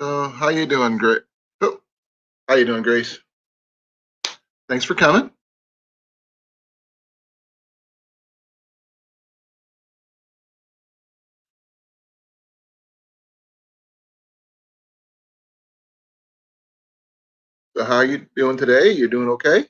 How you doing, Grace? Oh, how you doing, Grace? Thanks for coming. So how you doing today? You doing okay?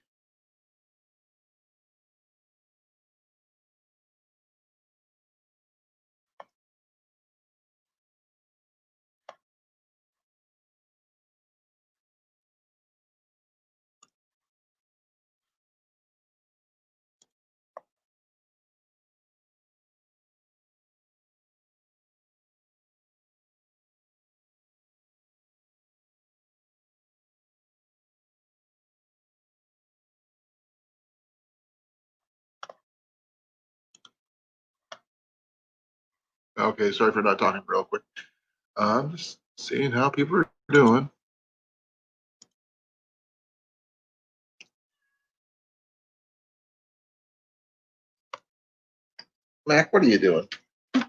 Okay, sorry for not talking real quick. I'm just seeing how people are doing. Mac, what are you doing? You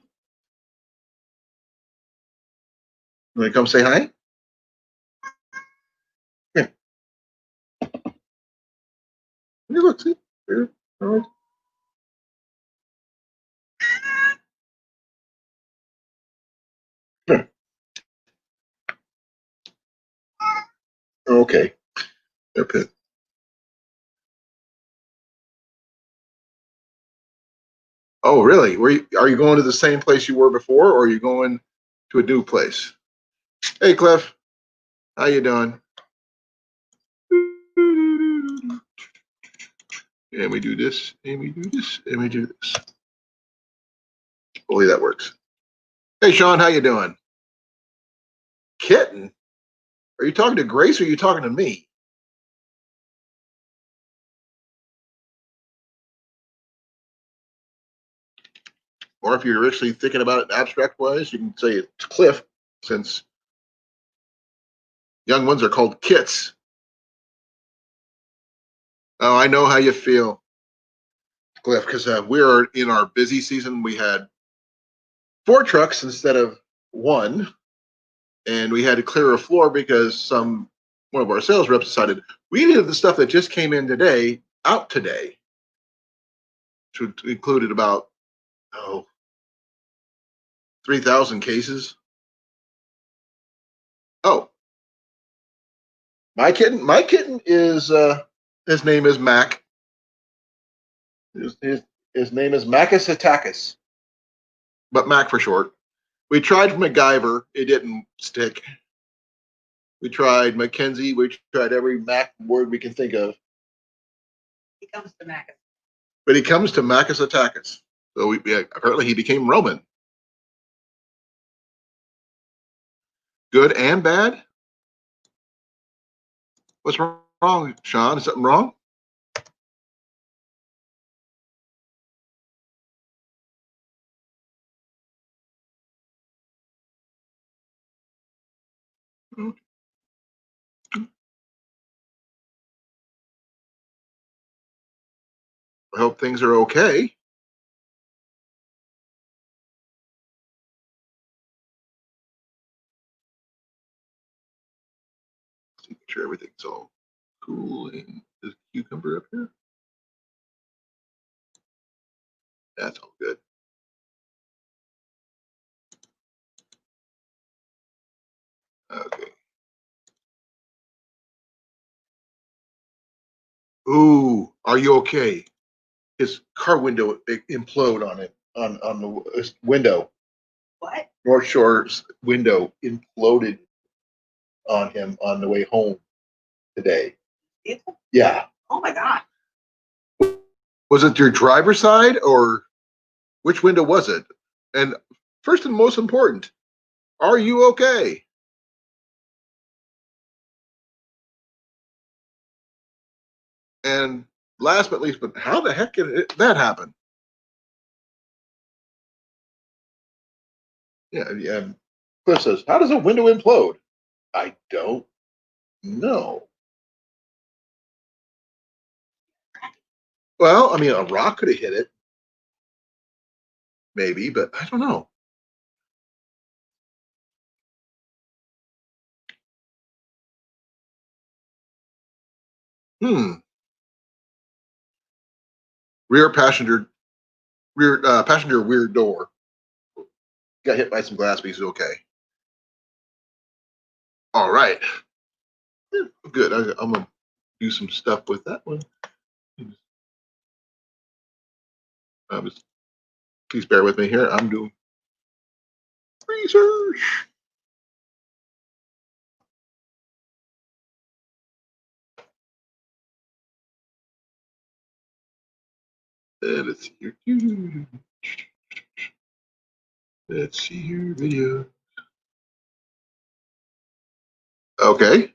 want to come say hi? Here, you look, see? Here. All right. Here. Okay. Okay. Oh, really? Are you going to the same place you were before, or are you going to a new place? Hey, Cliff, how you doing? And we do this, and we do this, and we do this. Hopefully that works. Hey, Sean, how you doing? Kitten? Are you talking to Grace or are you talking to me? Or if you're actually thinking about it in abstract wise, you can say it's Cliff, since young ones are called kits. Oh, I know how you feel, Cliff, because we're in our busy season. We had 4 trucks instead of one, and we had to clear a floor because one of our sales reps decided we needed the stuff that just came in today out today, which included about 3,000 cases. Oh, my kitten is his name is Mac. His name is Macus Attackus, but Mac for short. We tried MacGyver, it didn't stick. We tried Mackenzie, we tried every Mac word we can think of. He comes to Macus. But he comes to Macus Attackus. So apparently he became Roman. Good and bad? What's wrong, Sean? Is something wrong? I hope things are okay. Make sure everything's all cool. And is cucumber up here? That's all good. Okay. Ooh, are you okay? His car window implode on it on the window. What? North Shore's window imploded on him on the way home today. Yeah. Oh my God. Was it your driver's side or which window was it? And first and most important, are you okay? And last but least, but how the heck did that happen? Yeah, yeah. Cliff says, how does a window implode? I don't know. Well, I mean, a rock could have hit it, maybe, but I don't know. Hmm. Rear passenger rear door. Got hit by some glass pieces. Okay. All right. Good. I'm gonna do some stuff with that one. Just, please bear with me here. I'm doing research. Let's see here. Let's see here. Video. Okay.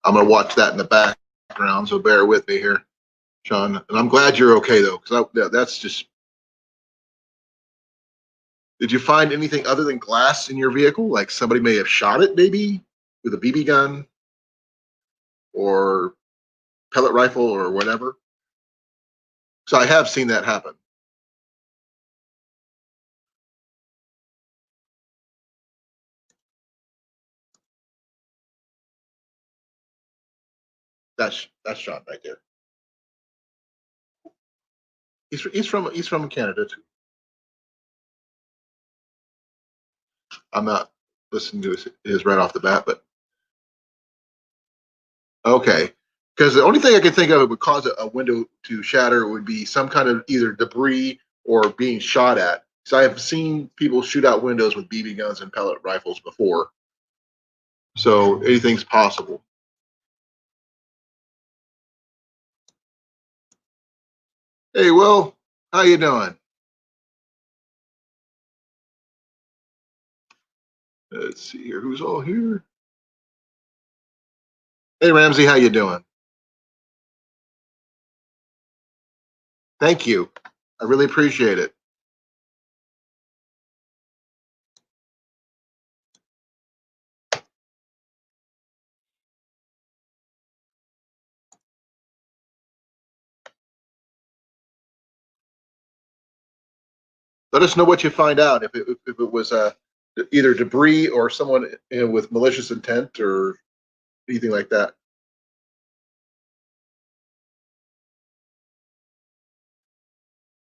I'm gonna watch that in the background, so bear with me here, Sean. And I'm glad you're okay though, because that's just. Did you find anything other than glass in your vehicle? Like somebody may have shot it, maybe with a BB gun or pellet rifle or whatever. So I have seen that happen. That's Sean right there. He's from Canada too. I'm not listening to his right off the bat, but okay. Because the only thing I can think of that would cause a window to shatter would be some kind of either debris or being shot at. So I have seen people shoot out windows with BB guns and pellet rifles before. So anything's possible. Hey, Will, how you doing? Let's see here. Who's all here? Hey, Ramsey, how you doing? Thank you. I really appreciate it. Let us know what you find out. If it was either debris or someone with malicious intent or anything like that.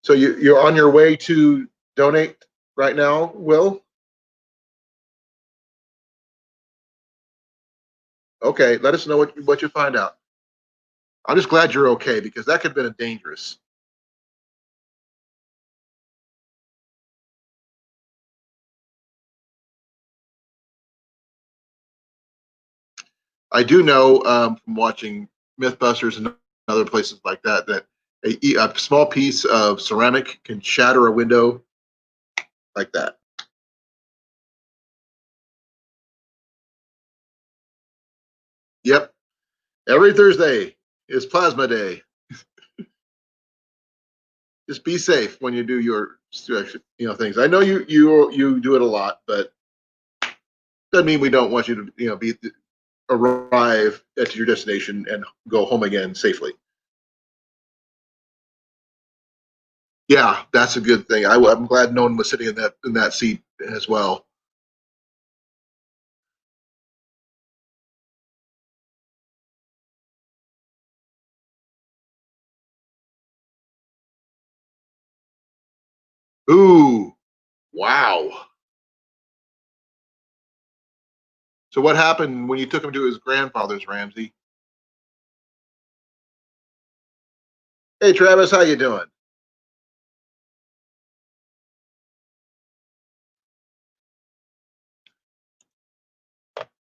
So you're on your way to donate right now, Will? Okay, let us know what you find out. I'm just glad you're okay because that could have been a dangerous. I do know from watching MythBusters and other places like that that a small piece of ceramic can shatter a window like that. Yep. Every Thursday is Plasma Day. Just be safe when you do your things. I know you do it a lot, but doesn't mean we don't want you to be arrive at your destination and go home again safely. Yeah, that's a good thing. I'm glad no one was sitting in that seat as well. Ooh, wow. So what happened when you took him to his grandfather's, Ramsey? Hey, Travis, how you doing?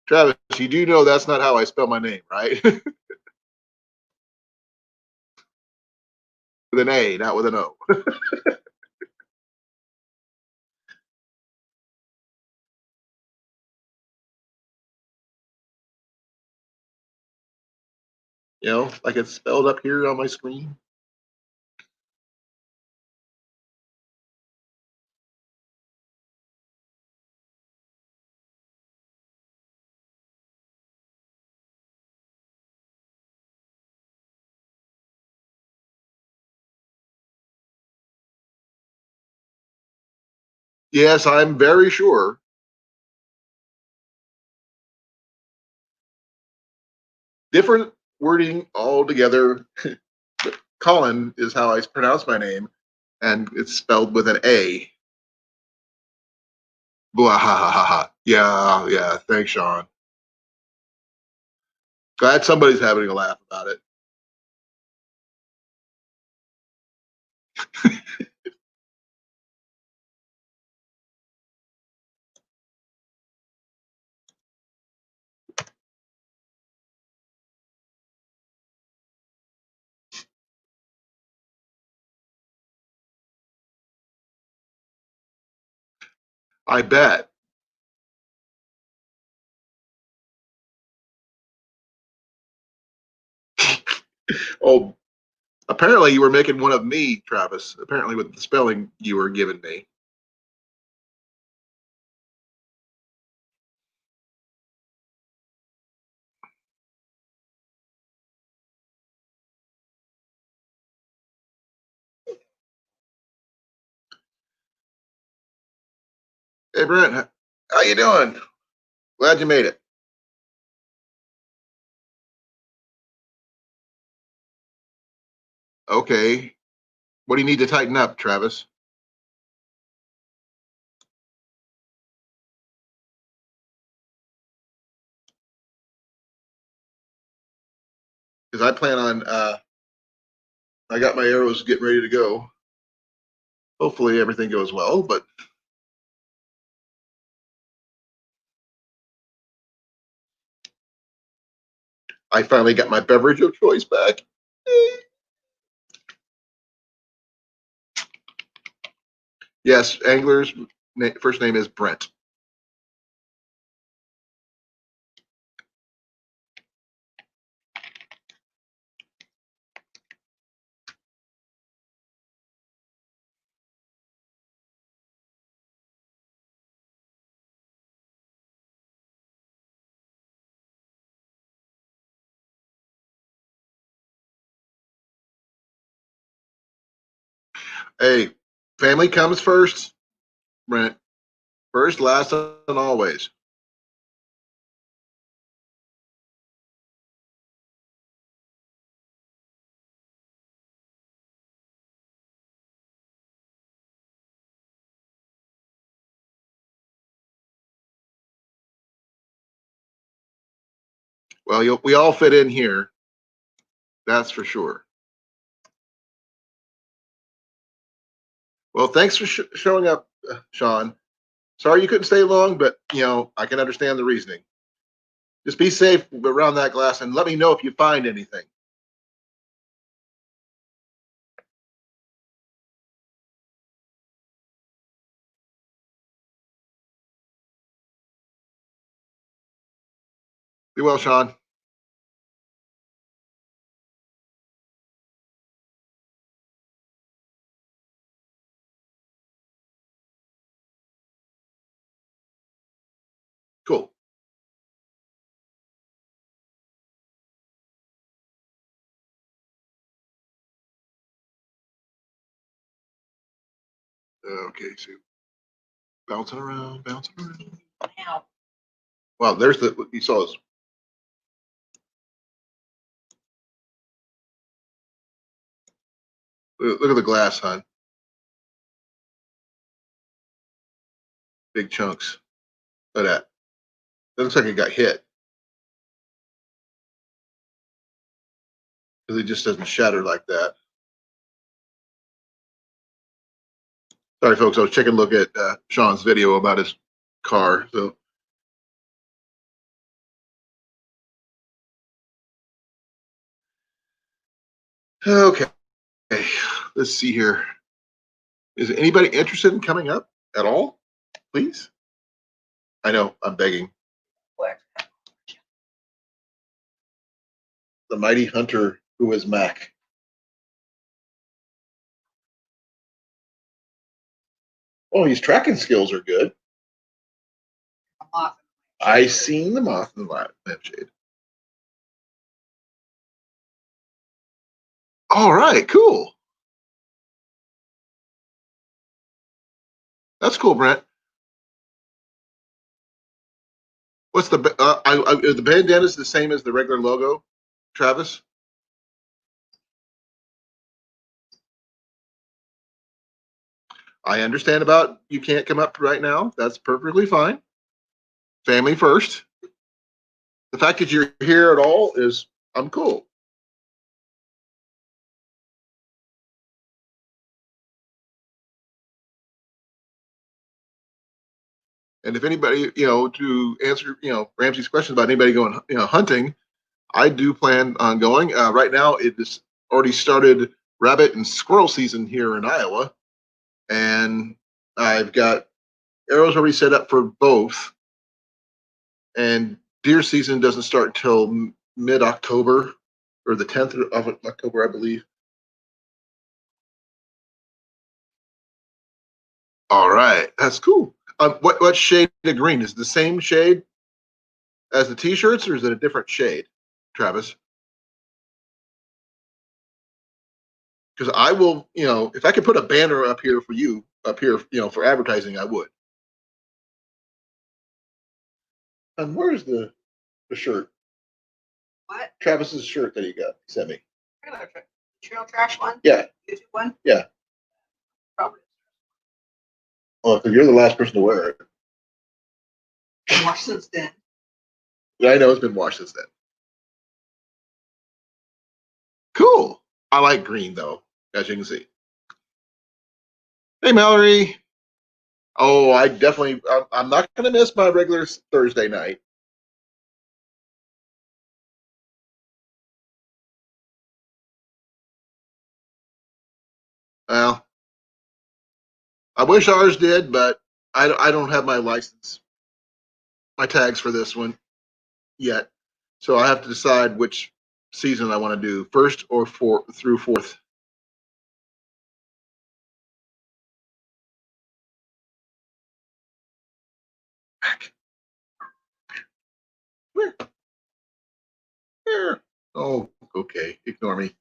Travis, you do know that's not how I spell my name, right? With an A, not with an O. Like it's spelled up here on my screen. Yes, I'm very sure. Different wording all together. Colin is how I pronounce my name, and it's spelled with an A. Blah, ha, ha, ha, ha. Yeah, yeah. Thanks, Sean. Glad somebody's having a laugh about it. I bet. Oh, apparently you were making one of me, Travis. Apparently with the spelling you were giving me. Hey, Brent, how you doing? Glad you made it. Okay. What do you need to tighten up, Travis? Because I plan on, I got my arrows getting ready to go. Hopefully everything goes well, but I finally got my beverage of choice back. Yes, Angler's first name is Brent. Hey, family comes first, Brent. First, last, and always. Well, we all fit in here. That's for sure. Well, thanks for showing up, Sean. Sorry you couldn't stay long, but I can understand the reasoning. Just be safe around that glass and let me know if you find anything. Be well, Sean. Cool. Okay, so bouncing around, bouncing around. Wow, there's the you saw us. Look at the glass, hon. Big chunks. Look at that. That looks like it got hit because it just doesn't shatter like that. Sorry, folks. I was checking a look at Sean's video about his car. So, okay. Let's see here. Is anybody interested in coming up at all? Please. I know I'm begging. The mighty hunter who is Mac. Oh, his tracking skills are good. I seen the moth in the lampshade. All right, cool. That's cool, Brent. What's the the bandana is the same as the regular logo? Travis? I understand about you can't come up right now. That's perfectly fine. Family first. The fact that you're here at all is, I'm cool. And if anybody, to answer, Ramsey's question about anybody going, hunting, I do plan on going. Right now, it is already started rabbit and squirrel season here in Iowa, and I've got arrows already set up for both. And deer season doesn't start until mid-October or the 10th of October, I believe. All right, that's cool. What shade of green is it the same shade as the t-shirts, or is it a different shade, Travis? Because I will, if I could put a banner up here for you, up here, for advertising, I would. And where's the shirt? What? Travis's shirt that he sent me. Trail trash one? Yeah. YouTube one? Yeah. Probably. Well, because you're the last person to wear it. Washed since then. Yeah, I know it's been washed since then. Cool. I like green though, as you can see. Hey, Mallory. Oh, I'm not going to miss my regular Thursday night. Well, I wish ours did, but I don't have my license, my tags for this one yet. So I have to decide which season I want to do, first or through fourth. Where? Where? Oh, okay. Ignore me.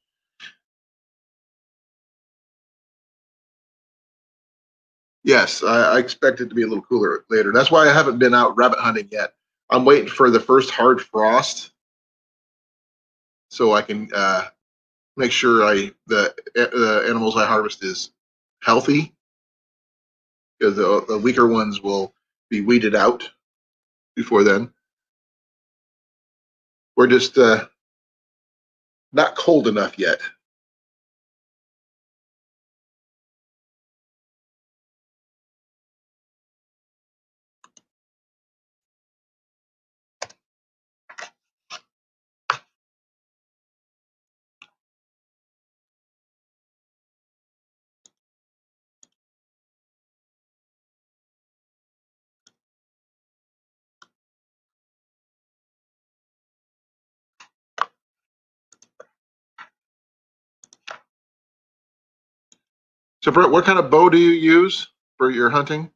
Yes, I expect it to be a little cooler later. That's why I haven't been out rabbit hunting yet. I'm waiting for the first hard frost so I can make sure the animals I harvest is healthy, because the weaker ones will be weeded out before then. We're just not cold enough yet. So, Brett, what kind of bow do you use for your hunting?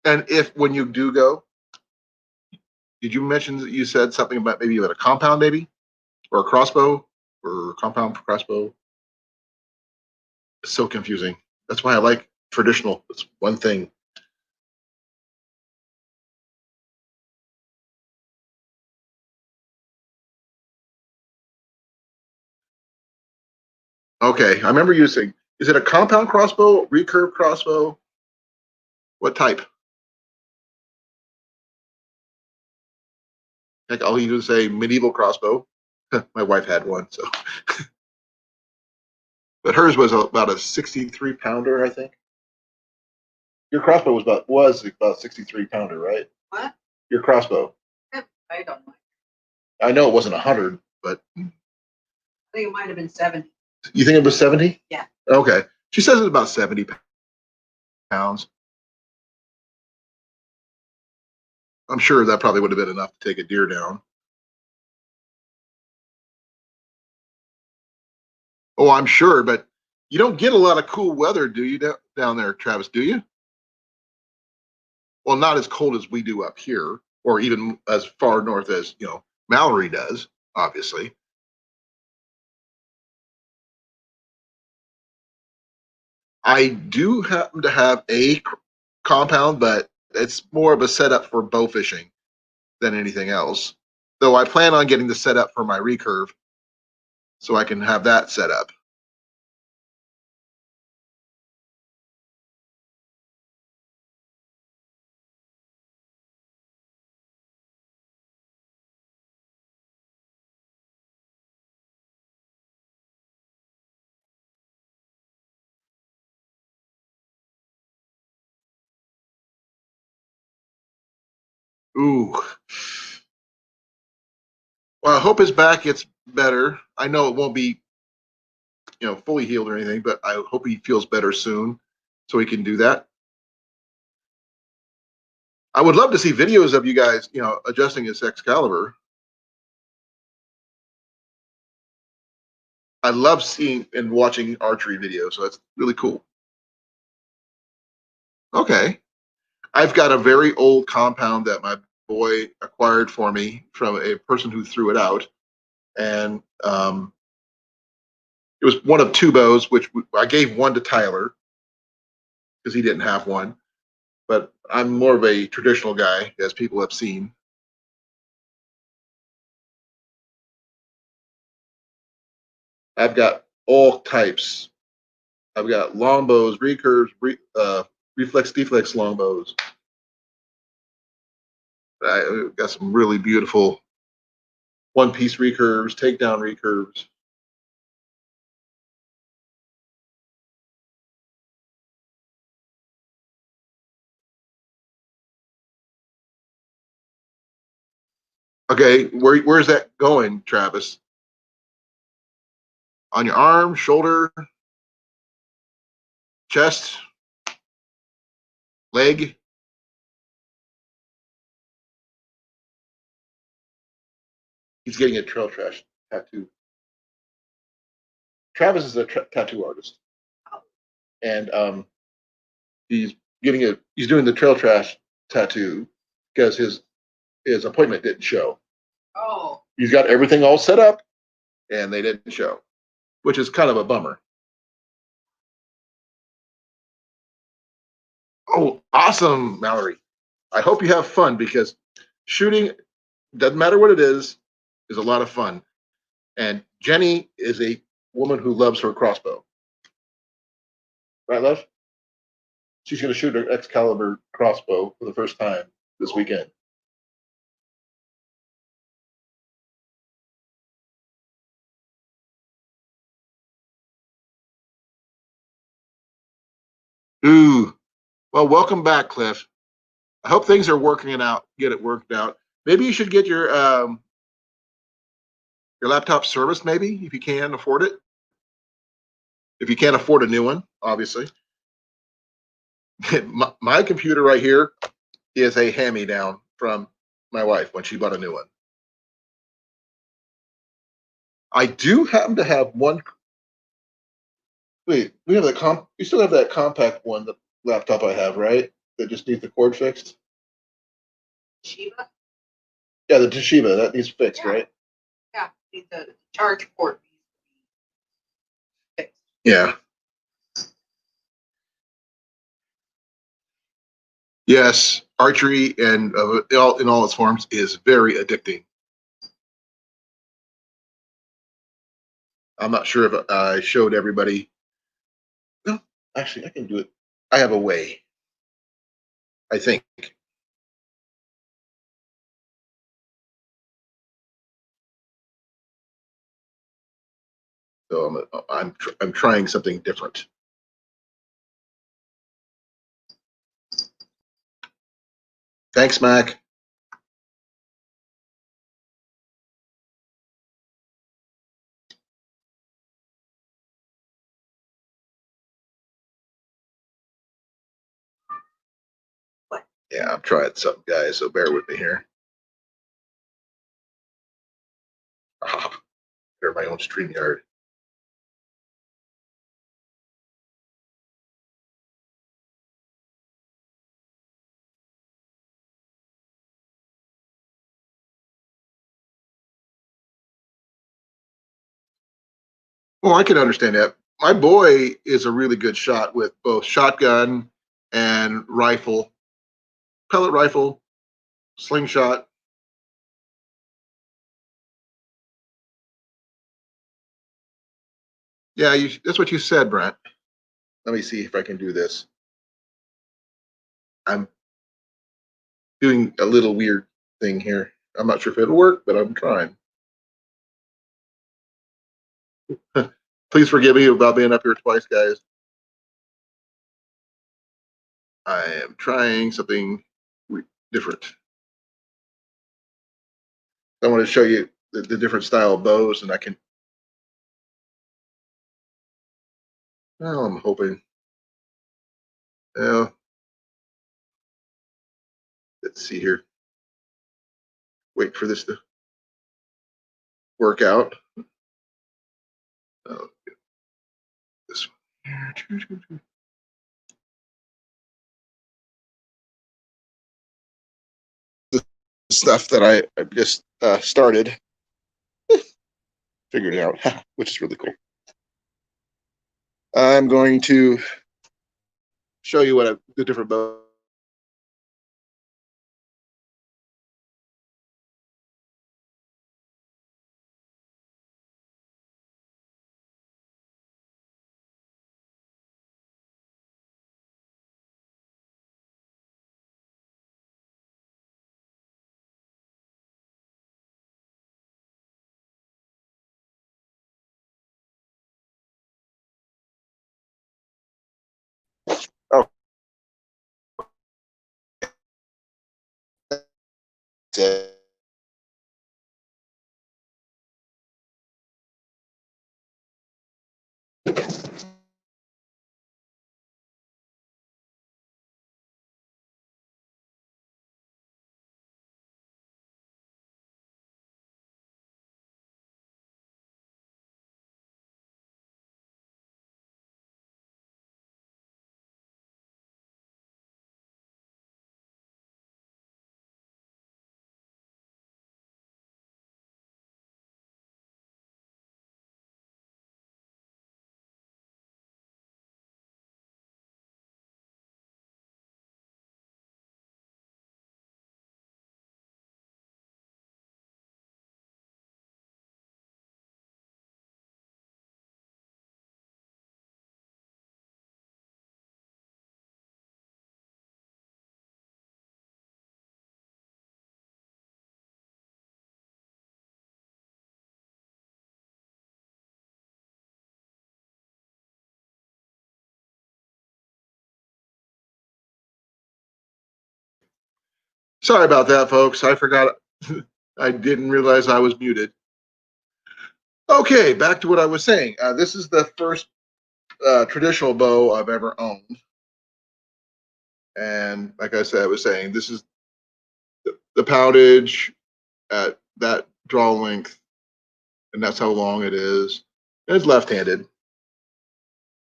And if when you do go, did you mention that you said something about maybe you had a compound, maybe, or a crossbow, or a compound crossbow? It's so confusing. That's why I like traditional. It's one thing. Okay, I remember using. Is it a compound crossbow, recurve crossbow? What type? Like I'll even say medieval crossbow. My wife had one, so. But hers was about a 63 pounder, I think. Your crossbow was about 63 pounder, right? What? Your crossbow. I don't know. I know it wasn't 100, but I think it might have been 70. you think it was 70? Yeah. Okay. She says it's about 70 pounds. I'm sure that probably would have been enough to take a deer down. Oh, I'm sure, but you don't get a lot of cool weather, do you, down there, Travis? Do you? Well, not as cold as we do up here, or even as far north as Mallory does, obviously. I do happen to have a compound, but it's more of a setup for bow fishing than anything else. Though I plan on getting the setup for my recurve. so I can have that set up. Ooh. Well, I hope his back gets better. I know it won't be, fully healed or anything, but I hope he feels better soon so he can do that. I would love to see videos of you guys, adjusting his Excalibur. I love seeing and watching archery videos, so that's really cool. Okay. I've got a very old compound that my boy acquired for me from a person who threw it out. And it was one of two bows, which I gave one to Tyler because he didn't have one. But I'm more of a traditional guy, as people have seen. I've got all types. I've got longbows, recurves, reflex deflex longbows. I've got some really beautiful one-piece recurves, takedown recurves. Okay, where's that going, Travis? On your arm, shoulder, chest, leg? He's getting a trail trash tattoo. Travis is a tattoo artist, and he's he's doing the trail trash tattoo because his appointment didn't show. Oh. He's got everything all set up, and they didn't show, which is kind of a bummer. Oh, awesome, Mallory. I hope you have fun because shooting, doesn't matter what it is a lot of fun. And Jenny is a woman who loves her crossbow. Right, love? She's going to shoot her Excalibur crossbow for the first time this weekend. Ooh, well, welcome back, Cliff. I hope things are working out. Get it worked out. Maybe you should get your laptop serviced. Maybe if you can afford it. If you can't afford a new one, obviously. My computer right here is a hand-me-down from my wife when she bought a new one. I do happen to have one. Wait, we still have that compact one, the laptop I have, right? That just needs the cord fixed. Toshiba? Yeah, the Toshiba that needs fixed, Yeah. right? Yeah, need the charge port fixed. Yeah. Yes, archery and in all its forms is very addicting. I'm not sure if I showed everybody. No, actually, I can do it. I have a way. I think. So I'm trying something different. Thanks, Mac. What? Yeah, I'm trying something, guys. So bear with me here. They're my own stream yard. Well, I can understand that. My boy is a really good shot with both shotgun and rifle, pellet rifle, slingshot. Yeah, that's what you said, Brent. Let me see if I can do this. I'm doing a little weird thing here. I'm not sure if it'll work, but I'm trying. Please forgive me about being up here twice, guys. I am trying something different. I want to show you the different style of bows, and I can. Well, I'm hoping. Well, let's see here. Wait for this to work out. Oh, this one. The stuff that I just started, figured it out, which is really cool. I'm going to show you what the different bows. Oh, okay. Sorry about that, folks. I forgot. I didn't realize I was muted. Okay, back to what I was saying. This is the first traditional bow I've ever owned. And like I said, I was saying, this is the poundage at that draw length, and that's how long it is. And it's left-handed.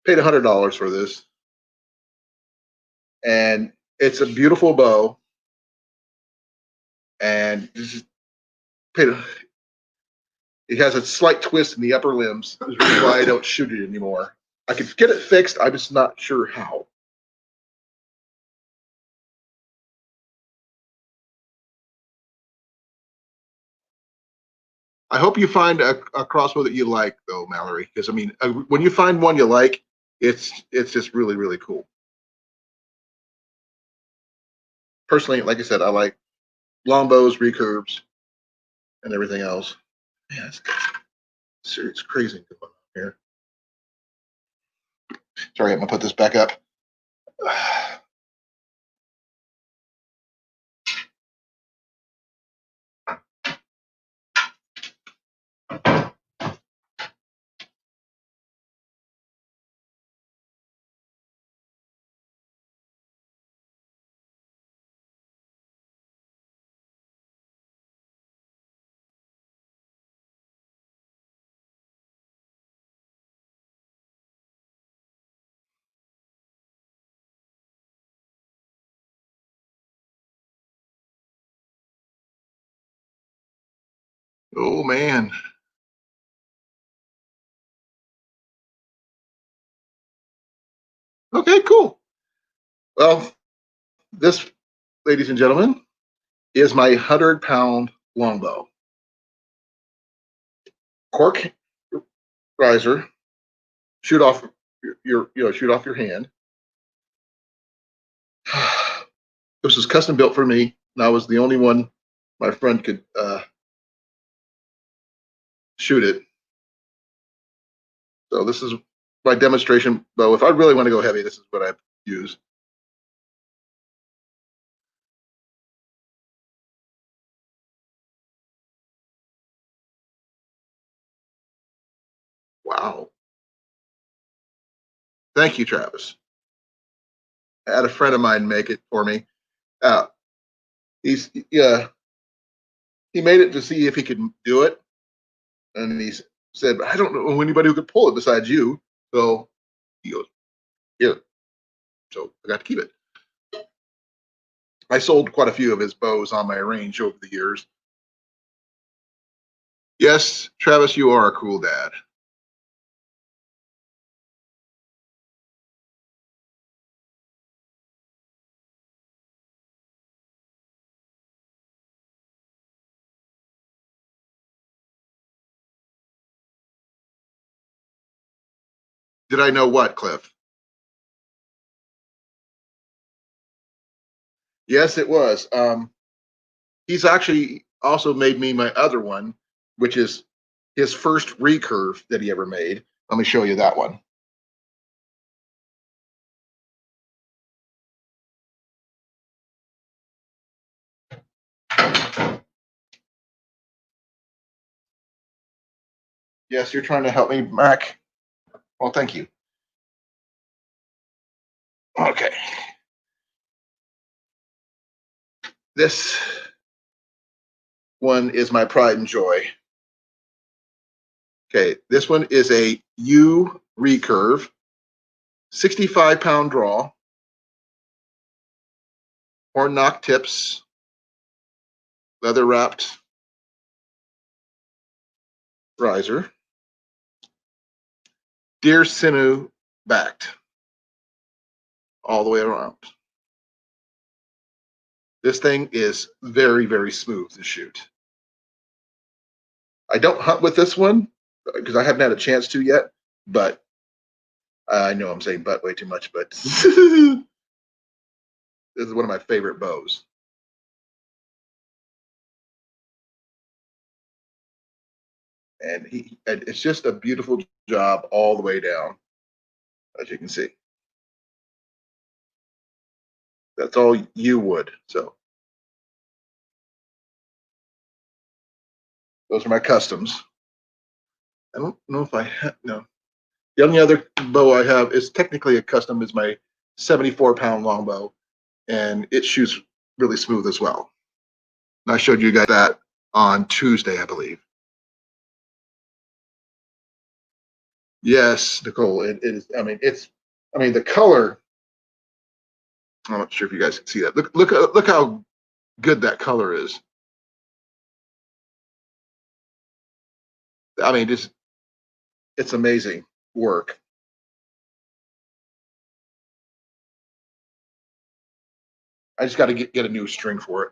Paid $100 for this. And it's a beautiful bow. And this is paid. It has a slight twist in the upper limbs. That's why I don't shoot it anymore. I could get it fixed. I'm just not sure how. I hope you find a crossbow that you like, though, Mallory. Because I mean, when you find one you like, it's just really really cool. Personally, like I said, I like longbows, recurves, and everything else. Man, it's crazy going on here. Sorry, I'm gonna put this back up. Oh man. Okay, cool. Well, this, ladies and gentlemen, is my 100-pound longbow. Cork riser, shoot off shoot off your hand. This was custom built for me, and I was the only one my friend could shoot it. So this is my demonstration bow. If I really want to go heavy, this is what I use. Wow. Thank you, Travis. I had a friend of mine make it for me. Uh, yeah, he made it to see if he could do it, and he said, "I don't know anybody who could pull it besides you." So he goes, "Yeah." So I got to keep it. I sold quite a few of his bows on my range over the years. Yes, Travis, you are a cool dad. Did I know what, Cliff? Yes, it was. He's actually also made me my other one, which is his first recurve that he ever made. Let me show you that one. Yes, you're trying to help me, Mac. Well, thank you. Okay. This one is my pride and joy. Okay, this one is a U recurve, 65-pound draw, horn knock tips, leather wrapped riser, deer sinew backed all the way around. This thing is very, very smooth to shoot. I don't hunt with this one because I haven't had a chance to yet, but I know I'm saying "but" way too much, but this is one of my favorite bows. And it's just a beautiful job all the way down, as you can see. That's all you would. So those are my customs. I don't know if I have, no. The only other bow I have is technically a custom, is my 74-pound longbow, and it shoots really smooth as well. And I showed you guys that on Tuesday, I believe. Yes, Nicole, it is. I mean, the color. I'm not sure if you guys can see that. Look how good that color is. I mean, it's amazing work. I just got to get a new string for it.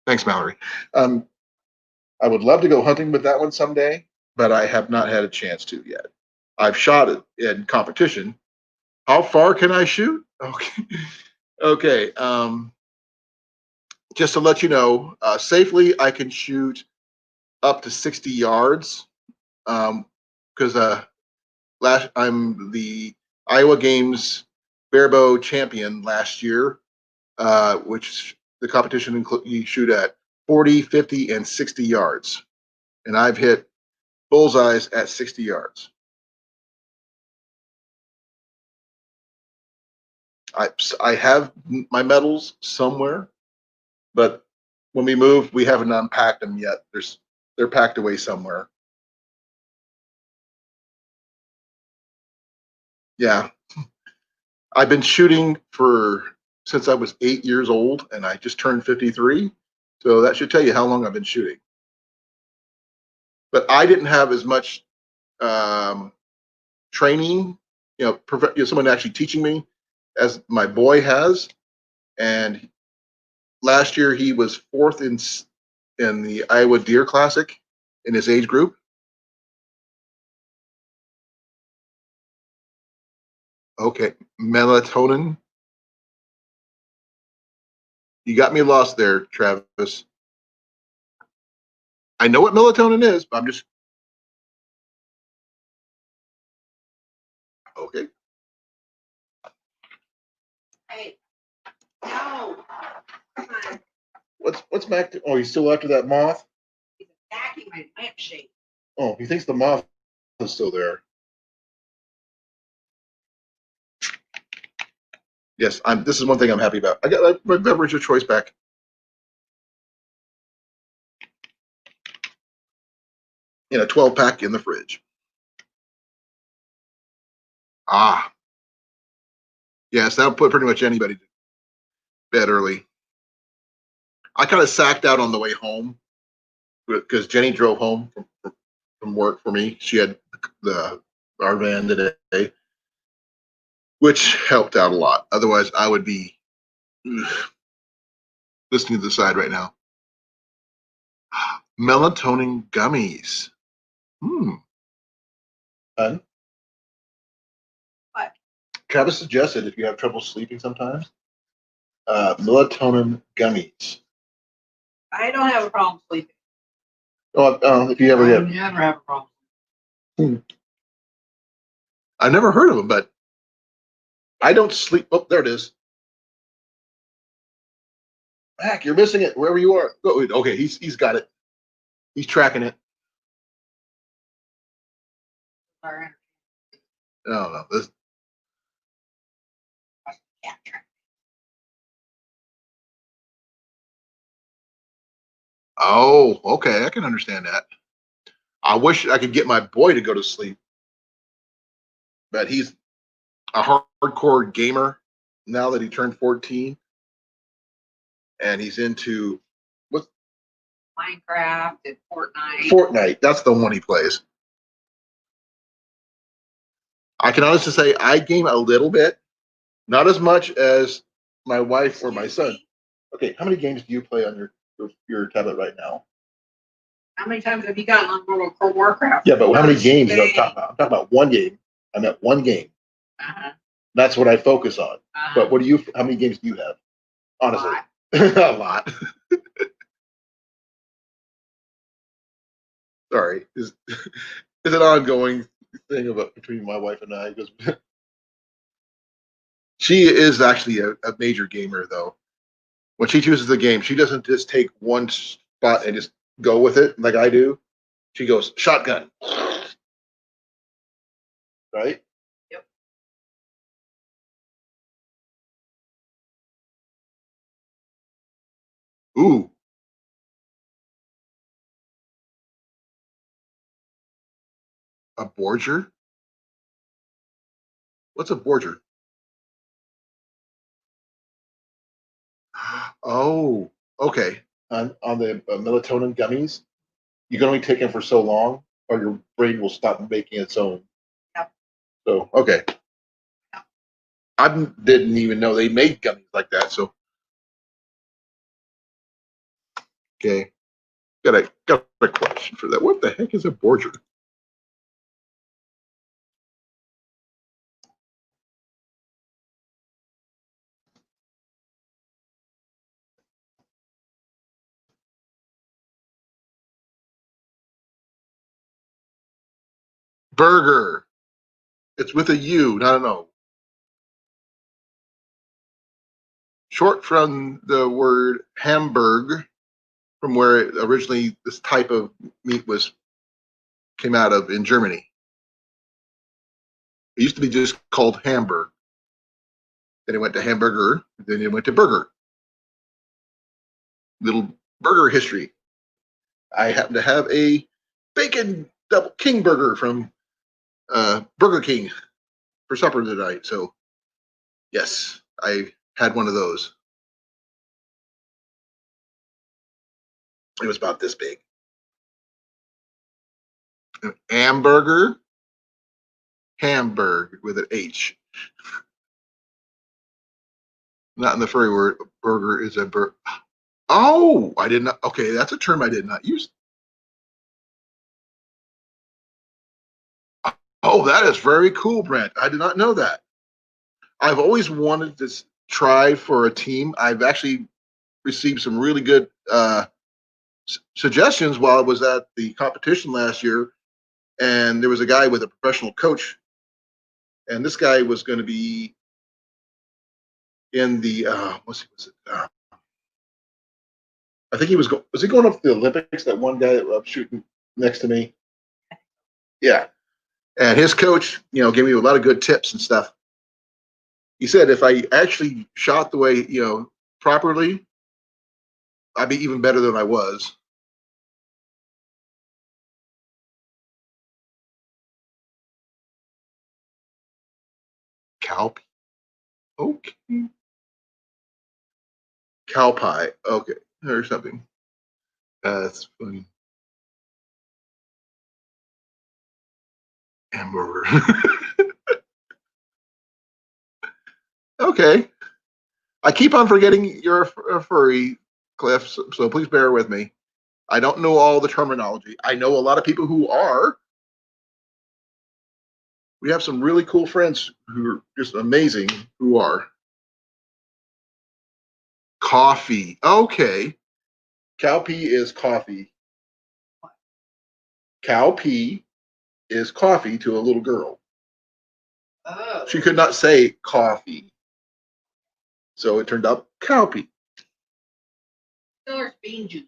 Thanks, Mallory. Um, I would love to go hunting with that one someday, but I have not had a chance to yet. I've shot it in competition. How far can I shoot? Okay. Okay. Just to let you know, safely I can shoot up to 60 yards. Because I'm the Iowa Games barebow champion last year, which the competition you shoot at 40, 50, and 60 yards. And I've hit bullseyes at 60 yards. I have my medals somewhere, but when we move, we haven't unpacked them yet. They're packed away somewhere. Yeah, I've been shooting since I was 8 years old, and I just turned 53. So that should tell you how long I've been shooting. But I didn't have as much um, training, someone actually teaching me as my boy has. And last year he was fourth in the Iowa Deer Classic in his age group. Okay, melatonin. You got me lost there, Travis. I know what melatonin is, but I'm just okay. Hey, no. Come on. What's Mac? Oh, he's still after that moth. He's attacking my lampshade. Oh, he thinks the moth is still there. Yes, I'm. This is one thing I'm happy about. I got my beverage of choice back. In a 12 pack in the fridge. Ah, yes, that'll put pretty much anybody to bed early. I kind of sacked out on the way home because Jenny drove home from work for me. She had the our van today, which helped out a lot. Otherwise, I would be listening to the side right now. Melatonin gummies. Hmm. Fun. What? Travis suggested if you have trouble sleeping sometimes, melatonin gummies. I don't have a problem sleeping. Oh, if you ever I get, never have a problem. I've never heard of them, but I don't sleep. Oh, there it is. Mac, you're missing it wherever you are. Go. Okay, he's got it. He's tracking it. Sorry. No, this. Oh, okay, I can understand that. I wish I could get my boy to go to sleep, but he's a hardcore gamer now that he turned 14, and he's into what Minecraft and Fortnite. Fortnite. That's the one he plays. I can honestly say I game a little bit, not as much as my wife or my son. Okay, how many games do you play on your tablet right now? How many times have you gotten on World of Warcraft? Yeah, but how many games Day. I'm talking about? I'm talking about one game. I'm at one game. Uh-huh. That's what I focus on. Uh-huh. But what do you? How many games do you have? Honestly, a lot. Sorry, is an ongoing thing about between my wife and I because she is actually a major gamer though. When she chooses the game, she doesn't just take one spot and just go with it like I do. She goes shotgun, right? Yep. Ooh, a borger. What's a borger? Oh, okay. On the melatonin gummies, you can only take them for so long, or your brain will stop making its own. Yep. So, okay. I didn't even know they made gummies like that. So, okay. Got a question for that. What the heck is a borger? Burger. It's with a U, not an O. Short from the word Hamburg, from where it originally this type of meat was came out of in Germany. It used to be just called Hamburg. Then it went to hamburger. Then it went to burger. Little burger history. I happen to have a bacon double king burger from Burger King for supper tonight. So yes, I had one of those. It was about this big. An hamburger, Hamburg with an H. Not in the furry word. Burger is a burger. Oh, I did not. Okay, that's a term I did not use. Oh, that is very cool, Brent. I did not know that. I've always wanted to try for a team. I've actually received some really good suggestions while I was at the competition last year, and there was a guy with a professional coach, and this guy was going to be in the was it? I think he was he going up to the Olympics? That one guy that was shooting next to me. Yeah, and his coach, gave me a lot of good tips and stuff. He said if I actually shot the way properly, I'd be even better than I was. Cow, okay, cow pie, okay, or something. That's funny. Hamburger. Okay. I keep on forgetting you're a furry, Cliff, so please bear with me. I don't know all the terminology. I know a lot of people who are. We have some really cool friends who are just amazing who are. Coffee. Okay. Cow pee is coffee. Cow pee is coffee to a little girl. Oh. She could not say coffee. So it turned out cow pee. So there's bean juice.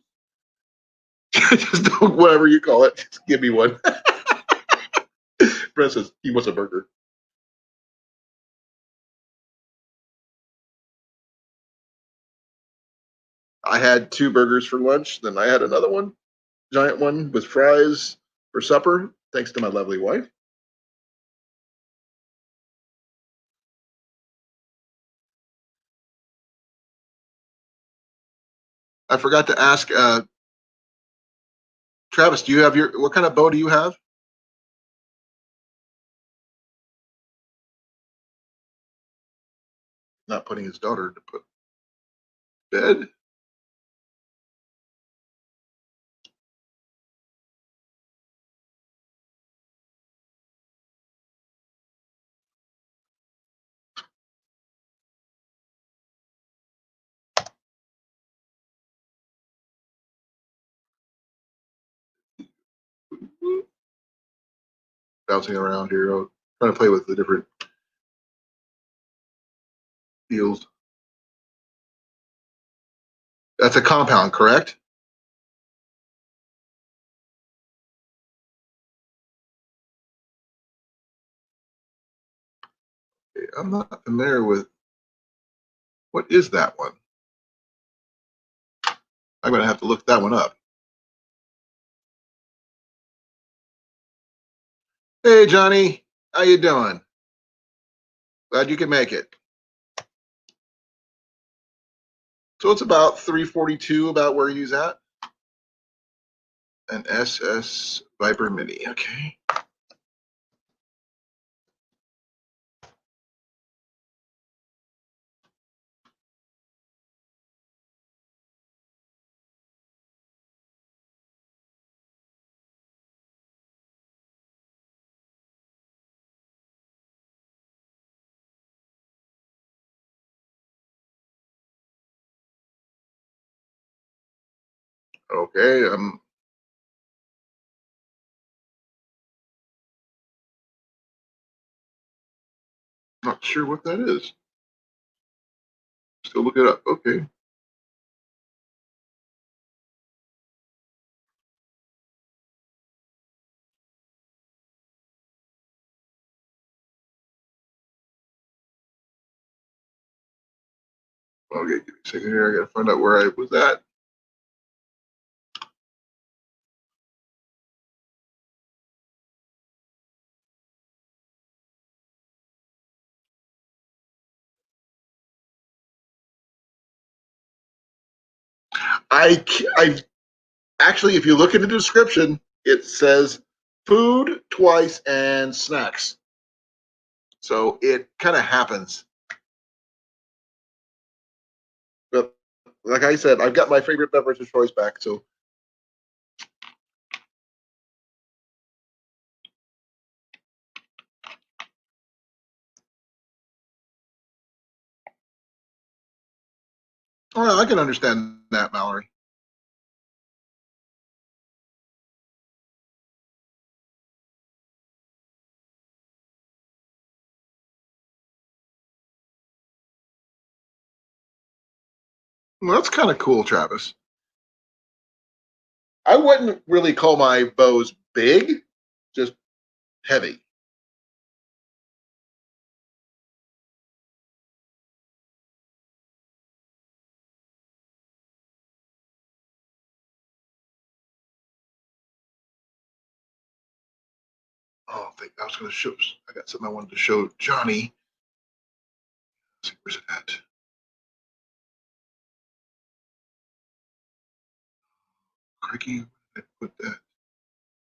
Just don't, whatever you call it, just give me one. Brent says he wants a burger. I had 2 burgers for lunch. Then I had another one, giant one with fries for supper, thanks to my lovely wife. I forgot to ask Travis, do you have what kind of bow do you have? Not putting his daughter to put bed. Bouncing around here, trying to play with the different deals. That's a compound, correct? I'm not familiar with what is that one. I'm gonna have to look that one up. Hey Johnny, how you doing? Glad you can make it. So it's about 342, about where he's at. An SS Viper Mini. Okay. Okay. I'm not sure what that is. Still look it up. Okay. Okay, give me a second here. I gotta find out where I was at. I actually, if you look in the description, it says food twice and snacks. So it kind of happens. But like I said, I've got my favorite beverage of choice back. So Well, I can understand that, Mallory. Well, that's kind of cool, Travis. I wouldn't really call my bows big, just heavy. Oh, I was going to show. I got something I wanted to show Johnny. Let's see, where's it at? Crikey, I put that.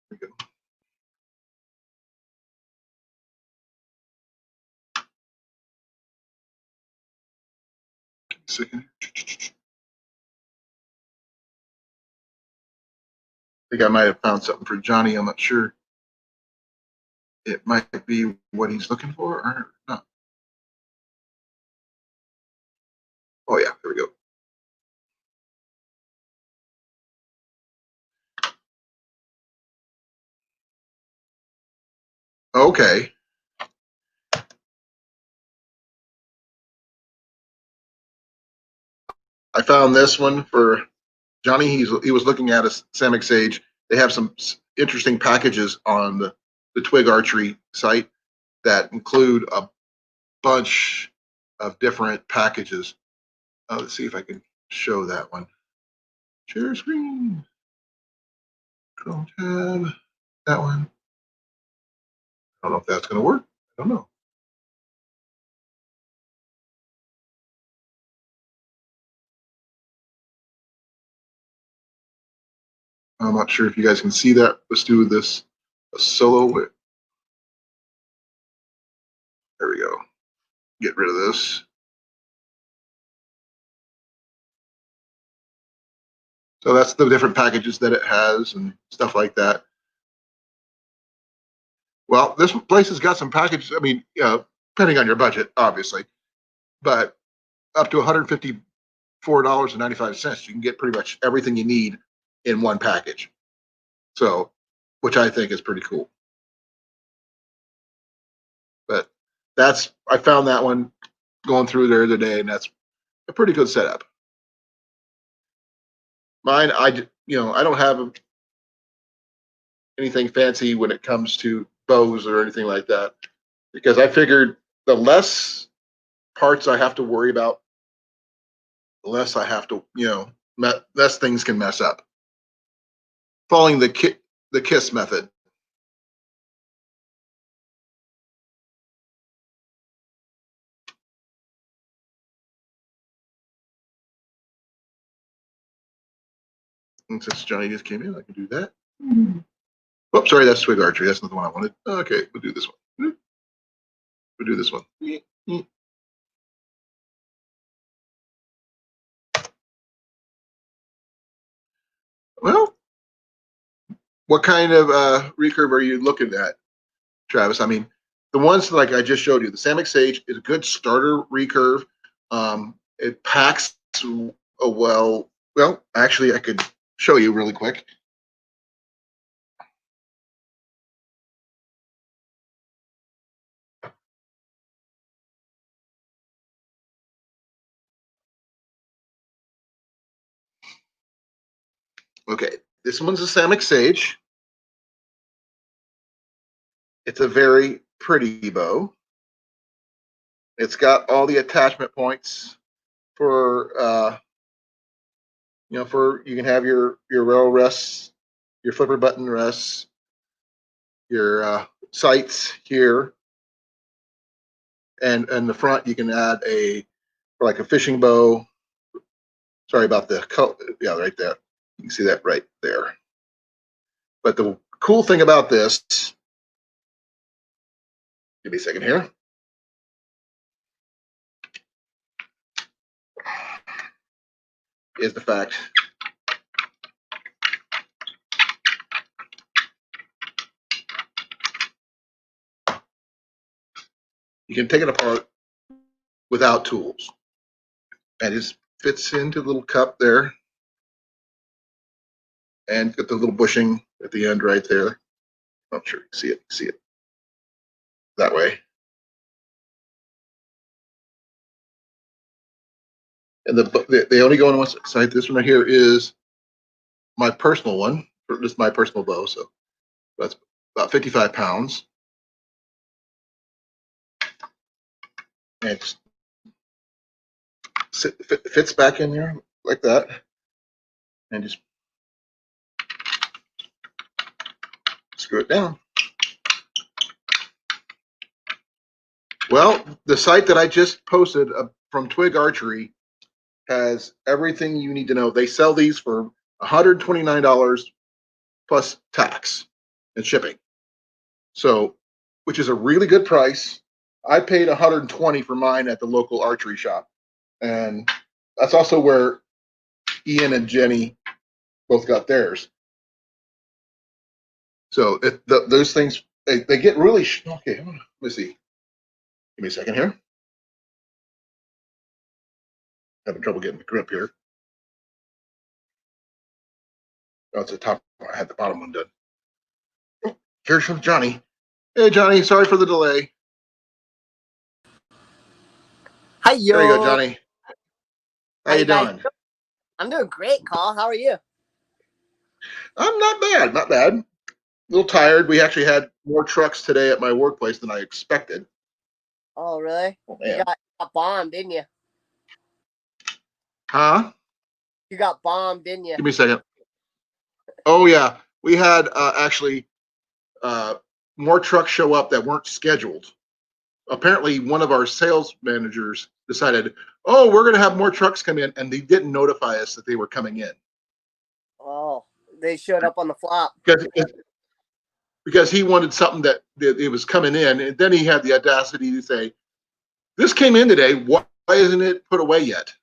There we go. Give me a second. I think I might have found something for Johnny. I'm not sure. It might be what he's looking for or not. Oh yeah, there we go. Okay. I found this one for Johnny. He was looking at a Samick Sage. They have some interesting packages on the Twig Archery site that include a bunch of different packages. Let's see if I can show that one. Share screen. Chrome tab. That one. I don't know if that's going to work. I don't know. I'm not sure if you guys can see that. Let's do this a solo. There we go. Get rid of this. So that's the different packages that it has and stuff like that. Well, this place has got some packages. I mean, depending on your budget, obviously, but up to $154.95, you can get pretty much everything you need in one package. So, which I think is pretty cool. But I found that one going through there the other day, and that's a pretty good setup. Mine, I don't have anything fancy when it comes to bows or anything like that, because I figured the less parts I have to worry about, the less I have to, less things can mess up. Following the KISS method. And since Johnny just came in, I can do that. Oops, sorry, that's Twig Archery. That's not the one I wanted. Okay, we'll do this one. We'll do this one. Well, what kind of recurve are you looking at, Travis? I mean, the ones like I just showed you, the Samick Sage is a good starter recurve. It packs well. Well, actually, I could show you really quick. Okay, this one's a Samick Sage. It's a very pretty bow. It's got all the attachment points for for you can have your rail rests, your flipper button rests, your sights here, and the front you can add for like a fishing bow. Sorry about the color. Yeah, right there. You can see that right there. But the cool thing about this, give me a second here, is the fact you can take it apart without tools. And it's fits into the little cup there. And got the little bushing at the end right there. I'm sure you can see it that way. And they only go on one side. This one right here is my personal one. This is my personal bow, so that's about 55 pounds. And it fits back in there like that. And just screw it down. Well, the site that I just posted from Twig Archery has everything you need to know. They sell these for $129 plus tax and shipping. So, which is a really good price. I paid $120 for mine at the local archery shop. And that's also where Ian and Jenny both got theirs. So those things, they get really, okay, let me see. Give me a second here. Having trouble getting the grip here. Oh, it's the top. I had the bottom one done. Oh, here's from Johnny. Hey, Johnny. Sorry for the delay. Hi, yo. There you go, Johnny. How you doing? I'm doing great, Carl. How are you? I'm not bad. Not bad. A little tired. We actually had more trucks today at my workplace than I expected. Oh, really? Oh, man. You got bombed, didn't you? Huh? You got bombed, didn't you? Give me a second. Oh, yeah. We had actually more trucks show up that weren't scheduled. Apparently, one of our sales managers decided, oh, we're going to have more trucks come in, and they didn't notify us that they were coming in. Oh, they showed up on the flop. Because he wanted something that it was coming in, and then he had the audacity to say, this came in today. Why isn't it put away yet?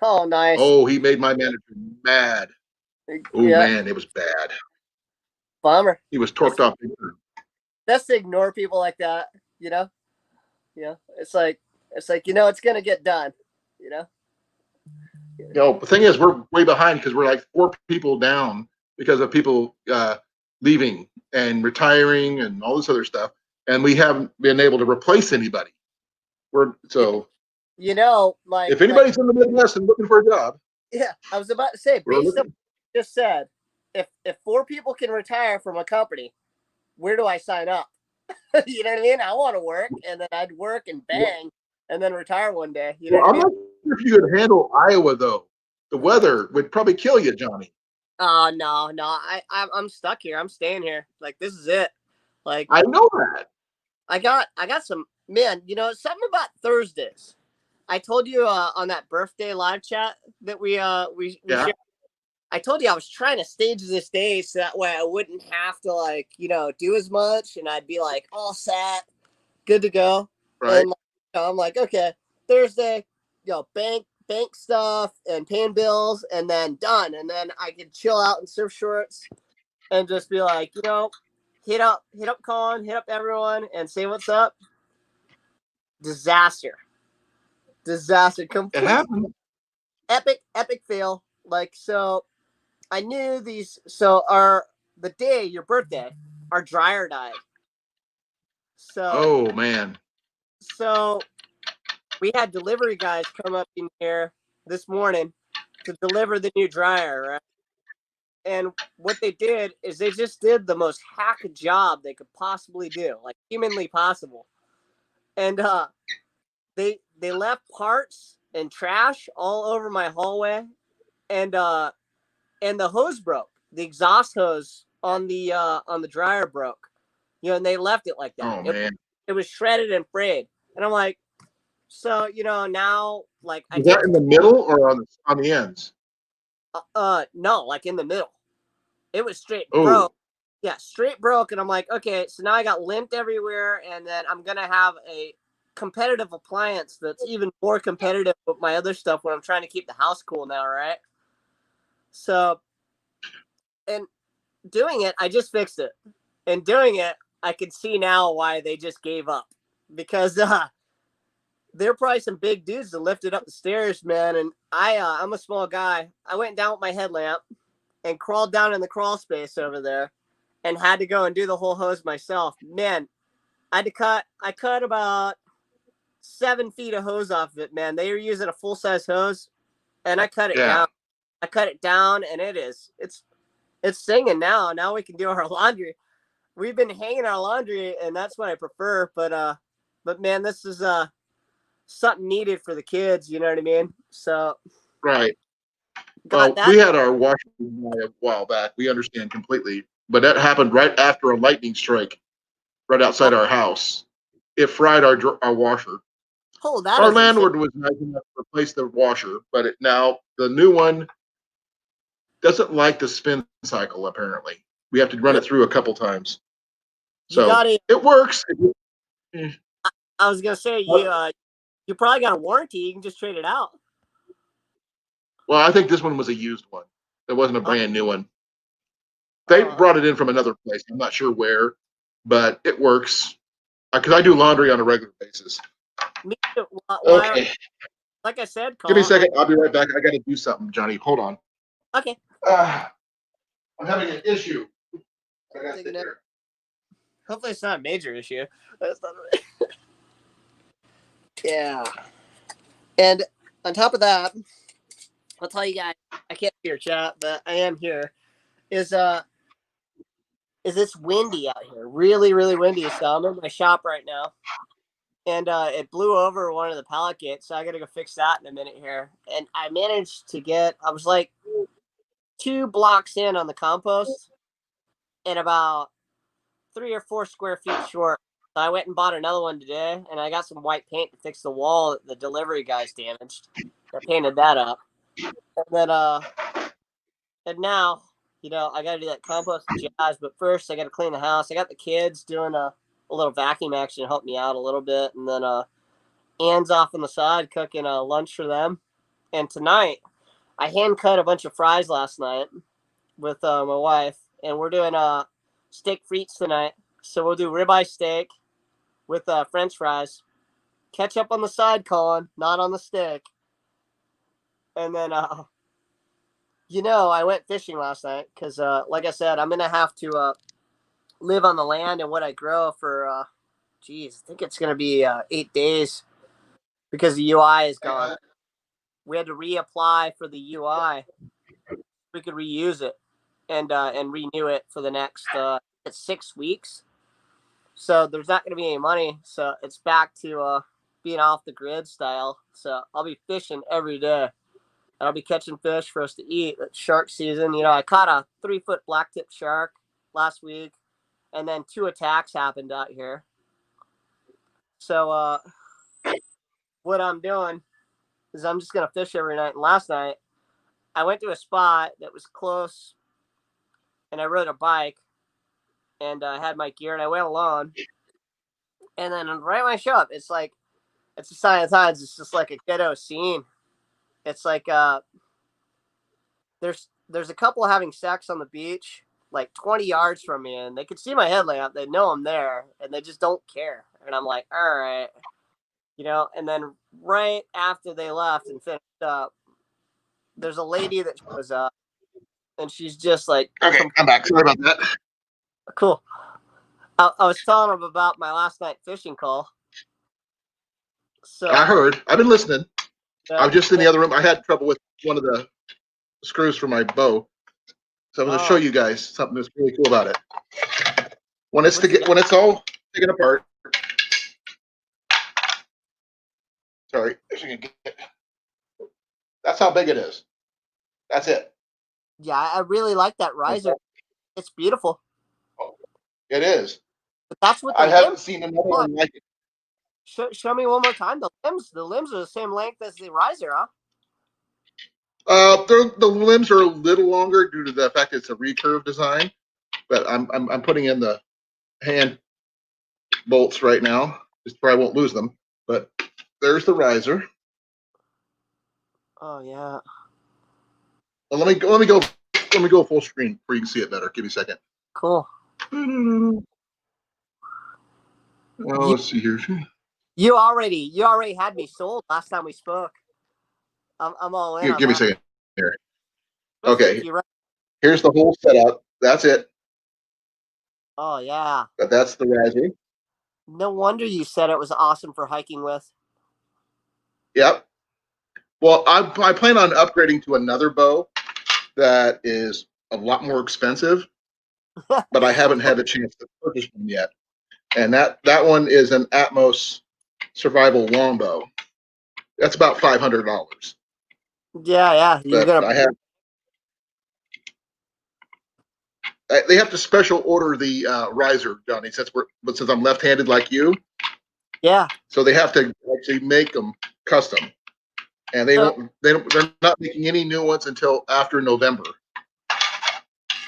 Oh, nice. Oh, he made my manager mad. Oh, yeah. Man, it was bad. Bummer. He was torqued off. Just ignore people like that, you know? Yeah, it's like, it's going to get done, you know? The thing is, we're way behind because we're like 4 people down because of people leaving and retiring and all this other stuff. And we haven't been able to replace anybody. Like, if anybody's in the Midwest and looking for a job. Yeah, I was about to say, based on what you just said, if 4 people can retire from a company, where do I sign up? You know what I mean? I want to work, and then I'd work and bang, and then retire one day. You know what I mean? I'm not sure if you could handle Iowa, though. The weather would probably kill you, Johnny. Oh, no. I'm stuck here. I'm staying here. Like, this is it. Like, I know that. I got some, man, something about Thursdays. I told you on that birthday live chat that we shared. I told you I was trying to stage this day so that way I wouldn't have to do as much, and I'd be like all set, good to go. Right. And I'm like, okay, Thursday, bank stuff and paying bills, and then done. And then I could chill out in surf shorts and just be like, hit up Colin, hit up everyone, and say what's up. Disaster. Complete. It happened. Epic fail. So I knew these. So the day your birthday, our dryer died. So oh man. So we had delivery guys come up in here this morning to deliver the new dryer, right? And what they did is they just did the most hack job they could possibly do, like humanly possible. And they left parts and trash all over my hallway, and the hose broke. The exhaust hose on the dryer broke. And they left it like that. Oh man. It was shredded and frayed. And I'm like, so now Is that in the middle or on the ends? No, like in the middle. It was straight broke. Yeah, straight broke. And I'm like, okay, so now I got lint everywhere, and then I'm gonna have a competitive appliance that's even more competitive with my other stuff when I'm trying to keep the house cool now, right? So, and doing it, I just fixed it. And doing it, I can see now why they just gave up. Because There are probably some big dudes that lifted up the stairs, man. And I'm a small guy. I went down with my headlamp and crawled down in the crawl space over there and had to go and do the whole hose myself. Man, I cut about 7 feet of hose off of it, man. They were using a full size hose and I cut it Yeah. down. I cut it down and it's singing now. Now we can do our laundry. We've been hanging our laundry and that's what I prefer. But man, this is something needed for the kids. You know what I mean? So Right. got We that. had our washer a while back. We understand completely, but that happened right after a lightning strike, right outside our house. It fried our washer. Oh, that Our is insane. landlord was nice enough to replace the washer, but now the new one doesn't like the spin cycle. Apparently, we have to run it through a couple times. You So got it. it works. I was gonna say you probably got a warranty. You can just trade it out. Well, I think this one was a used one. It wasn't a brand new one. They Oh. brought it in from another place. I'm not sure where, but it works. Because I do laundry on a regular basis. Me too. Okay. Like I said, Give me a Colin. second. I'll be right back. I got to do something, Johnny. Hold on. Okay. I'm having an issue. I got to sit there. Hopefully, it's not a major issue. Yeah. And on top of that, I'll tell you guys, I can't hear chat, but I am here. Is it's windy out here? Really, really windy. So I'm in my shop right now, and it blew over one of the pallet gates. So I got to go fix that in a minute here. And I managed to get. I was like 2 blocks in on the compost, and about 3 or 4 square feet short. So I went and bought another one today, and I got some white paint to fix the wall that the delivery guys damaged. I painted that up, and then and now, I got to do that compost jazz. But first, I got to clean the house. I got the kids doing a little vacuum action to help me out a little bit, and then Anne's off on the side cooking lunch for them. And tonight, I hand cut a bunch of fries last night with my wife, and we're doing steak frites tonight. So we'll do ribeye steak with French fries, ketchup on the side, Colin, not on the stick. And then, I went fishing last night because, like I said, I'm gonna have to live on the land and what I grow for. I think it's gonna be 8 days because the UI is gone. We had to reapply for the UI. We could reuse it and renew it for the next 6 weeks. So there's not going to be any money. So it's back to being off the grid style. So I'll be fishing every day. And I'll be catching fish for us to eat. It's shark season. I caught a 3-foot blacktip shark last week, and then 2 attacks happened out here. So what I'm doing is I'm just going to fish every night. And last night, I went to a spot that was close, and I rode a bike, and I had my gear, and I went alone. And then right when I show up, it's a sign of the times. It's just like a ghetto scene. It's like there's a couple having sex on the beach, like 20 yards from me, and they can see my headlamp. They know I'm there, and they just don't care. And I'm like, all right, And then right after they left and finished up, there's a lady that shows up, and she's just like, Okay, I'm back. Sorry about that. Cool. I was telling them about my last night fishing call. So I heard. I've been listening. I was just in the other room. I had trouble with one of the screws for my bow, so I'm going to show you guys something that's really cool about it. When it's all taken apart. Sorry, that's how big it is. That's it. Yeah, I really like that riser. It's beautiful. It is. But that's what I haven't seen another one like it. Show me one more time. The limbs are the same length as the riser, huh? The limbs are a little longer due to the fact it's a recurve design, but I'm putting in the hand bolts right now, just so I won't lose them. But there's the riser. Oh yeah. Well, let me go full screen where you can see it better. Give me a second. Cool. Oh, let's see here. You already had me sold last time we spoke. I'm all in on Give me a that. second here. Well, Okay. thank you, right? Here's the whole setup. That's it. Oh yeah. But that's the riser. No wonder you said it was awesome for hiking with. Yep. Well, I plan on upgrading to another bow that is a lot more expensive, but I haven't had a chance to purchase one yet. And that one is an Atmos survival longbow. That's about $500. Yeah. You're But gonna. they have to special order the riser, Johnny, but since I'm left-handed like you, Yeah. so they have to actually make them custom, and they're not making any new ones until after November.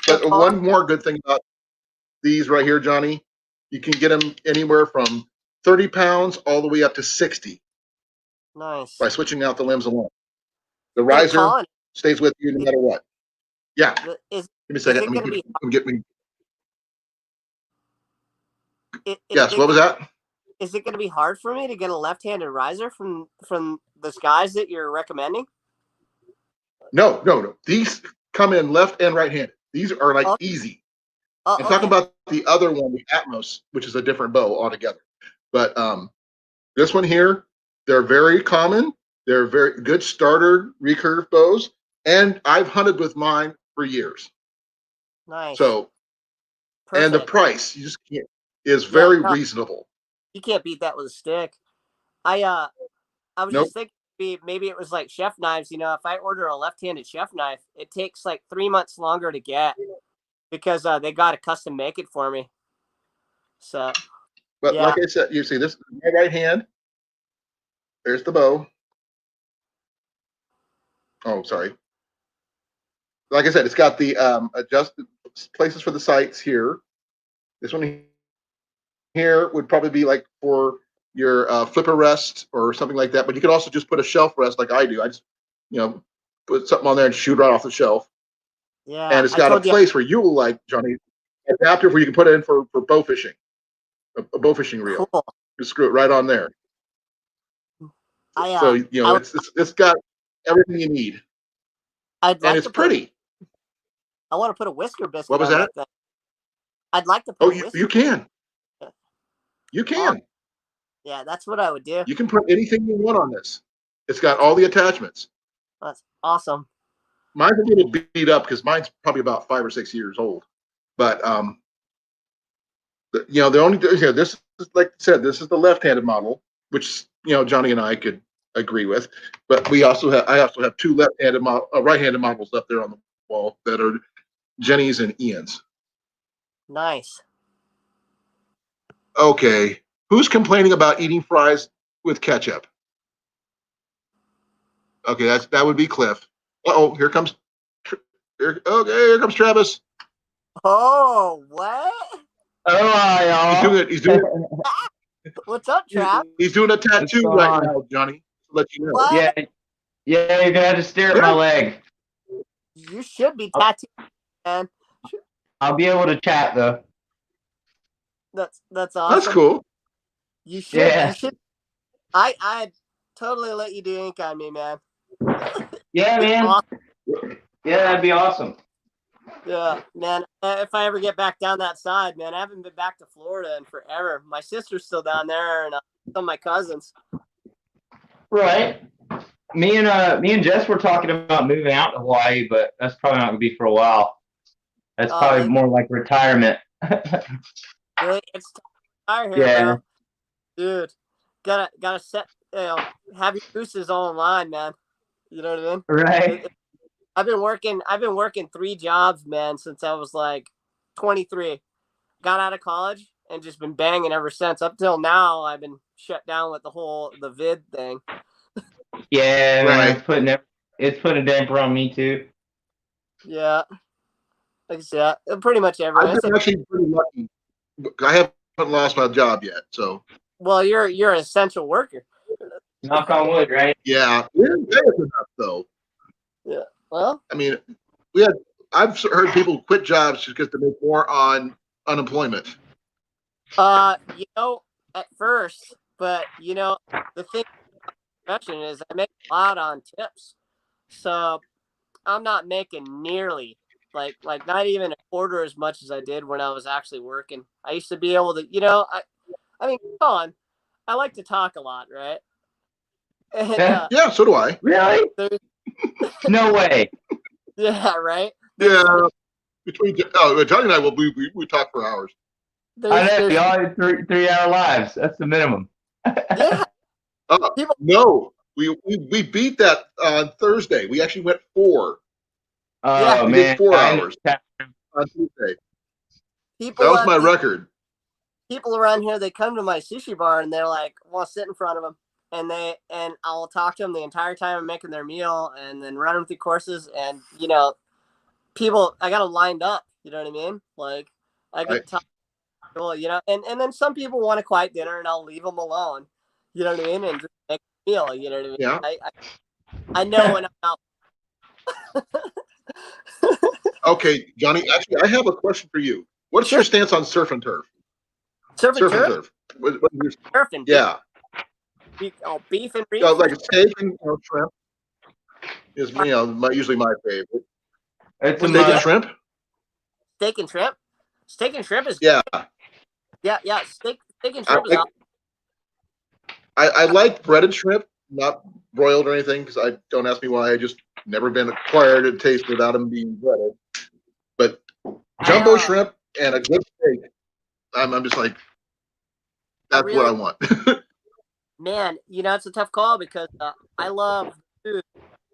But one more good thing about these right here, Johnny, you can get them anywhere from 30 pounds all the way up to 60. Nice. By switching out the limbs alone. The riser stays with you no matter what. Yeah. Give me a second. Let me get me. Yes. What was that? Is it going to be hard for me to get a left-handed riser from the guys that you're recommending? No. These come in left and right-handed. These are like easy. And talking about the other one, the Atmos, which is a different bow altogether. But this one here, they're very common. They're very good starter recurve bows, and I've hunted with mine for years. Nice. So, perfect. And the price you just can't is very reasonable. You can't beat that with a stick. I was just thinking maybe it was like chef knives. You know, if I order a left-handed chef knife, it takes like 3 months longer to get because they got to custom make it for me. So, but like I said, you see this is my right hand. There's the bow. Oh, sorry. Like I said, it's got the adjusted places for the sights here. This one here would probably be like for your flipper rest or something like that. But you could also just put a shelf rest like I do. I just, put something on there and shoot right off the shelf. Yeah. And it's got a place where you will like, Johnny, adapter where you can put it in for bow fishing, a bow fishing reel. Cool. Just screw it right on there. So it's got everything you need. And it's pretty. I want to put a whisker biscuit. What was that? I'd like to put. You can. You can. Yeah, that's what I would do. You can put anything you want on this. It's got all the attachments. That's awesome. Mine's a little beat up because mine's probably about 5 or 6 years old. But the only this is like I said, this is the left-handed model, which Johnny and I could agree with. But I also have two left-handed right-handed models up there on the wall that are Jenny's and Ian's. Nice. Okay, who's complaining about eating fries with ketchup? Okay, that would be Cliff. Oh, here comes Travis. Oh, what? Oh, hi, y'all. He's doing it. What's up, Trav? He's doing a tattoo right now, Johnny. Let you know. What? Yeah, you're gonna have to stare at my leg. You should be tattooed, man. I'll be able to chat though. That's awesome. That's cool. You should. Yeah. You should. I'd totally let you do ink on me, man. Yeah, man. Awesome. Yeah, that'd be awesome. Yeah, man. If I ever get back down that side, man, I haven't been back to Florida in forever. My sister's still down there, and some of my cousins. Right. Me and Jess were talking about moving out to Hawaii, but that's probably not gonna be for a while. That's probably more like retirement. Really, it's time to retire here, bro. Dude, gotta set. Have your gooses all in line, man. You know what I mean? Right. I've been working 3 jobs, man, since I was like 23. Got out of college and just been banging ever since. Up till now, I've been shut down with the vid thing. Yeah, right. It's putting a damper on me too. Yeah. Like I said, pretty much everyone. I've been actually pretty lucky. I haven't lost my job yet, so. Well, you're an essential worker. Knock on wood, right? Yeah, it isn't bad enough though. Yeah. Well, I mean, I've heard people quit jobs just because to make more on unemployment. At first But you know, the thing profession is I make a lot on tips, so I'm not making nearly like not even a quarter as much as I did when I was actually working. I used to be able to, you know, I mean, come on, I like to talk a lot, right? And Yeah. Yeah, so do I. Really? there's No way. yeah, right. Yeah. There's Between Johnny and I, we talk for hours. I know there's y'all had 3 hour lives. That's the minimum. yeah, people No, we beat that on Thursday. We actually went 4. yeah, Oh We did man, 4 hours on Tuesday. That people was my record. people around here, they come to my sushi bar and they're like, want to sit in front of them, and I'll talk to them the entire time I'm making their meal, and then run them through courses, and you know, people, I got them lined up. You know what I mean? Like I I, get to talk to people, you know, and then some people want a quiet dinner, and I'll leave them alone. You know what I mean? And just make a meal. You know what I mean? yeah. I know when I'm out. Okay, Johnny. Actually, I have a question for you. What's Sure. your stance on surf and turf? Surf and Surf and turf, turf. What is your, turf and yeah. beef and beef. Like steak and shrimp is usually my favorite. it's a What do you Steak and get? must. shrimp. Steak and shrimp. Steak and shrimp is Yeah. yeah. Steak and I shrimp is like awesome. I like breaded shrimp, not broiled or anything, because I don't ask me why. I just never been acquired a taste without them being breaded. But jumbo shrimp and a good steak, I'm just like, I that's what really, I want. man, you know, it's a tough call because I love food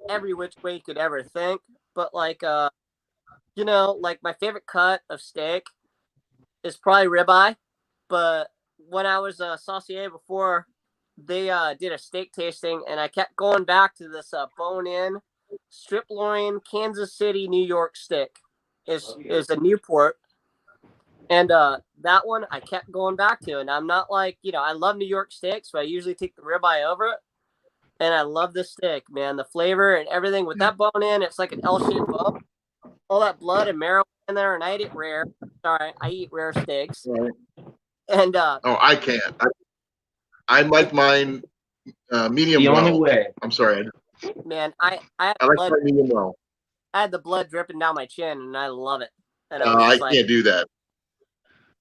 every which way you could ever think. But like, you know, like my favorite cut of steak is probably ribeye. But when I was a saucier before, they did a steak tasting, and I kept going back to this bone-in strip loin Kansas City, New York steak. Is a Newport. And that one I kept going back to, and I'm not like, you know, I love New York steaks, but I usually take the ribeye over it. And I love the steak, man. The flavor and everything with that bone in, it's like an L-shaped bone. All that blood and marrow in there, and I eat it rare. Sorry, I eat rare steaks. Right. And Oh, I can't. I like mine medium The only well. way. I'm sorry. man, I had I like blood, mine medium well. I had the blood dripping down my chin, and I love it. And I was I just like, can't do that.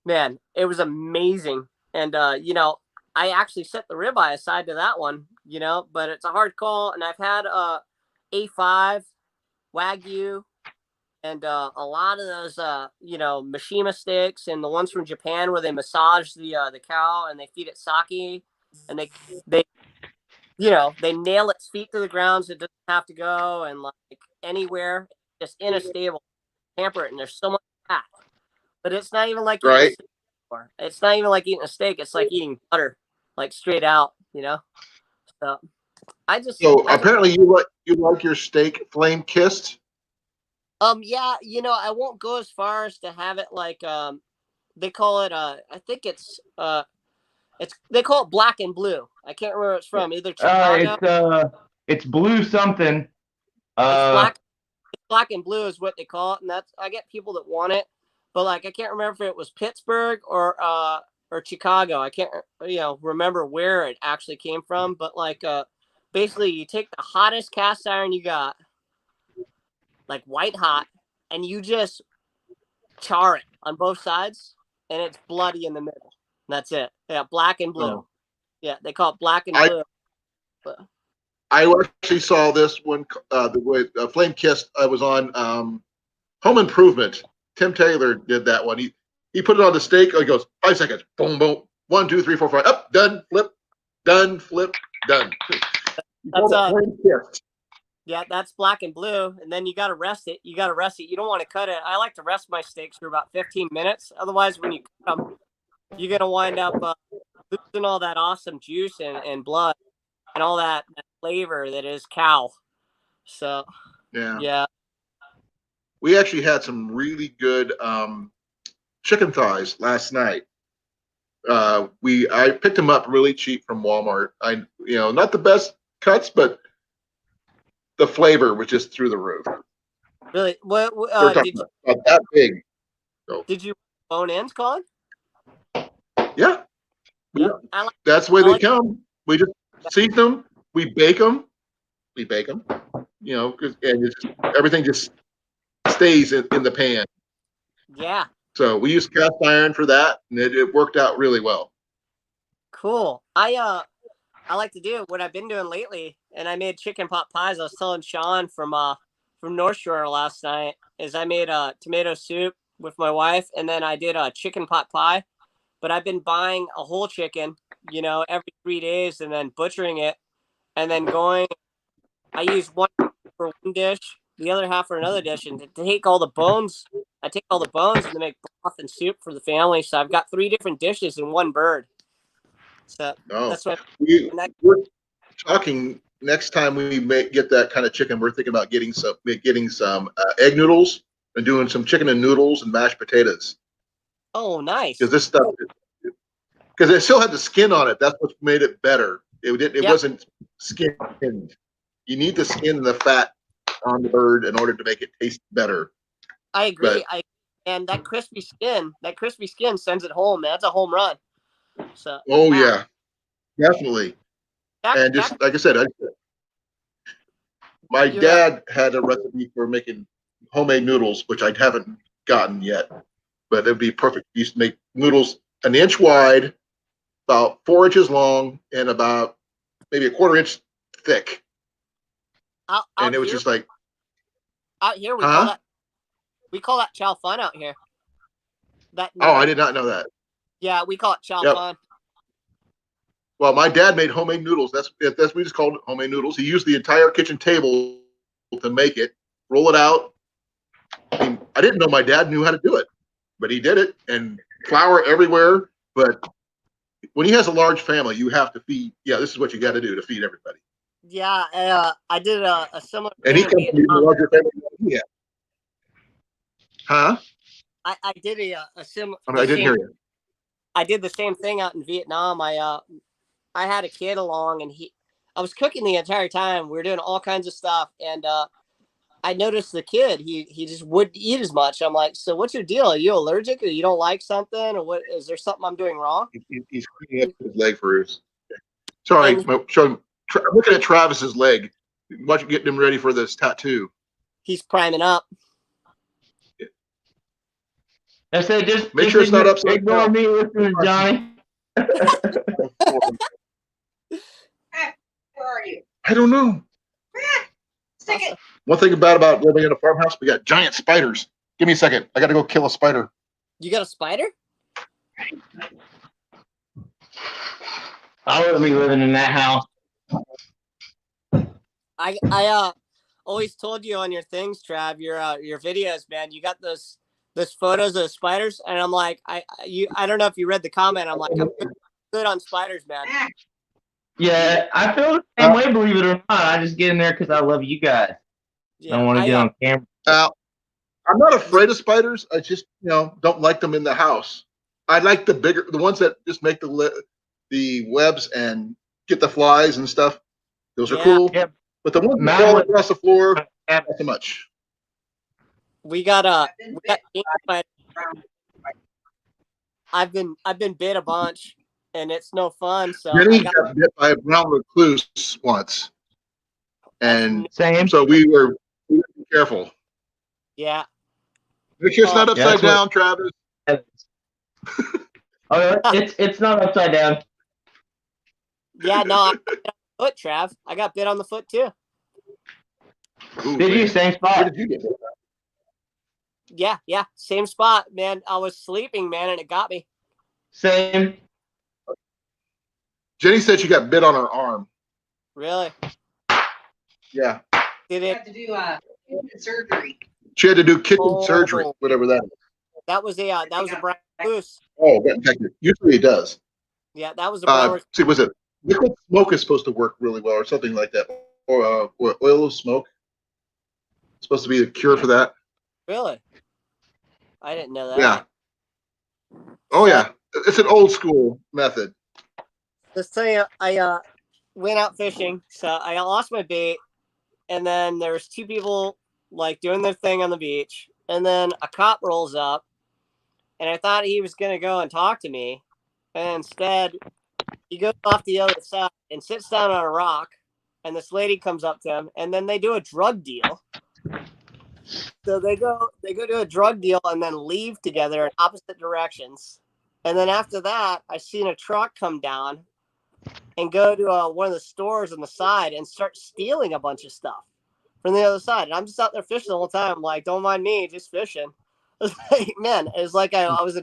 man, it was amazing. And you know, I actually set the ribeye aside to that one, you know, but it's a hard call. And I've had A5 Wagyu and a lot of those you know, Mishima steaks and the ones from Japan where they massage the cow and they feed it sake, and they you know, they nail its feet to the ground so it doesn't have to go and like anywhere, just in a stable, pamper it, and there's so much fat. But it's not even like eating a Right. steak anymore. It's not even like eating a steak. It's like eating butter, like straight out, you know. So So I just apparently you like your steak flame kissed. yeah, you know, I won't go as far as to have it like they call it I think it's they call it black and blue. I can't remember where it's from, either Chicago. It's blue something. It's Uh, black and blue is what they call it, and that's, I get people that want it, but like I can't remember if it was Pittsburgh or Chicago. I can't, you know, remember where it actually came from, but like basically you take the hottest cast iron you got, like white hot, and you just char it on both sides, and it's bloody in the middle. That's it. Yeah, black and blue. Oh. Yeah, they call it black and I blue. But, I actually saw this one the way flame kissed. I was on Home Improvement. Tim Taylor did that one. He put it on the steak. He goes 5 seconds. Boom, boom. 1, 2, 3, 4, 5. Up, done. Flip, done. Flip, done. that's flame kissed. yeah, that's black and blue, and then you got to rest it. You don't want to cut it. I like to rest my steaks for about 15 minutes. Otherwise, when you cut them, you're gonna wind up losing all that awesome juice and blood and all that flavor that is cow. So Yeah. yeah, We actually had some really good chicken thighs last night. I picked them up really cheap from Walmart. Not the best cuts, but the flavor was just through the roof. really. What We're talking about that big. So, did you bone ends, Colin? yeah. Yeah, I like. That's the way I they like- come. We just season them, we bake them, you know, and everything just stays in the pan. Yeah, So we use cast iron for that, and it worked out really well. cool. I like to do what I've been doing lately, and I made chicken pot pies. I was telling Sean from North Shore last night is I made a tomato soup with my wife, and then I did a chicken pot pie. But I've been buying a whole chicken, every 3 days, and then butchering it, and then going. I use one for one dish, the other half for another dish, and to take all the bones. I take all the bones and to make broth and soup for the family. So I've got 3 different dishes in one bird. So Oh, that's what. we're talking next time we get that kind of chicken. We're thinking about getting some egg noodles and doing some chicken and noodles and mashed potatoes. Oh, nice. Because this stuff, because it still had the skin on it. That's what made it better. It wasn't skinned. You need the skin and the fat on the bird in order to make it taste better. I agree. And that crispy skin sends it home, man. That's a home run. So. Yeah, definitely. And just like I said, my dad had a recipe for making homemade noodles, which I haven't gotten yet, but it'd be perfect. He used to make noodles an inch wide, about 4 inches long, and about maybe a quarter inch thick. And it was just like out here we call that chow fun out here. I did not know that. Yeah, we call it chow fun. Well, my dad made homemade noodles. That's we just called it homemade noodles. He used the entire kitchen table to make it, roll it out. I mean, I didn't know my dad knew how to do it, but he did it, and flour everywhere. But when he has a large family, you have to feed. Yeah, this is what you got to do to feed everybody. Yeah, I did a similar And he comes from a larger family than he had. Huh? I did a similar. I didn't hear you. I did the same thing out in Vietnam. I had a kid along, and I was cooking the entire time. We were doing all kinds of stuff, and I noticed the kid. He just wouldn't eat as much. I'm like, so what's your deal? Are you allergic, or you don't like something, or what? Is there something I'm doing wrong? He's cleaning up his leg for his. Sorry, I'm looking at Travis's leg. Watch getting him ready for this tattoo. He's priming up. I said, just make sure it's not upside ignore down. Me, listening to Johnny. Where are you? I don't know. Stick it. One thing about living in a farmhouse, we got giant spiders. Give me a second. I got to go kill a spider. You got a spider? I wouldn't be living in that house. I always told you on your things, Trav, your videos, man. You got those photos of the spiders, and I'm like, I don't know if you read the comment. I'm like, I'm good on spiders, man. Yeah, I feel the same way, believe it or not. I just get in there because I love you guys. Yeah, I want to get on camera. I'm not afraid of spiders. I just, don't like them in the house. I like the ones that just make the webs and get the flies and stuff. Those are cool. Yeah. But the ones that crawl across the floor, not so much. We got spiders. I've been bit a bunch, and it's no fun. So Jenny got bit by a brown recluse once, and same. So we were careful. Yeah. Make sure it's not upside down, Travis. It's not upside down. Yeah, no. Foot, Trav. I got bit on the foot too. Ooh, did you? Same spot. Where did you get Yeah, same spot, man. I was sleeping, man, and it got me. Same. Jenny said she got bit on her arm. Really? Yeah. Did You it? have to do surgery. She had to do kidney surgery, whatever that is. That was a brown recluse. Oh, usually it does. Yeah, that was a brown recluse. See, was it liquid smoke is supposed to work really well, or something like that, or oil of smoke? It's supposed to be a cure for that. Really? I didn't know that. Yeah. Oh yeah, it's an old school method. Let's tell you, I went out fishing, so I lost my bait, and then there was 2 people like doing their thing on the beach, and then a cop rolls up, and I thought he was gonna go and talk to me, and instead he goes off the other side and sits down on a rock, and this lady comes up to him, and then they do a drug deal. So they go do a drug deal and then leave together in opposite directions. And then after that, I seen a truck come down and go to one of the stores on the side and start stealing a bunch of stuff from the other side. And I'm just out there fishing the whole time. I'm like, don't mind me, just fishing. It's like, man, it's like I was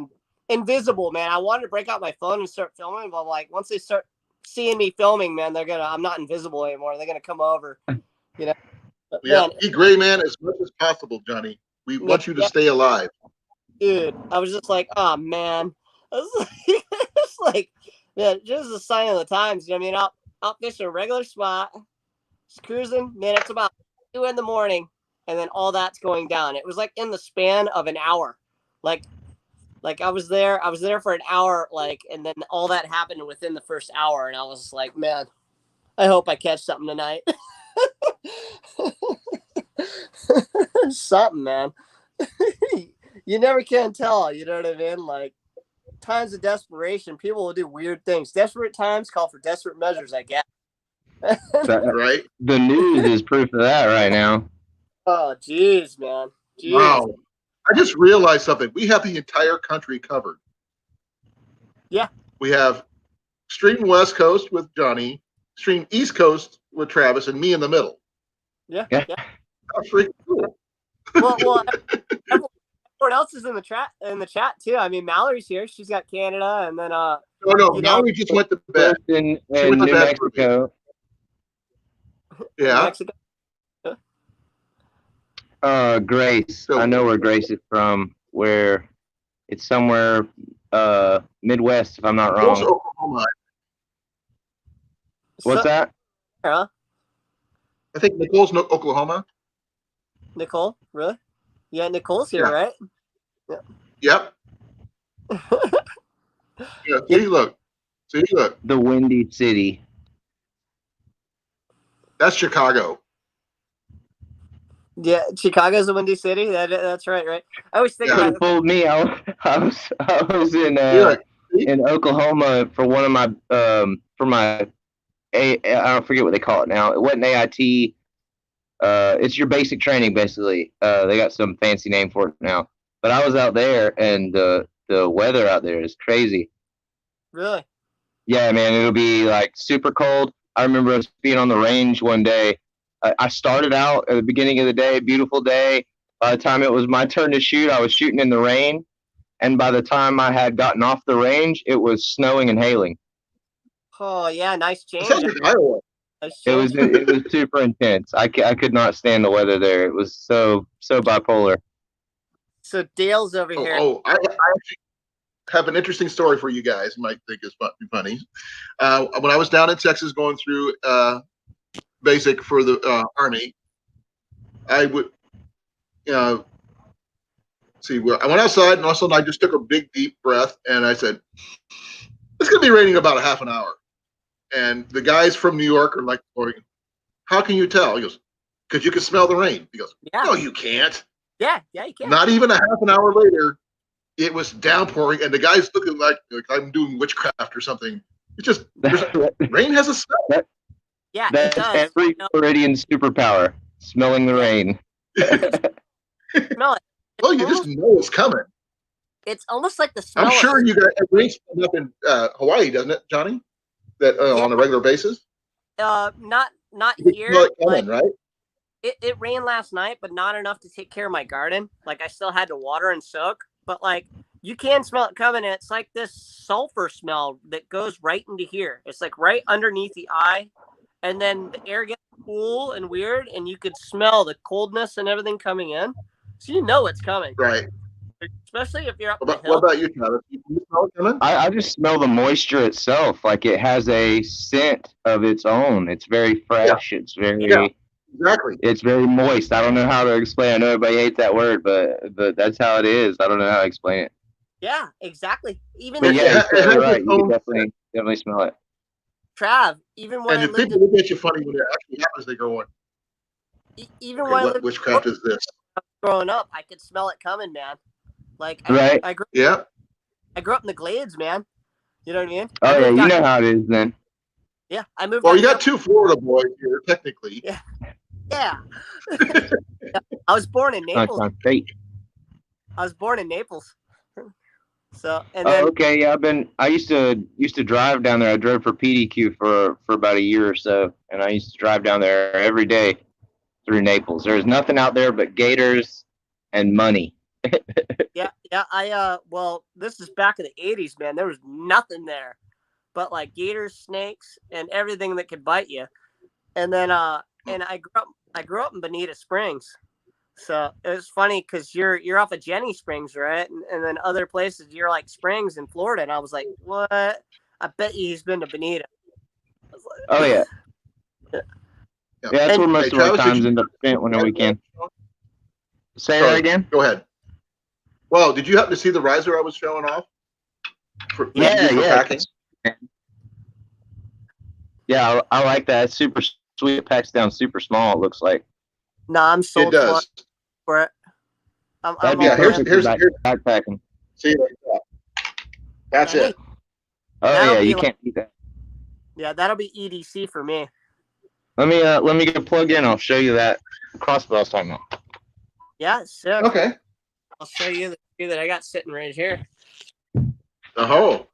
invisible, man. I wanted to break out my phone and start filming, but I'm like, once they start seeing me filming, man, I'm not invisible anymore. They're gonna come over, you know. But, Yeah, man, be gray man as much as possible, Johnny. We want you to stay alive. dude, I was just like, oh man. I was like, it's like, man, just a sign of the times. You know what I mean? Out fishing a regular spot, just cruising, man, it's about 2 in the morning, and then all that's going down. It was like in the span of an hour. Like I was there for an hour, like, and then all that happened within the first hour, and I was like, man, I hope I catch something tonight. Something, man. You never can tell, you know what I mean? Like, times of desperation, people will do weird things. Desperate times call for desperate measures, I guess. Right? The news is proof of that right now. Oh, jeez, man. Jeez. Wow. I just realized something. We have the entire country covered. Yeah. We have extreme West Coast with Johnny, extreme East Coast with Travis, and me in the middle. Yeah. Yeah. That's freaking cool. Well, everyone else is in the chat too. I mean, Mallory's here. She's got Canada, and then No, you now know, we just went to bed. In She went to New bed for me. Mexico. Yeah. Mexico. Grace. So- I know where Grace is from. Where it's somewhere Midwest, if I'm not Also, wrong. Oklahoma. What's that? Huh? I think Nicole's Oklahoma. Nicole, really? Yeah, Nicole's here, Yeah. right? Yep. Yeah. See, look. The Windy City. That's Chicago. Yeah, Chicago's a windy city. That's right. I always think Yeah. Could about have fooled me. I was in Yeah. in Oklahoma for one of my for my I don't forget what they call it now. It wasn't AIT. It's your basic training basically. They got some fancy name for it now. But I was out there, and the weather out there is crazy. really. Yeah, man, it'll be like super cold. I remember us being on the range one day. I started out at the beginning of the day, beautiful day. By the time it was my turn to shoot, I was shooting in the rain. And by the time I had gotten off the range, it was snowing and hailing. Oh yeah, nice It change. sounds like Iowa. Nice It was change. it was super intense. I could not stand the weather there. It was so bipolar. So Dale's over here. I actually have an interesting story for you guys. You might think it's funny. When I was down in Texas going through basic for the Army, I would, see, I went outside, and all of a sudden I just took a big, deep breath, and I said, it's going to be raining about a half an hour. And the guys from New York are like, how can you tell? He goes, because you can smell the rain. He goes, Yeah. no, you can't. Yeah, you can. Not even a half an hour later, it was downpouring, and the guy's looking like I'm doing witchcraft or something. It's just rain has a smell. Yeah, it That's does. every Floridian superpower. Smelling the rain. Smell it. Well, you just know it's coming. It's almost like the smell. I'm sure of, you got rain's up in Hawaii, doesn't it, Johnny? That on a regular basis. not You here. smell it coming, Like, right? it rained last night, but not enough to take care of my garden. Like, I still had to water and soak, but like, you can smell it coming. And it's like this sulfur smell that goes right into here. It's like right underneath the eye, and then the air gets cool and weird, and you could smell the coldness and everything coming in. So you know it's coming, Right. especially if you're up the What hill. about you, Travis? You smell it coming? I just smell the moisture itself. Like it has a scent of its own. It's very fresh. It's very Yeah. Exactly. it's very moist. I don't know how to explain. I know everybody hates that word, but that's how it is. I don't know how to explain it. Yeah, exactly. Even But It yeah, ha- you're it totally has right. its You can own definitely smell it. Trav, even when And I if lived people look at you funny when it actually happens, they go, even okay, when I what lived witchcraft is this? growing up, I could smell it coming, man. Like Right. I grew Yeah. up in the Glades, man. You know what I mean? Oh yeah, you know how it is then. Yeah, I moved. Well, you got 2 Florida boys here, technically. Yeah. Yeah. I was born in Naples. State. I was born in Naples. So and Oh, then okay. Yeah, I used to drive down there. I drove for PDQ for about a year or so, and I used to drive down there every day through Naples. There's nothing out there but gators and money. yeah, well, this is back in the 80s, man. There was nothing there but like gators, snakes, and everything that could bite you. And then and I grew up in Bonita Springs. So it was funny because you're off of Jenny Springs, right? And then other places you're like Springs in Florida, and I was like, what? I bet you he's been to Bonita. Oh yeah, Yeah. yeah. That's where most of our Travis, times end up spent when we can. Say that again. Go ahead. Well, did you happen to see the riser I was showing off? Yeah. Packing? Yeah, I like that. It's super sweet. It packs down super small. It looks like. Nah, I'm sold It does. for it. That'd be yeah, here's backpacking. See like that. That's it. Oh That'll yeah, be you like- can't beat that. Yeah, that'll be EDC for me. Let me get plugged in. I'll show you that crossbow I was talking about. Yeah, sick. Okay. I'll show you the two that I got sitting right here. Oh.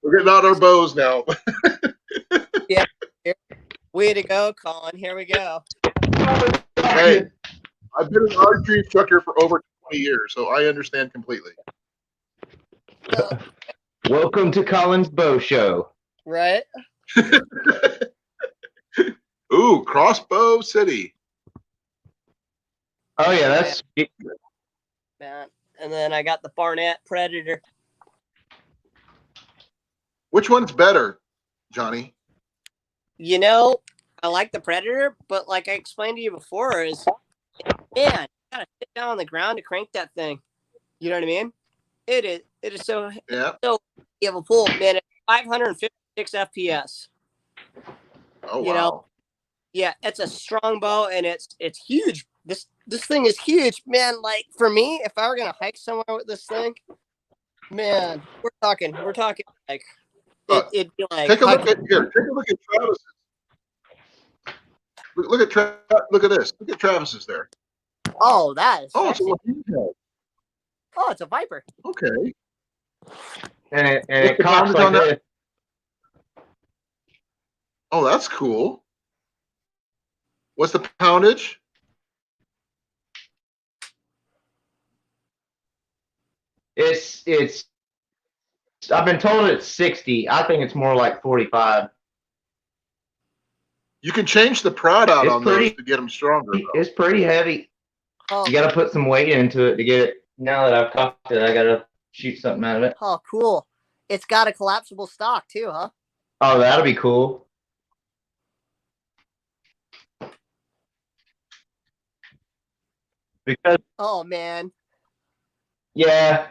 We're getting out our bows now. Way to go, Colin. Here we go. Hey, I've been an archery instructor for over 20 years, so I understand completely. Welcome to Colin's Bow Show. Right? Ooh, Crossbow City. Oh yeah, that's Man. And then I got the Barnett Predator. Which one's better, Johnny? You know, I like the Predator, but like I explained to you before, is man, you gotta sit down on the ground to crank that thing. You know what I mean? It is so Yeah. you have a pull, man. It's 556 FPS. Oh wow. You know, yeah, it's a strong bow and it's huge. This thing is huge, man. Like for me, if I were gonna hike somewhere with this thing, man, we're talking like it'd be like Take a look at Travis's. Look at this. Look at Travis's there. oh, that is Oh, sexy. it's It's a Viper. okay. and it What's the costs poundage like on that? this. Oh, that's cool. What's the poundage? It's I've been told it's 60. I think it's more like 45. You can change the prod out It's on pretty- those to get them stronger. Though. It's pretty heavy. Oh, You got to put some weight into it to get it. Now that I've cocked it, I got to shoot something out of it. oh, cool. It's got a collapsible stock too, huh? Oh, that'll be cool. Because Oh man. yeah,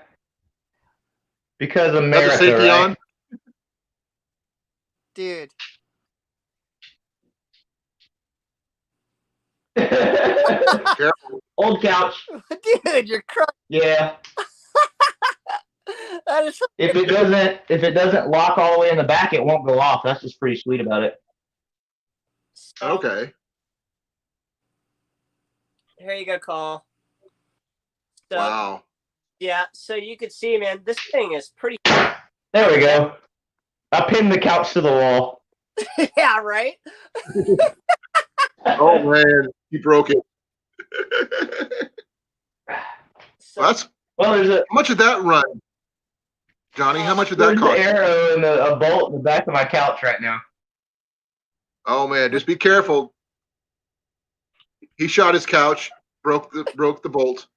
because Got the America, safety right? on? Dude. Careful. Old couch. Dude, you're crying. Yeah. That is If it doesn't lock all the way in the back, it won't go off. That's just pretty sweet about it. so, Okay. Here you go, Cole. So Wow. yeah, so you could see, man, this thing is pretty There we go. I pinned the couch to the wall. yeah, right? Oh man, he broke it. So, That's Well, there's how much did that run, Johnny? How much did that an cost? arrow and a bolt in the back of my couch right now. Oh man, just be careful. He shot his couch, broke the bolt.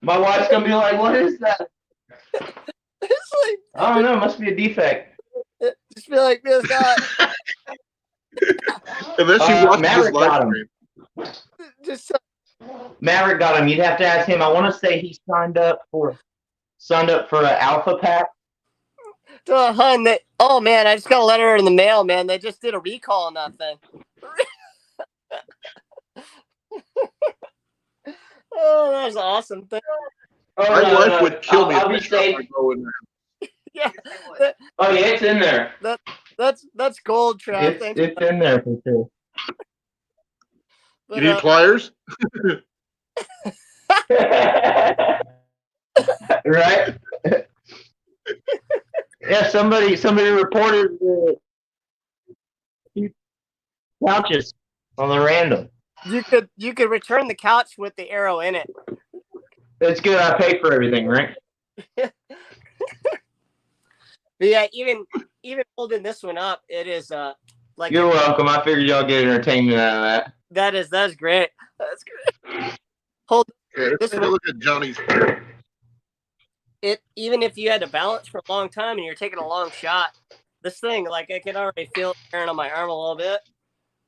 My wife's gonna be like, "What is that?" it's like I don't know. Must be a defect. just feel like this guy And then she watched this Maverick live got him. stream. just Maverick got him. You'd have to ask him. I want to say he signed up for an alpha pack. hun that oh man, I just got a letter in the mail, man. They just did a recall on that thing. Oh, that was awesome. Oh, My no, wife no. would kill me I'll if I be shot safe. my bow in there. Yeah, Oh yeah, it's in there. that's gold, Trav. Thanks. It's in there for sure. You But need pliers? Right? Yeah, somebody reported the couches on the random. you could return the couch with the arrow in it. It's good. I paid for everything, right? But yeah, even holding this one up, it is like You're welcome. I figured y'all get entertainment out of that. that's great. That's great. Hold Okay, let's this take a one. look at Johnny's. It even if you had to balance for a long time and you're taking a long shot, this thing, like, I can already feel it tearing on my arm a little bit,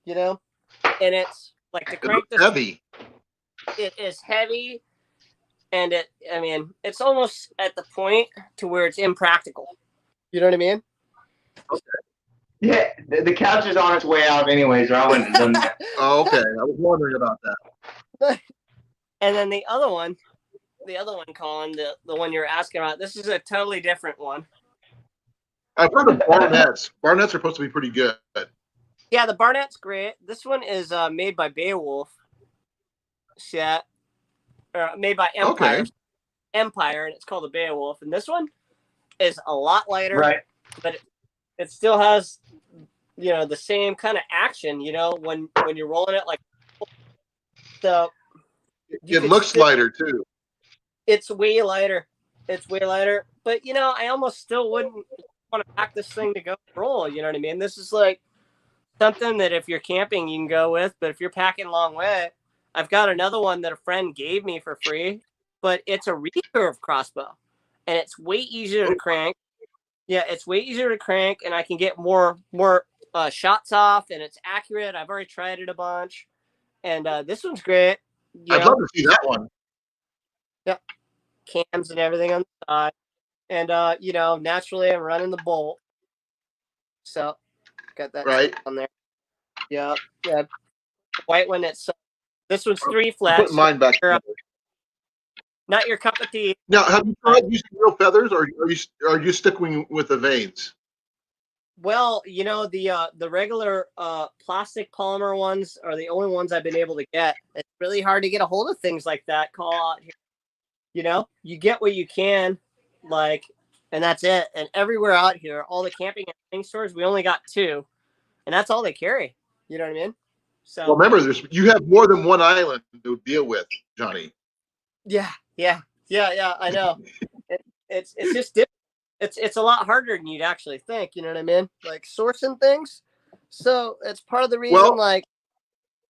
you know. And it's like to It crank looks this. heavy. It is heavy, and I mean, it's almost at the point to where it's impractical. You know what I mean? Yeah, the couch is on its way out anyways, or I wouldn't have done that. Oh, okay. I was wondering about that. And then the other one, Colin, the one you're asking about, this is a totally different one. I've heard of Barnett's. Barnett's are supposed to be pretty good. Yeah, the Barnett's great. This one is made by Beowulf. Yeah, made by Empire. Okay. Empire, and it's called the Beowulf. And this one is a lot lighter, Right. but it still has, you know, the same kind of action, you know, when you're rolling it like so. It looks lighter too. It's way lighter. It's way lighter. But you know, I almost still wouldn't want to pack this thing to go roll. You know what I mean? This is like something that if you're camping, you can go with. But if you're packing a long way, I've got another one that a friend gave me for free. But it's a recurve crossbow, and it's way easier to crank. Yeah, it's way easier to crank, and I can get more shots off, and it's accurate. I've already tried it a bunch, and this one's great. I'd love to see that one. Yeah, cams and everything on the side, and you know, naturally I'm running the bolt, so got that Right. on there. Yeah. The white one. It's this one's 3 Put flats. mine back together. Not your cup of tea. Now, have you tried using real feathers, or are you sticking with the veins? Well, you know, the regular plastic polymer ones are the only ones I've been able to get. It's really hard to get a hold of things like that. Call out here. You know, you get what you can, like, and that's it. And everywhere out here, all the camping and hunting stores, we only got 2, and that's all they carry. You know what I mean? So Well, remember, you have more than one island to deal with, Johnny. yeah, I know. It's just different. It's a lot harder than you'd actually think. You know what I mean? Like sourcing things. So it's part of the reason, like,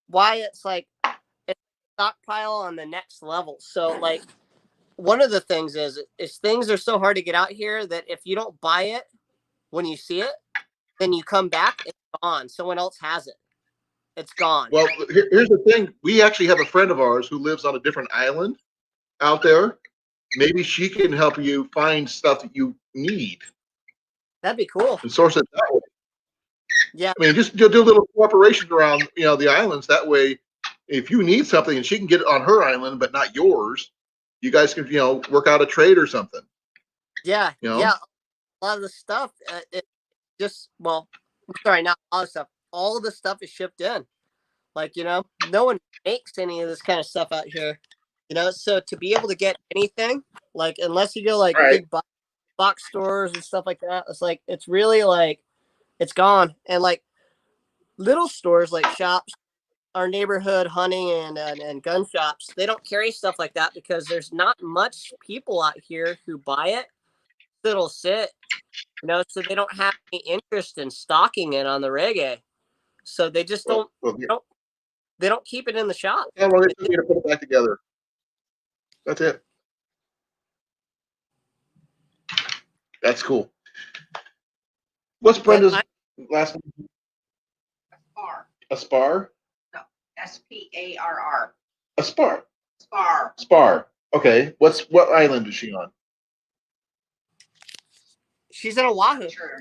why it's like it's stockpile on the next level. So like, one of the things is things are so hard to get out here that if you don't buy it when you see it, then you come back, it's gone. Someone else has it. It's gone. Well, here's the thing. We actually have a friend of ours who lives on a different island out there. Maybe she can help you find stuff that you need That'd be cool. and source it that way. Yeah. I mean, just do a little cooperation around, you know, the islands. That way, if you need something and she can get it on her island, but not yours, you guys can, you know, work out a trade or something. Yeah. You know? Yeah. A lot of the stuff, it just, well, sorry, not all the stuff. All of the stuff is shipped in. Like, you know, no one makes any of this kind of stuff out here. You know, so to be able to get anything, like, unless you go like big box stores and stuff like that, it's like, it's really like, it's gone. And like little stores, like shops, our neighborhood hunting and gun shops, they don't carry stuff like that because there's not much people out here who buy it that'll sit, you know, so they don't have any interest in stocking it on the reggae. So they just they don't keep it in the shop. How long it took me to put it back together? That's it. That's cool. What's Brenda's last name? Spar. A spar? No, SPARR. A spar. Spar. Spar. Okay. What island is she on? She's in Oahu. Sure.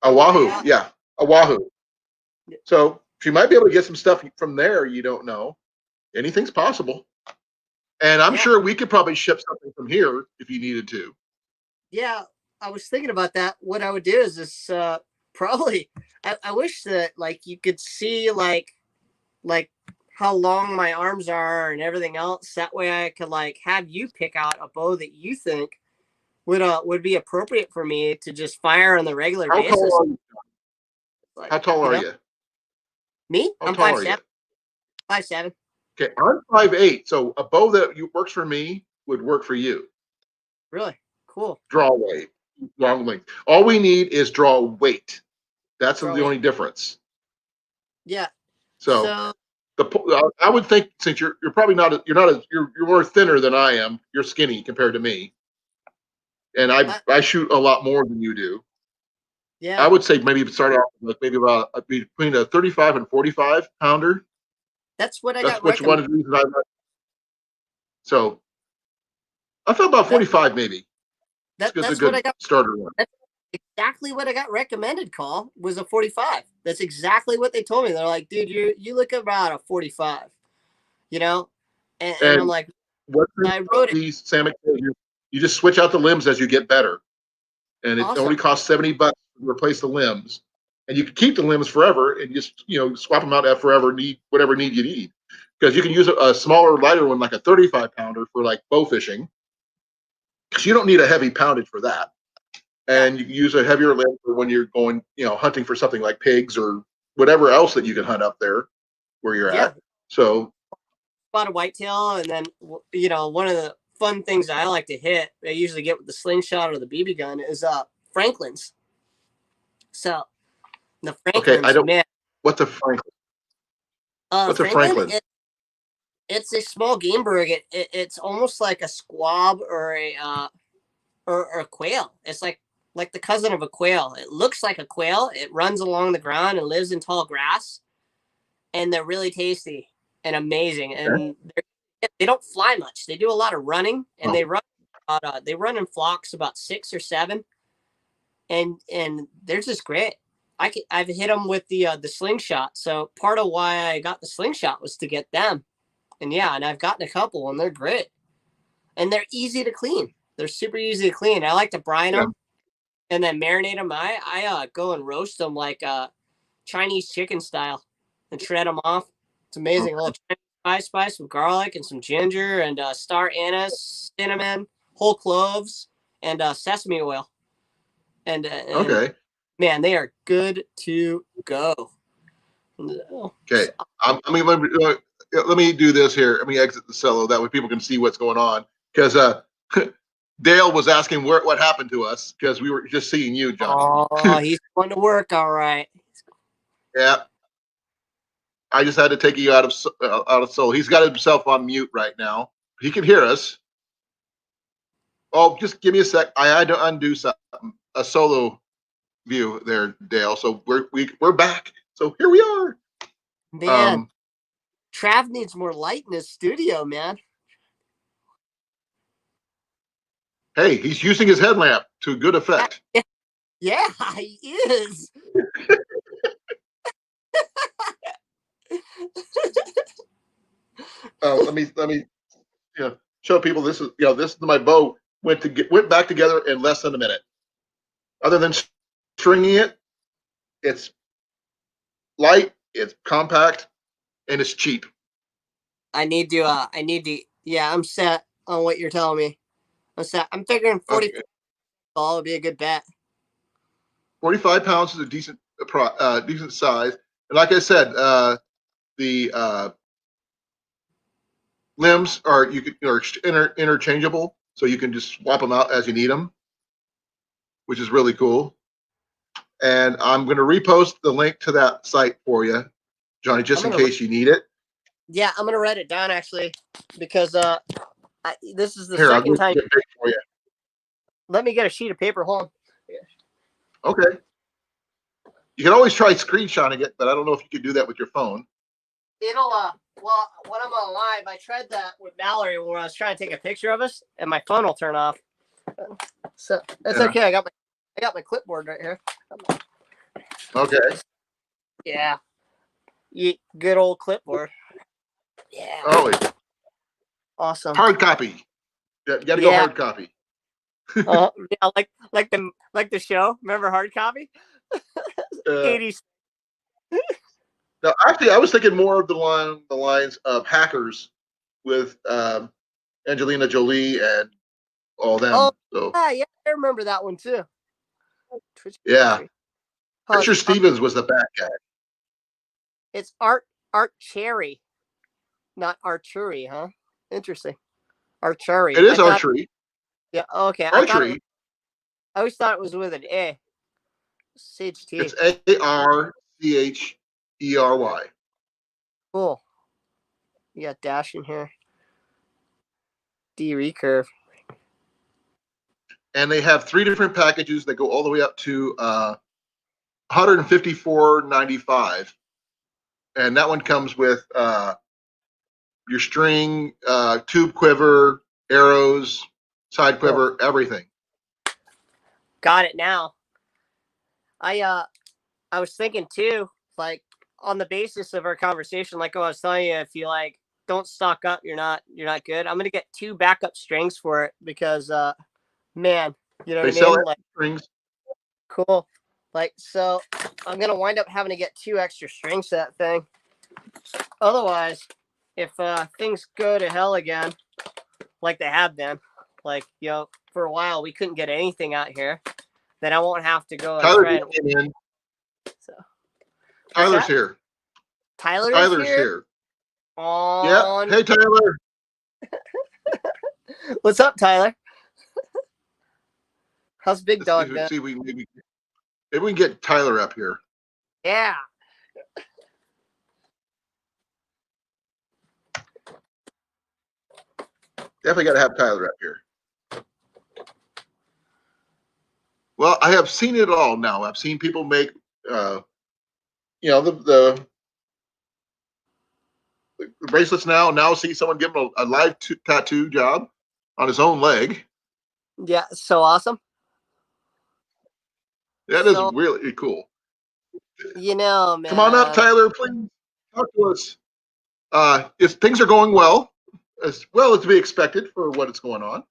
Oahu. Yeah. Oahu. So she might be able to get some stuff from there. You don't know. Anything's possible. And I'm sure we could probably ship something from here if you needed to. Yeah. I was thinking about that. What I would do is this probably. I wish that like you could see like how long my arms are and everything else. That way I could like have you pick out a bow that you think would be appropriate for me to just fire on the regular How basis. tall are you? Like, How tall you are know? you? Me? How I'm tall are 5'7". you? 5'7". Okay, I'm 5'8", so a bow that works for me would work for you. Really? Cool. Draw weight, long length. All we need is draw weight. That's Draw the weight. only difference. Yeah. So So I would think since you're probably you're more thinner than I am. You're skinny compared to me, and I shoot a lot more than you do. yeah, I would say maybe start off with maybe about between a 35 and 45 pounder. that's what I That's got which one recommended. of the reasons I like. So I thought about That 45 maybe. It's a that's what I good got. starter one. That's exactly what I got recommended. Call was a 45. That's exactly what they told me. They're like, dude, you look about a 45. You know, and I'm And like, what I wrote it. these Samick, you just switch out the limbs as you get better, and it Awesome. only costs $70 to replace the limbs, and you can keep the limbs forever and just swap them out at forever need whatever need you need, because you can use a smaller lighter one like a 35 pounder for like bow fishing, because you don't need a heavy poundage for that, and you can use a heavier limb for when you're going hunting for something like pigs or whatever else that you can hunt up there where you're Yeah. at. So Spot a whitetail, and then one of the fun things I like to hit, I usually get with the slingshot or the BB gun, is Franklin's. So the okay, I Franklin's, don't. man, What's a Franklin? What's a Franklin, Franklin? it's a small game bird. It's almost like a squab or or a quail. It's like the cousin of a quail. It looks like a quail. It runs along the ground and lives in tall grass, and they're really tasty and amazing. And they don't fly much. They do a lot of running, and Oh, they run in flocks about 6 or 7, and they're just great. I've hit them with the slingshot. So part of why I got the slingshot was to get them, and I've gotten a couple, and they're great, and they're easy to clean. They're super easy to clean. I like to brine yeah. them and then marinate them. I go and roast them like Chinese chicken style and shred them off. It's amazing. A little Chinese spice with garlic and some ginger and star anise, cinnamon, whole cloves, and sesame oil. And Okay. man, they are good to go. Okay. Let me do this here. Let me exit the cello. That way people can see what's going on. Because Dale was asking what happened to us because we were just seeing you, Johnny. Oh, he's going to work all right. Yeah. I just had to take you out of solo. He's got himself on mute right now. He can hear us. Oh, just give me a sec. I had to undo something. A solo view there, Dale. So we're back. So here we are. Man, Trav needs more light in his studio, man. Hey, he's using his headlamp to good effect. Yeah, he is. Let me show people this is my bow went back together in less than a minute. Other than stringing it, it's light, it's compact, and it's cheap. I need to yeah, I'm set on what you're telling me. I'm set. I'm figuring 40 ball would be a good bet. 45 pounds is a decent size. And like I said, the limbs are interchangeable, so you can just swap them out as you need them, which is really cool. And I'm going to repost the link to that site for you, Johnny, just in case you need it. Yeah, I'm gonna write it down actually, because this is the Here, second time. Get it for you. Let me get a sheet of paper. Hold on. Okay. You can always try screenshotting it, but I don't know if you can do that with your phone. It'll well, when I'm on live, I tried that with Valerie where I was trying to take a picture of us, and my phone will turn off. So that's okay. I got my clipboard right here. Okay. Yeah. Good old clipboard. Yeah. Oh, Awesome. hard copy. You got to go hard copy. Yeah, like the show. Remember Hard Copy? Uh, 80s. now, actually, I was thinking more of the lines of Hackers with Angelina Jolie and all them. Oh, So yeah, I remember that one too. Twitch yeah, Archery. Oh, Richard Stevens was the bad guy. it's Archery, not Archery, huh? Interesting. Archery. It I is thought, archery. yeah, okay. Archery. I always thought it was with an A. Sage T. It's Archery. Cool. You got dash in here. D recurve. And they have 3 different packages that go all the way up to $154.95, and that one comes with your string, tube quiver, arrows, side quiver, everything. Got it now. I was thinking too, like on the basis of our conversation, like I was telling you, if you like don't stock up, you're not good. I'm gonna get 2 backup strings for it because man, you know They what I sell mean? Like strings. cool. Like so I'm gonna wind up having to get 2 extra strings to that thing. Otherwise, if things go to hell again, like they have been, like for a while we couldn't get anything out here, then I won't have to go and Tyler try and came in. so Tyler's here. Tyler's here. Yeah. Hey, Tyler. What's up, Tyler? How's Big Dog been? See, maybe we can get Tyler up here. Yeah. Definitely got to have Tyler up here. Well, I have seen it all now. I've seen people make, the bracelets now. Now see someone give him a live tattoo job on his own leg. Yeah, so awesome. That is really cool. Man. Come on up, Tyler, please. Talk to us. If things are going well as to be expected for what is going on.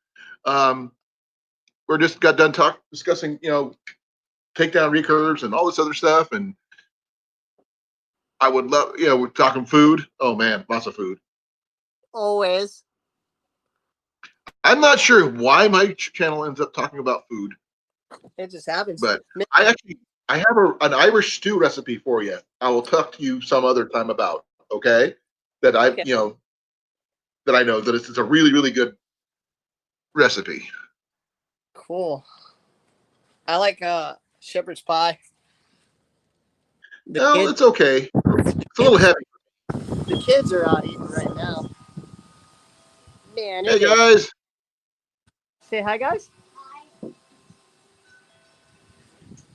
We're just got done discussing, takedown recurves and all this other stuff. And I would love, we're talking food. Oh man, lots of food. Always. I'm not sure why my channel ends up talking about food. It just happens. But I have an Irish stew recipe for you. I will talk to you some other time about. Okay, that I know that it's a really, really good recipe. Cool. I like shepherd's pie. It's okay. It's a little heavy. The kids are out eating right now. Man, hey guys. Say hi, guys. Hi.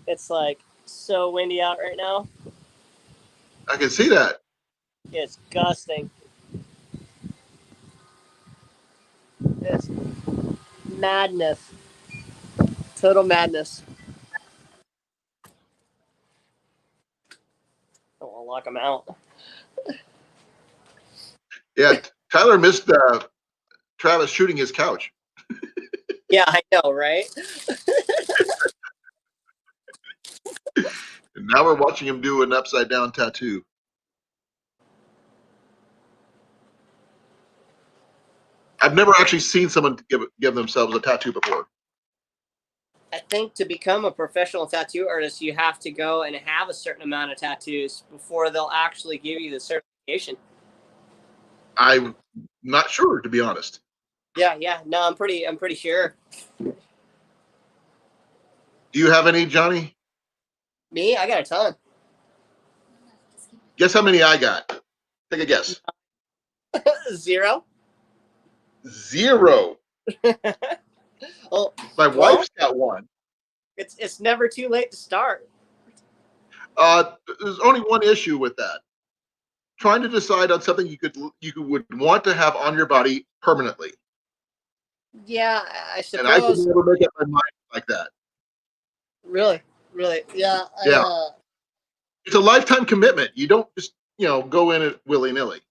It's like so windy out right now. I can see that. It's gusting. It's madness. Total madness. I want to lock them out. Yeah, Tyler missed Travis shooting his couch. Yeah, I know, right? And now we're watching him do an upside down tattoo. I've never actually seen someone give themselves a tattoo before. I think to become a professional tattoo artist, you have to go and have a certain amount of tattoos before they'll actually give you the certification. I'm not sure, to be honest. Yeah. No, I'm pretty sure. Do you have any, Johnny? Me? I got a ton. Guess how many I got? Take a guess. 0. 0. Oh, my wife's got one. It's never too late to start. There's only one issue with that. Trying to decide on something you would want to have on your body permanently. Yeah, I suppose. And I could never make up my mind like that. Really? Yeah. It's a lifetime commitment. You don't just go in it willy-nilly.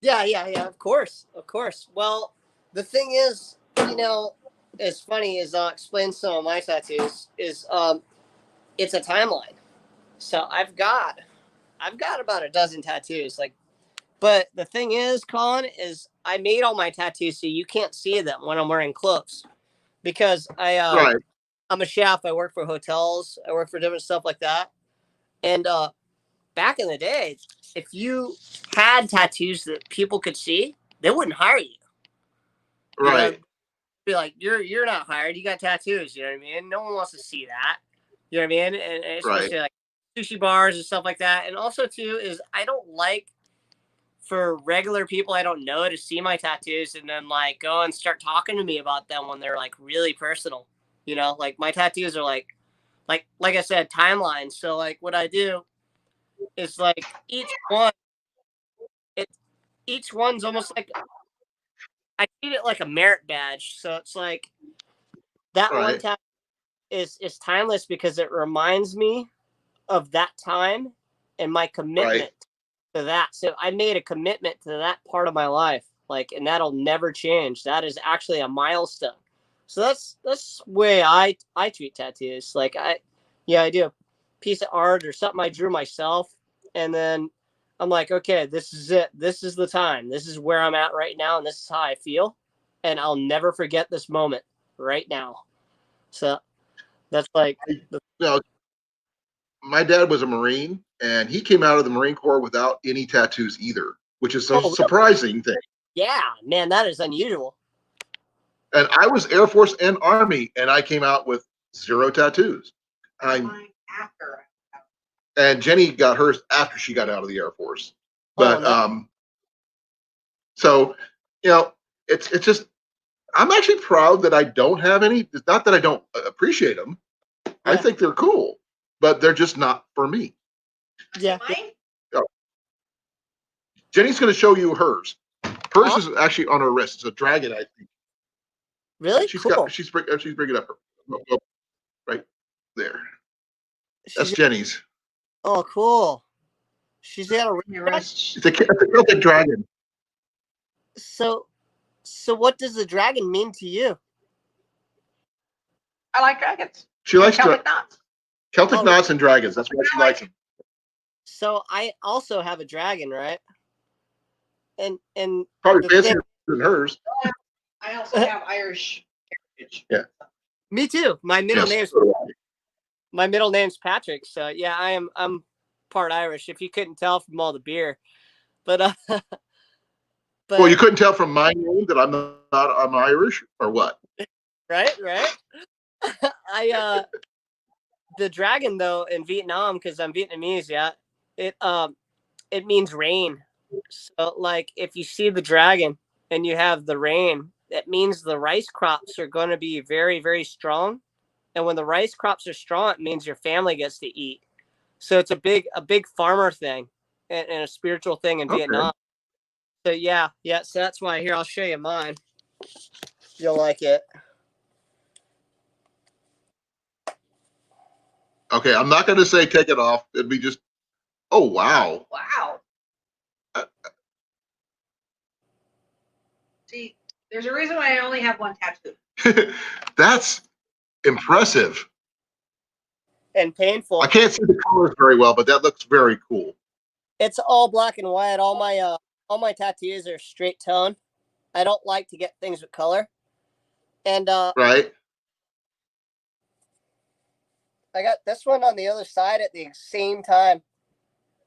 Yeah. Of course. Well, the thing is, is funny is I'll explain some of my tattoos. Is it's a timeline. So I've got about a dozen tattoos. Like, but the thing is, Colin, is I made all my tattoos so you can't see them when I'm wearing clothes because Right, I'm a chef. I work for hotels. I work for different stuff like that. And back in the day, if you had tattoos that people could see, they wouldn't hire you. You know, right, be like, you're not hired. You got tattoos. You know what I mean? No one wants to see that. You know what I mean? And right, especially like sushi bars and stuff like that. And also too is I don't like for regular people I don't know to see my tattoos and then like go and start talking to me about them when they're like really personal. You know, like my tattoos are like I said, timelines. So like what I do is like it each one's almost like I treat it like a merit badge. So it's like that one right, tattoo is timeless because it reminds me of that time and my right. commitment to that. So I made a commitment to that part of my life, like, and that'll never change. That is actually a milestone. So that's the way I treat tattoos. Like I do a piece of art or something I drew myself, and then I'm like, okay, this is it. This is the time. This is where I'm at right now, and this is how I feel, and I'll never forget this moment right now. So that's like, Now, my dad was a Marine, and he came out of the Marine Corps without any tattoos either, which is a oh really? surprising thing. Yeah, man, that is unusual. And I was Air Force and Army, and I came out with zero tattoos. Mine after. And Jenny got hers after she got out of the Air Force. Oh But no. so it's just I'm actually proud that I don't have any. It's not that I don't appreciate them. I Yeah. think they're cool, but they're just not for me. Yeah. Mine? So, Jenny's going to show you hers. Hers Oh, is actually on her wrist. It's a dragon, I think. really? She's Cool. bringing up her right there. That's She's Jenny's. oh cool. She's got a Your wrist. It's a Celtic dragon. so so what does the dragon mean to you? I like dragons. She likes Celtic knots. Celtic Oh, knots and dragons. That's why she likes them. so I also have a dragon, right? And Probably the thing, fancier than hers. I also have Irish heritage. Yeah. me too. Yes. My middle name's Patrick. So yeah, I'm part Irish. If you couldn't tell from all the beer, but Well, you but couldn't tell from my name that I'm Irish or what? right. I the dragon though in Vietnam because I'm Vietnamese. Yeah, it it means rain. So like if you see the dragon and you have the rain, that means the rice crops are going to be very very strong. And when the rice crops are strong, it means your family gets to eat. So it's a big farmer thing and a spiritual thing in Okay. Vietnam. So yeah. So that's why here I'll show you mine. You'll like it. Okay. I'm not going to say take it off. It'd be just, oh, wow. Wow. Uh, See, there's a reason why I only have one tattoo. That's impressive. And painful. I can't see the colors very well, but that looks very cool. It's all black and white. All my tattoos are straight tone. I don't like to get things with color. And Right? I got this one on the other side at the same time.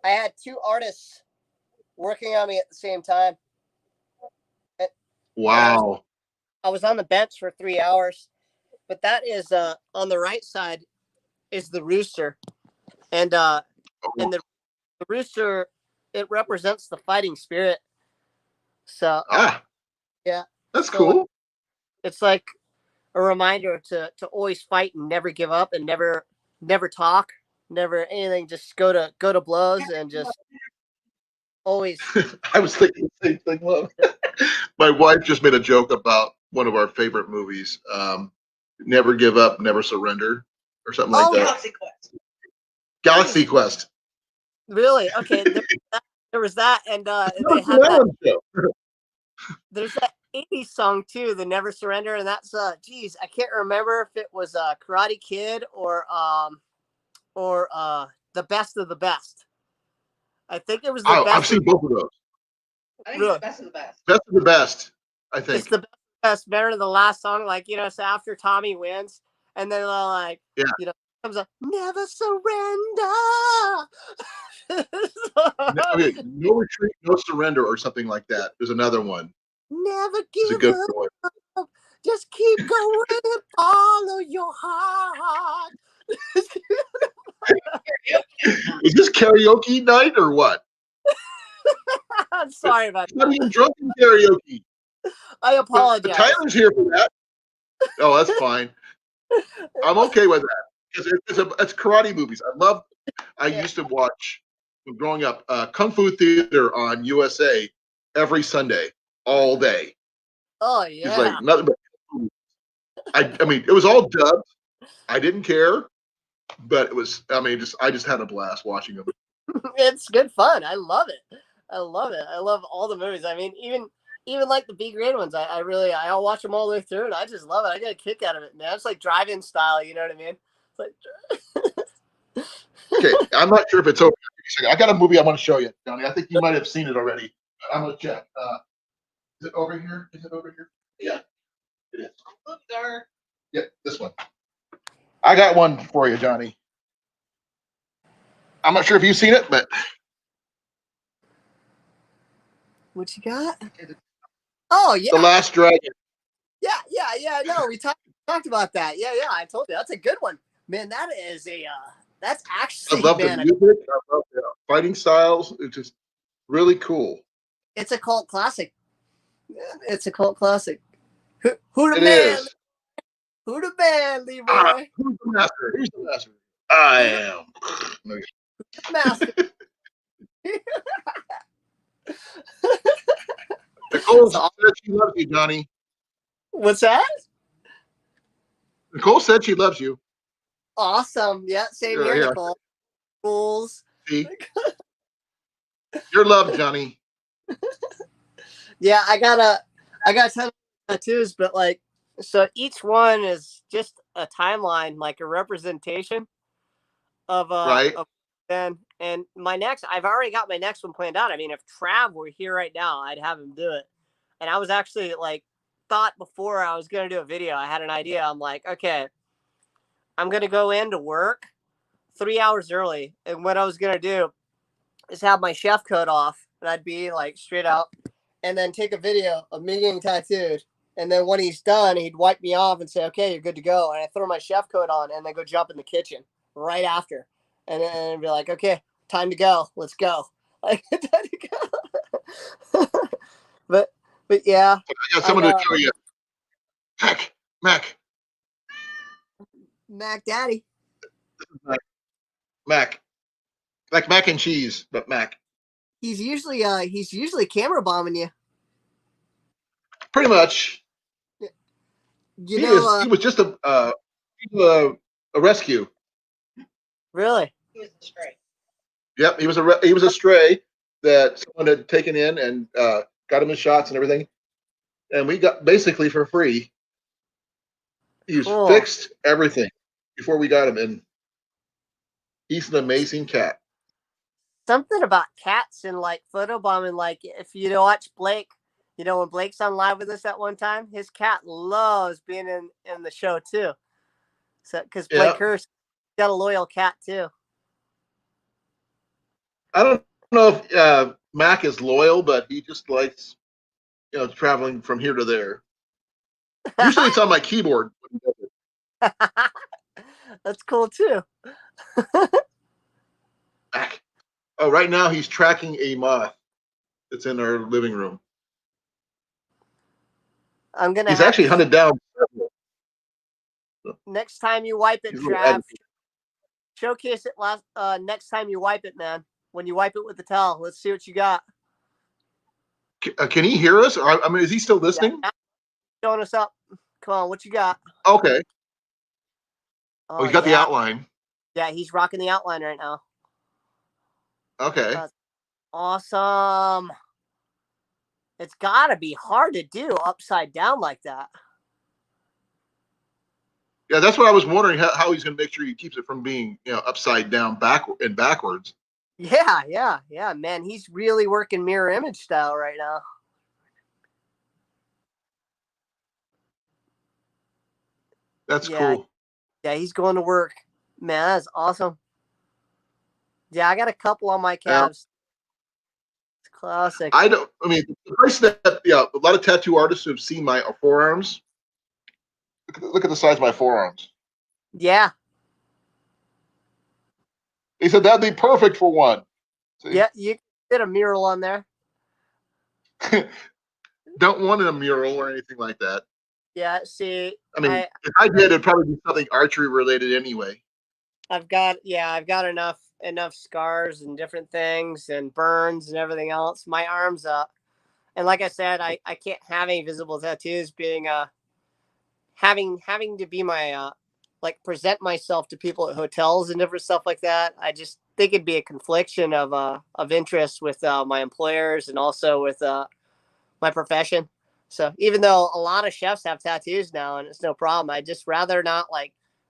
I had two artists working on me at the same time. Wow. I was on the bench for 3 hours. But that is on the right side is the rooster. And the rooster, it represents the fighting spirit. So yeah. That's So cool. it's like a reminder to always fight and never give up and never talk, never anything, just go to blows and just always. I was thinking the same thing, love. My wife just made a joke about one of our favorite movies, Never Give Up, Never Surrender, or something like that. Galaxy Quest. Galaxy Quest. Really? Okay. There was that, and they No, had that. no. There's that '80s song too, the Never Surrender, and that's geez, I can't remember if it was Karate Kid or The Best of the Best. I think it was the I've best. seen both of those. I think Really? it's the best of the best. Best of the best, I It's think. the best, better than the last song. Like, you know, so after Tommy wins, and then like, Yeah. you know, comes a Never Surrender. Okay, no retreat, no surrender, or something like that. There's another one. Never It's a give good up. one. Just keep going and follow your heart. Is this karaoke night or what? I'm sorry about It's not that. even drunken karaoke. I But apologize. Tyler's here for that. Oh, that's fine. I'm okay with that because it's karate movies. I Yeah. used to watch growing up Kung Fu Theater on USA every Sunday, all day. Oh It's yeah. like nothing but. I mean, it was all dubbed. I didn't care, but it was. I mean, I just had a blast watching them. It's good fun. I love it. I love it. I love all the movies. I mean, even like the B grade ones. I'll watch them all the way through, and I just love it. I get a kick out of it, man. It's like drive-in style. You know what I mean? It's like, Okay, I'm not sure if it's over. I got a movie I want to show you, Johnny. I think you might have seen it already. I'm gonna check. Is it over here? Is it over here? Yeah, it is. Oops, sorry. Yeah, this one. I got one for you, Johnny. I'm not sure if you've seen it, but what you got? Oh yeah, The Last Dragon. yeah. No, we talked about that. Yeah. I told you that's a good one, man. That is that's I actually, love the man. music. I love the fighting styles. It's just really cool. It's a cult classic. It's a cult classic. Who the It man? is. Who the man, Leroy? Who's the master? Who's the master? I am. Okay. Master. Nicole So- said she loves you, Johnny. What's that? Nicole said she loves you. Awesome. Yeah, same here, Here, Nicole. Fools. see, you're loved, Johnny. Yeah, I got a ton of tattoos, but like, so each one is just a timeline, like a representation of Right? then. And I've already got my next one planned out. I mean, if Trav were here right now, I'd have him do it. And I was actually like, thought before I was gonna do a video, I had an idea. I'm like, okay, I'm gonna go into work 3 hours early, and what I was gonna do is have my chef coat off, and I'd be like straight out, and then take a video of me getting tattooed. And then when he's done, he'd wipe me off and say, "Okay, you're good to go." And I throw my chef coat on, and then go jump in the kitchen right after, and then be like, "Okay, time to go. Let's go." Like time to go. but yeah, I got someone to show you. Mac, Mac Daddy. Mac. Like mac and cheese, but Mac. He's usually camera bombing you. Pretty much. You know, He was just a rescue. really. He was a stray. Yep, he was a stray that someone had taken in and got him his shots and everything, and we got basically for free. He's Cool. fixed everything before we got him in. He's an amazing cat. Something about cats and like photobombing. Like if you watch Blake, when Blake's on live with us that one time, his cat loves being in the show too. So because Blake Yeah. Hurst got a loyal cat too. I don't know if Mac is loyal, but he just likes traveling from here to there. Usually it's on my keyboard. That's cool too. Mac. Oh, right now he's tracking a moth that's in our living room. I'm gonna. He's actually hunted down. Next time you wipe it, He's a little Trav, agitated. showcase it next time you wipe it, man. When you wipe it with the towel, let's see what you got. Can he hear us? I mean, is he still listening? Yeah, showing us up. Come on, what you got? Okay. Oh, he's got the yeah. outline. Yeah, he's rocking the outline right now. Okay. Awesome. It's got to be hard to do upside down like that. Yeah, that's what I was wondering, how he's going to make sure he keeps it from being, upside down, backwards. Yeah, man. He's really working mirror image style right now. That's cool. Yeah, he's going to work. Man, that's awesome. Yeah, I got a couple on my Yeah. calves. It's classic. The price that, a lot of tattoo artists who have seen my forearms, look at the size of my forearms. Yeah. He said that'd be perfect for one. See? Yeah, you did a mural on there. Don't want a mural or anything like that. Yeah, see, if I did, it'd probably be something archery related anyway. I've got enough scars and different things and burns and everything else. My arms up. And like I said, I can't have any visible tattoos being having to be my present myself to people at hotels and different stuff like that. I just think it'd be a confliction of interest with my employers and also with my profession. So even though a lot of chefs have tattoos now and it's no problem, I'd just rather not,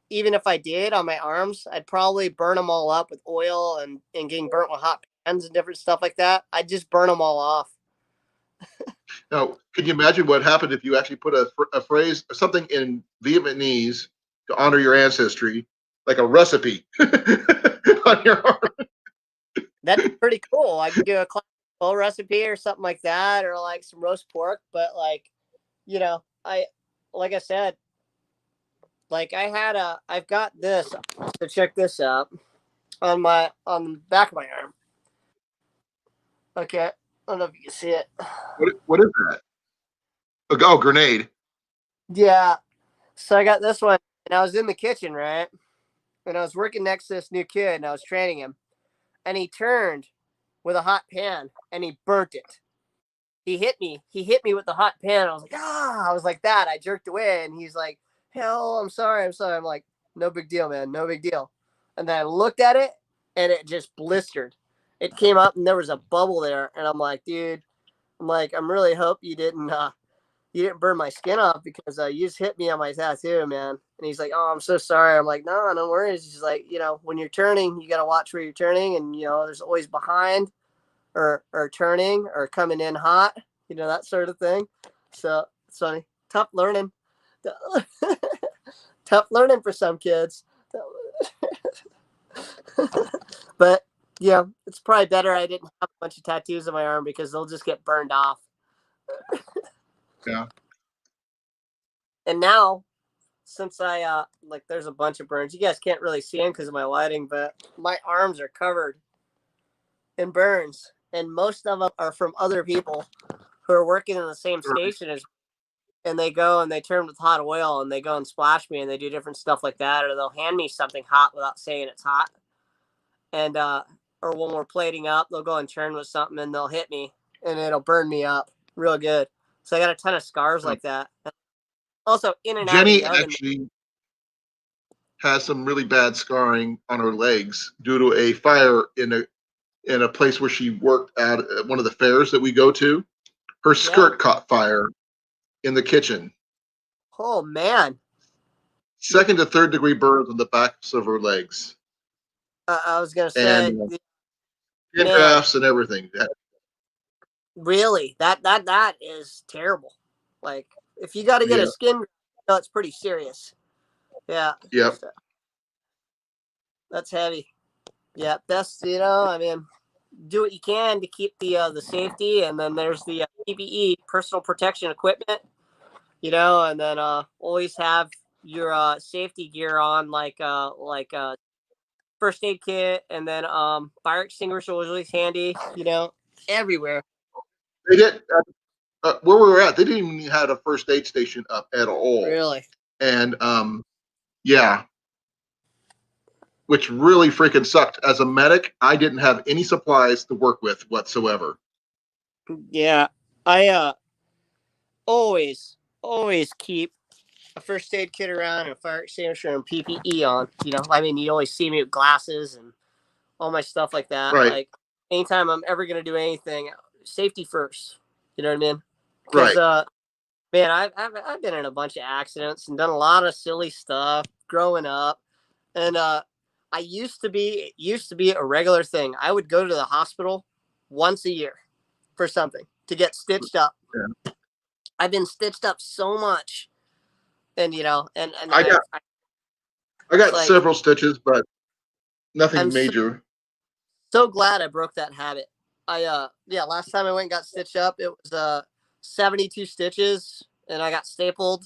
even if I did on my arms, I'd probably burn them all up with oil and getting burnt with hot pans and different stuff like that. I'd just burn them all off. Now, can you imagine what happened if you actually put a phrase, something in Vietnamese to honor your ancestry, like a recipe on your arm? That'd be pretty cool. I could do a classic bowl recipe or something like that, or like some roast pork. But like I said, I've got this. So check this out on the back of my arm. Okay, I don't know if you can see it. What is that? Oh, grenade. Yeah. So I got this one, and I was in the kitchen, right? And I was working next to this new kid, and I was training him. And he turned with a hot pan, and he burnt it. He hit me with the hot pan. I was like, I was like that. I jerked away, and he's like, hell, I'm sorry. I'm like, no big deal, man. No big deal. And then I looked at it, and it just blistered. It came up, and there was a bubble there. And I'm like, dude, I'm really hope you didn't burn my skin off because you just hit me on my tattoo, man. And he's like, oh, I'm so sorry. I'm like, no worries. He's like, when you're turning, you got to watch where you're turning. And, there's always behind or turning or coming in hot, that sort of thing. So it's funny. Tough learning. Tough learning for some kids. But, it's probably better I didn't have a bunch of tattoos on my arm because they'll just get burned off. Yeah. And now, since I there's a bunch of burns. You guys can't really see them because of my lighting, but my arms are covered in burns, and most of them are from other people who are working in the same station as me. And they go and they turn with hot oil and they go and splash me and they do different stuff like that, or they'll hand me something hot without saying it's hot. And or when we're plating up, they'll go and turn with something and they'll hit me and it'll burn me up real good. So I got a ton of scars like that. Also, in and Jenny out of the oven. actually has some really bad scarring on her legs due to a fire in a place where she worked at one of the fairs that we go to. Her skirt caught fire in the kitchen. Oh, man. Second to third degree burns on the backs of her legs. I was going to say. And skin grafts and everything. Really? That is terrible. Like, if you got to get a skin graft, it's pretty serious. Yeah. Yep. That's heavy. Yeah, best, do what you can to keep the safety, and then there's the PPE, personal protection equipment, and then always have your safety gear on, like first aid kit, and then fire extinguisher was always handy, everywhere. They did where we were at. They didn't even have a first aid station up at all. Really? And yeah. Which really freaking sucked. As a medic, I didn't have any supplies to work with whatsoever. Yeah, I always keep a first aid kit around and a fire extinguisher and PPE on. You always see me with glasses and all my stuff like that. Right. Like, anytime I'm ever gonna do anything, safety first. You know what I mean? Because Right. man, I've been in a bunch of accidents and done a lot of silly stuff growing up, and I used to be a regular thing. I would go to the hospital once a year for something to get stitched up. Yeah. I've been stitched up so much, and you know, and I got I it's got like several stitches, but I'm nothing major. so glad I broke that habit. Last time I went and got stitched up, it was 72 stitches, and I got stapled,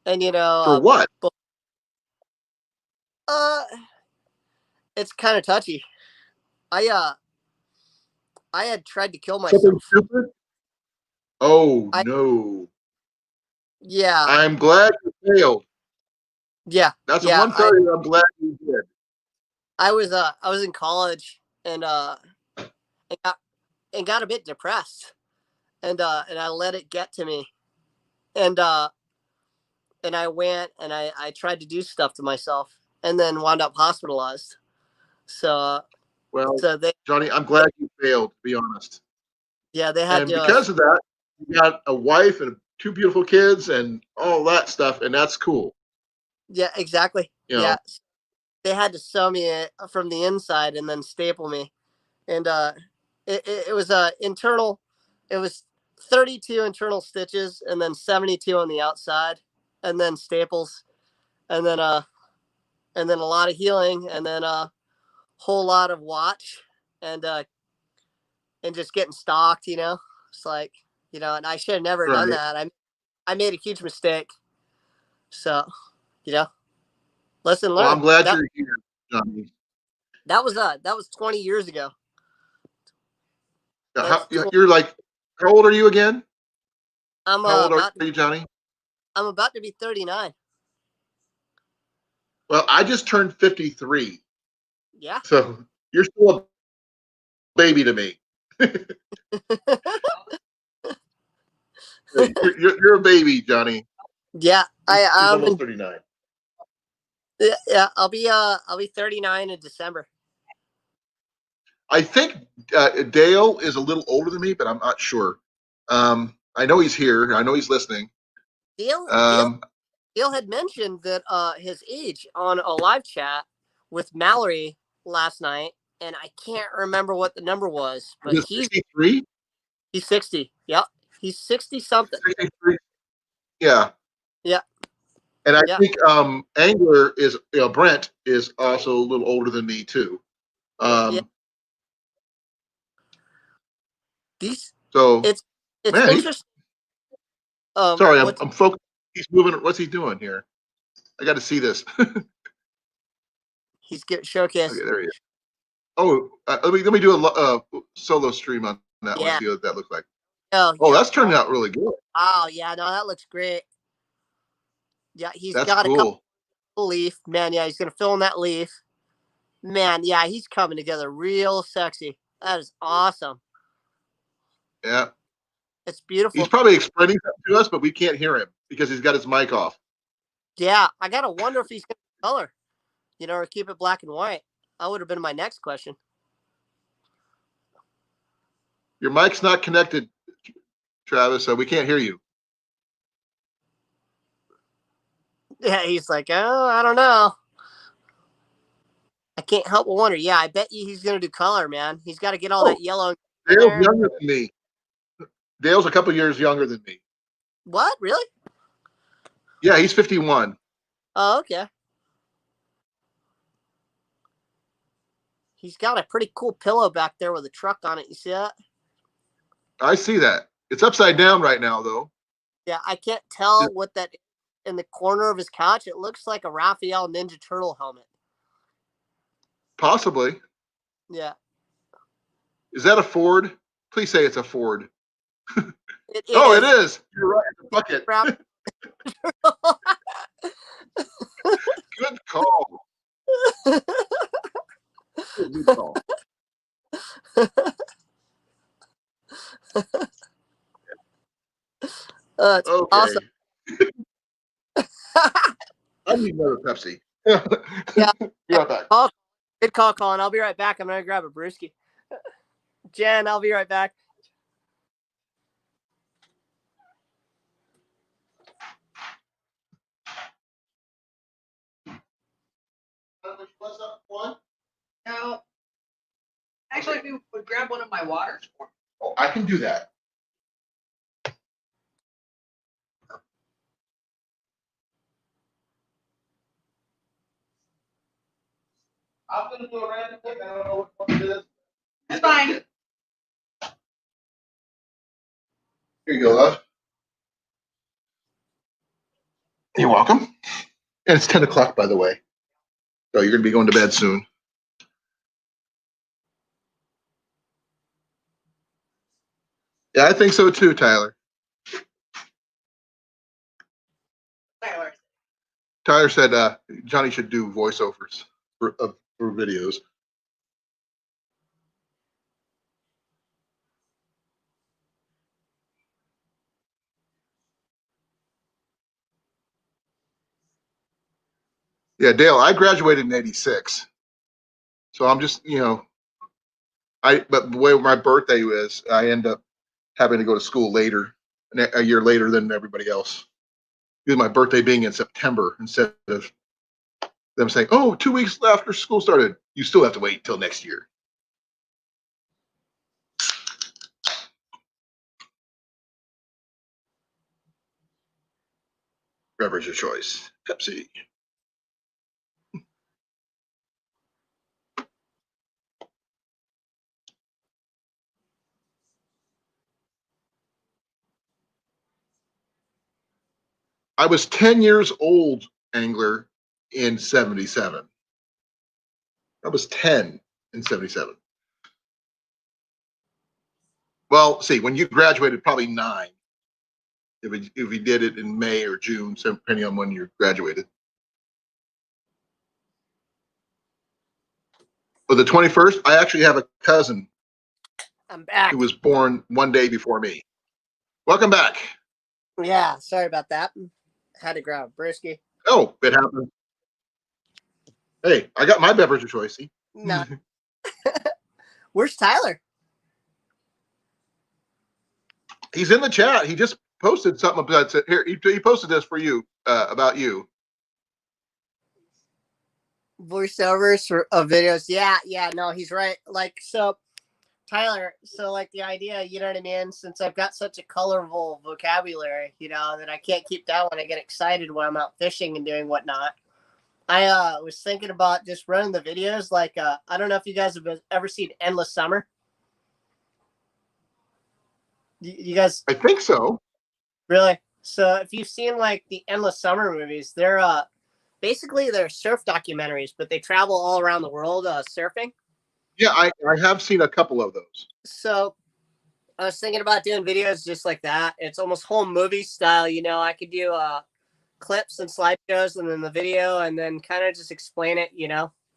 and you For know, what? uh it's kind of touchy. I I had tried to kill Something myself. stupid? Oh I no. yeah I'm glad you failed. yeah That's the yeah one failure I'm glad you did. I was in college and and got, and got a bit depressed and I let it get to me and and I went and I tried to do stuff to myself and then wound up hospitalized. So Well, so they Johnny, I'm glad you failed, to be honest. yeah they had And to because of that, you got a wife and two beautiful kids and all that stuff, and that's cool. yeah exactly You yeah know, they had to sew me from the inside and then staple me and it was internal. It was 32 internal stitches and then 72 on the outside, and then staples, and then a lot of healing, and then a whole lot of watch, and and just getting stalked. You know, it's like and I should have never done right. that. I made a huge mistake. So you know, lesson Well, I'm learned. glad That you're here, Johnny. that was 20 years ago. That's You're like, how old are you again? I'm How old are about you, Johnny? I'm about to be 39. Well, I just turned 53, Yeah. so you're still a baby to me. You're a baby, Johnny. Yeah, He's I almost 39. yeah, I'll be 39 in December. I think Dale is a little older than me, but I'm not sure. I know he's here. I know he's listening. Dale Dale Um, Dale had mentioned that his age on a live chat with Mallory last night, and I can't remember what the number was, but is it 63? he's 60. Yep. He's 60 something. 63? Yeah. Yeah. And I Yeah. think Angler is, Brent is also a little older than me too. Yeah. Um, These so it's man, interesting. sorry, What's I'm focused. He's moving. What's he doing here? I got to see this. Okay, he's get showcase. there he is. Oh, let me do a solo stream on that one. Yeah. See what that looks like. Oh Oh, yeah. that's turning out really good. Oh yeah, no, that looks great. Yeah, he's That's got a couple cool. leaf. Man, yeah, he's gonna fill in that leaf. Man, yeah, he's coming together real sexy. That is awesome. Yeah, It's he's beautiful. probably explaining something to us, but we can't hear him because he's got his mic off. Yeah, I gotta wonder if he's gonna color, or keep it black and white. That would have been my next question. Your mic's not connected, Travis, so we can't hear you. Yeah, he's like, oh, I don't know. I can't help but wonder. Yeah, I bet you he's gonna do color, man. He's got to get all Oh, that yellow in Dale's there. younger than me. Dale's a couple years younger than me. What? Really? Yeah, he's 51. Oh, okay. He's got a pretty cool pillow back there with a truck on it. You see that? I see that. It's upside down right now, though. Yeah, I can't tell what that is in the corner of his couch. It looks like a Raphael Ninja Turtle helmet. Possibly. Yeah, Is that a Ford? Please say it's a Ford. it Oh, it is. is. You're right. It's a bucket. Good call. Good call. It's Okay. awesome. I need another Pepsi. Yeah. Be right back. Oh, good call, Colin. I'll be right back. I'm gonna grab a brewski. Jen, I'll be right back. What's up, one? No. Actually, if you would grab one of my waters for me. Oh, I can do that. I'm gonna do a random thing. I don't know what it is. That's fine. Here you go, love. You're welcome. And it's 10 o'clock, by the way. So you're gonna be going to bed soon. Yeah, I think so too, Tyler. Tyler. Tyler said Johnny should do voiceovers for videos. Yeah, Dale, I graduated in '86. So I'm just, but the way my birthday is, I end up having to go to school later, a year later than everybody else. Because my birthday being in September instead of them saying, oh, 2 weeks after school started, you still have to wait till next year. Beverage your choice. Pepsi. I was 10 years old, Angler, in 77. I was 10 in 77. Well, see, when you graduated, probably 9. If you did it in May or June, so depending on when you graduated. For the 21st, I actually have a cousin I'm back. who was born one day before me. Welcome back. Yeah, sorry about that. Had to grab a brisky. Oh, it happened. Hey, I got my beverage of choice. See? No. Where's Tyler? He's in the chat. He just posted something about here. He posted this for you about you. Voiceovers of videos. Yeah, no, he's right. Like, so Tyler, so like the idea, you know what I mean? Since I've got such a colorful vocabulary, that I can't keep down when I get excited when I'm out fishing and doing whatnot. I was thinking about just running the videos. Like, I don't know if you guys have ever seen Endless Summer. You guys? I think so. Really? So if you've seen like the Endless Summer movies, they're basically they're surf documentaries, but they travel all around the world surfing. Yeah, I have seen a couple of those. So I was thinking about doing videos just like that. It's almost home movie style. I could do clips and slideshows and then the video and then kind of just explain it,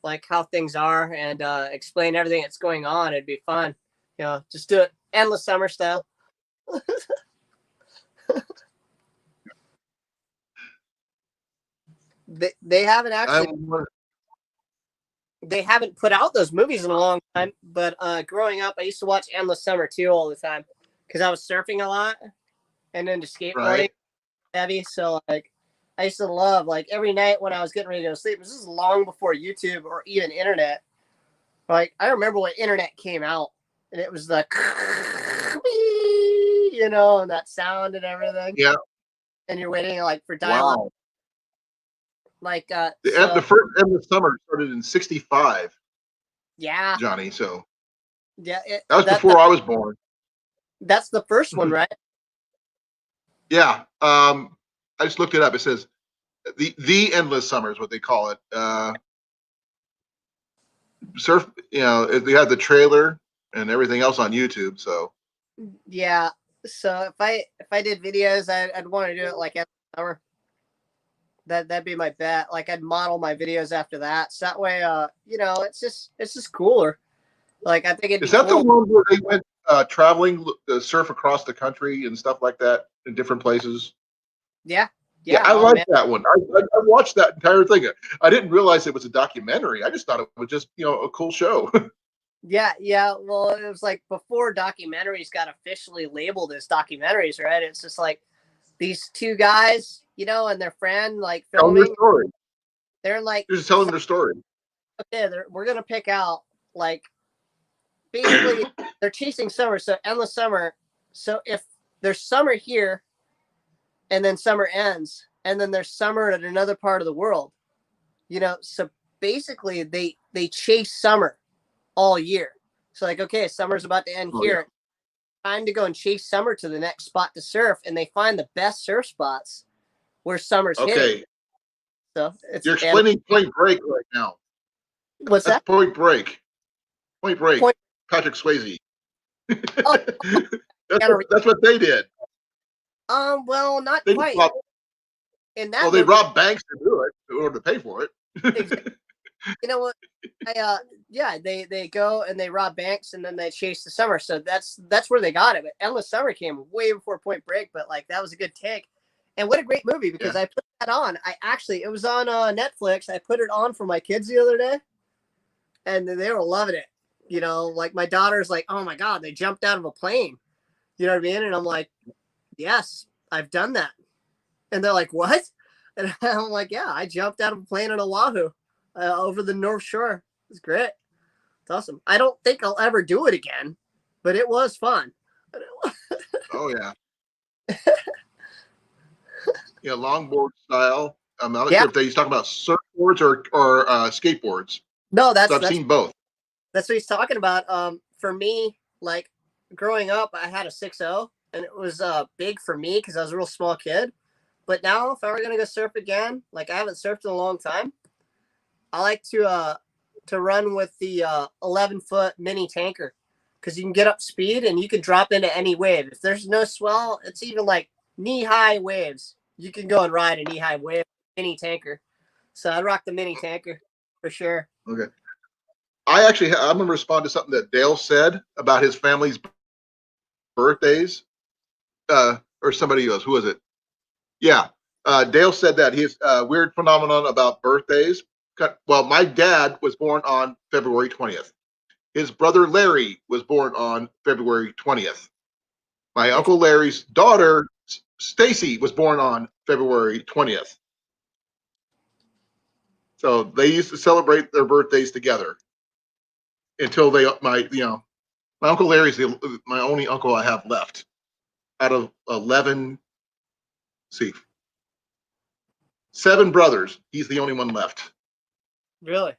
like how things are and explain everything that's going on. It'd be fun. Just do it Endless Summer style. They haven't actually they haven't put out those movies in a long time, but growing up I used to watch Endless Summer too all the time because I was surfing a lot and into skateboarding heavy. So like I used to love like every night when I was getting ready to go to sleep. This is long before YouTube or even internet. Like I remember when internet came out and it was the and that sound and everything. Yeah. And you're waiting like for dial-up. Wow. Like the first Endless Summer started in '65. Yeah. Johnny. So yeah, that was before I was born. That's the first one, right? Yeah. I just looked it up. It says the Endless Summer is what they call it. Surf. They have the trailer and everything else on YouTube. So yeah. So if I did videos, I'd want to do it like every summer. That'd be my bet. Like I'd model my videos after that. So that way, it's just cooler. Like I think it'd is be that cool. the one where they went traveling to surf across the country and stuff like that in different places? Yeah. I like that one. I watched that entire thing. I didn't realize it was a documentary. I just thought it was just a cool show. Yeah. Well, it was like before documentaries got officially labeled as documentaries, right? It's just like these two guys, and their friend like telling their filming. story. They're like They're just telling their story. okay, we're gonna pick out like basically they're chasing summer, so endless summer. So if there's summer here, and then summer ends, and then there's summer at another part of the world, so basically they chase summer all year. So like, okay, summer's about to end here. Time to go and chase summer to the next spot to surf, and they find the best surf spots where summer's hitting. Okay. So You're explaining Point Break right now. What's That's that? Point Break. Point Break. Patrick Swayze. Oh, that's what they did. well, not They quite. In that they movie, robbed banks to do it in order to pay for it. exactly. You know what? They go and they rob banks and then they chase the summer. So that's where they got it. But Endless Summer came way before Point Break, but like that was a good take. And what a great movie, because I put that on. It was on Netflix. I put it on for my kids the other day, and they were loving it. Like my daughter's like, "Oh my God, they jumped out of a plane." You know what I mean? And I'm like, "Yes, I've done that." And they're like, "What?" And I'm like, "Yeah, I jumped out of a plane in Oahu over the North Shore. It's great. It's awesome. I don't think I'll ever do it again, but it was fun." Oh yeah. Yeah, longboard style. I'm not sure if he's talking about surfboards or skateboards. No, So I've seen both. That's what he's talking about. For me, like growing up, I had a 6.0, and it was big for me because I was a real small kid. But now, if I were gonna go surf again, like I haven't surfed in a long time, I like to run with the 11-foot mini tanker, because you can get up speed and you can drop into any wave. If there's no swell, it's even like knee-high waves. You can go and ride a knee-high wave mini tanker. So I'd rock the mini tanker for sure. Okay. I'm going to respond to something that Dale said about his family's birthdays. Or somebody else. Who was it? Yeah. Dale said that his weird phenomenon about birthdays. Well, my dad was born on February 20th. His brother Larry was born on February 20th. My Uncle Larry's daughter, Stacy, was born on February 20th. So they used to celebrate their birthdays together until my Uncle Larry's my only uncle I have left out of 11. See, 7 brothers. He's the only one left. Really?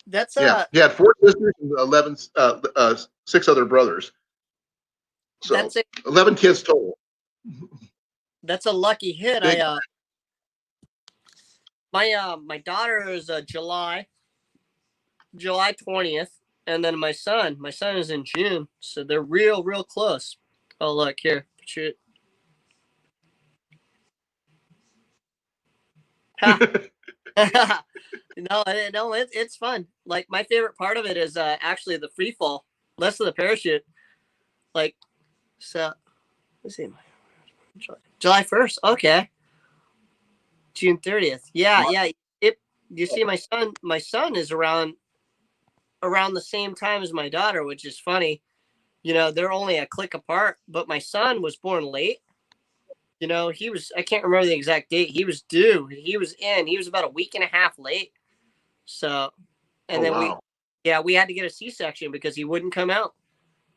That's He had 4 sisters and 6 other brothers. So 11 kids total. That's a lucky hit. My daughter is July 20th, and then my son is in June, so they're real close. Oh, look here, shoot. No, it's fun. Like my favorite part of it is actually the free fall, less of the parachute. Like, so let's see, July 1st. Okay, June 30th. Yeah. You see, my son is around the same time as my daughter, which is funny. They're only a click apart, but my son was born late. I can't remember the exact date. He was due. He was about a week and a half late. So, and we had to get a C-section because he wouldn't come out,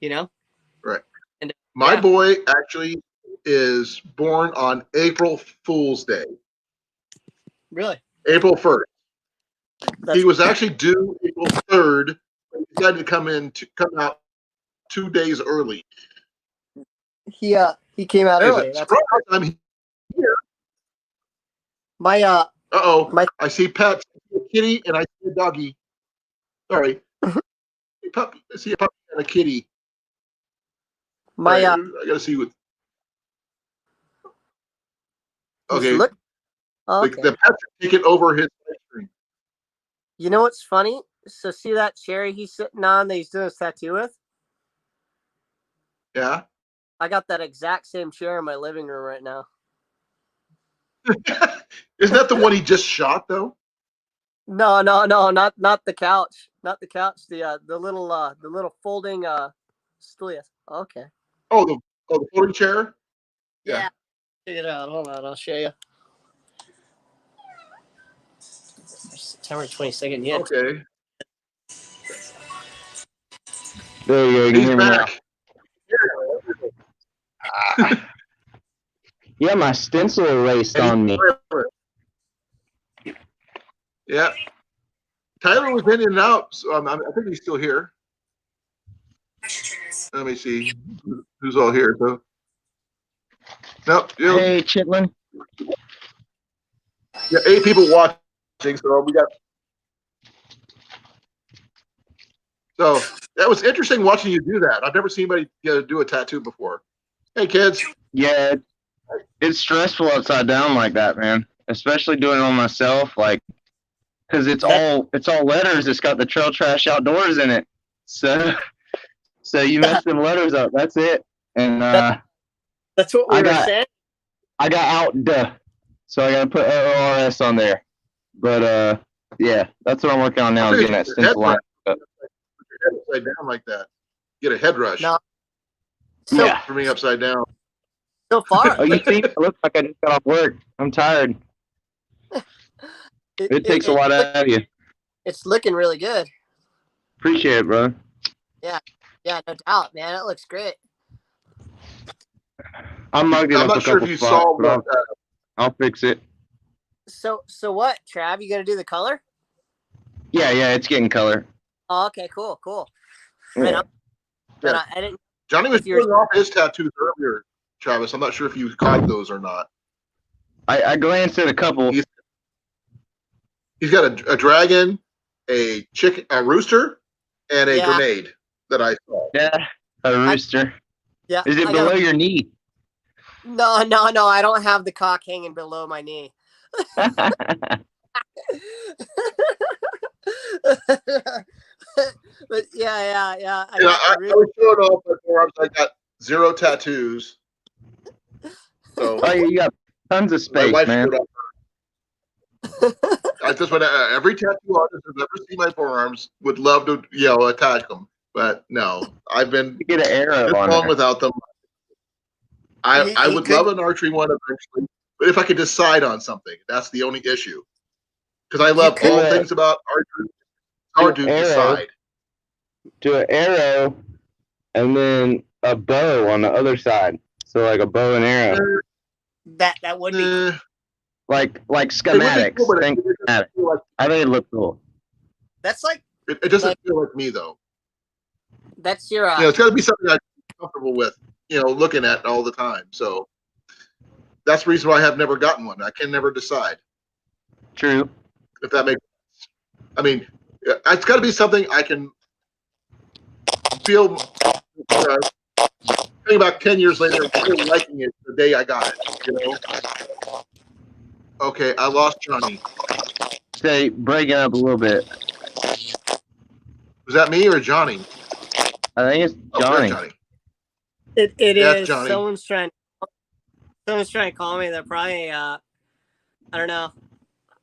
Right. And my boy actually is born on April Fool's Day. Really? April 1st. He was actually due April 3rd. He decided to come out 2 days early. He came out early. That's I'm here. My I see pets. I see a kitty and I see a doggy. Sorry. I see a puppy and a kitty. I gotta see what. Okay. Look. Okay. The pets are taking over his ice cream. You know what's funny? So see that chair he's sitting on that he's doing his tattoo with? Yeah. I got that exact same chair in my living room right now. Isn't that the one he just shot though? No, not the couch. Not the couch. The little folding stool. Okay. Oh, the folding chair? Yeah. Check it out. Hold on, I'll show you. September 22nd. Yeah. Okay. There you go. You can He's hear me now. back. Yeah, my stencil erased on me. Yeah. Tyler was in and out, so I think he's still here. Let me see who's all here. So, no, Hey, Chitlin. yeah, 8 people watching. So we got. So that was interesting watching you do that. I've never seen anybody do a tattoo before. Hey, kids. Yeah, it's stressful upside down like that, man. Especially doing it on myself, like, because it's all letters. It's got the Trail Trash Outdoors in it. So you mess them letters up. That's it. And That's what we were saying. I got out duh. So I gotta put ORS on there. But yeah, that's what I'm working on now. Is getting that stencil line up. Your head upside down like that. Get a head rush. No. So, Yeah. For me upside down. So far. Oh, you think I look like I just got off work? I'm tired. It takes a lot out of you. It's looking really good. Appreciate it, bro. Yeah, no doubt, man. It looks great. I'm mugged it up not a sure couple if you spots, saw but what. I'll fix it. So what, Trav? You gonna do the color? Yeah, it's getting color. Oh, okay, cool. Yeah. Right on. Yeah. I didn't. Johnny was showing off his tattoos earlier, Travis. I'm not sure if you caught those or not. I glanced at a couple. He's got a dragon, a chicken, a rooster, and a grenade that I saw. Yeah, a rooster. Yeah. Is it below your knee? No. I don't have the cock hanging below my knee. But yeah. I was showing off my forearms. I got 0 tattoos. So you got tons of space, man. I just want every tattoo artist who's ever seen my forearms would love to attach them, but no, I've been You get an arrow on long there. without them. I would love an archery one eventually, but if I could decide on something, that's the only issue. Because I love all things about archery. It's hard to decide. Do an arrow and then a bow on the other side. So like a bow and arrow. That would be like schematics. Cool, but I think it looks cool. That's like it doesn't feel like me though. That's your it's got to be something I'm comfortable with, looking at all the time. So that's the reason why I have never gotten one. I can never decide. True. If that makes sense. I mean, it's got to be something I can feel. About 10 years later, I'm still liking it the day I got it. Okay, I lost Johnny. Say, break it up a little bit. Was that me or Johnny? I think it's Johnny. Johnny. It is. Johnny. Someone's trying to call me. They're probably I don't know.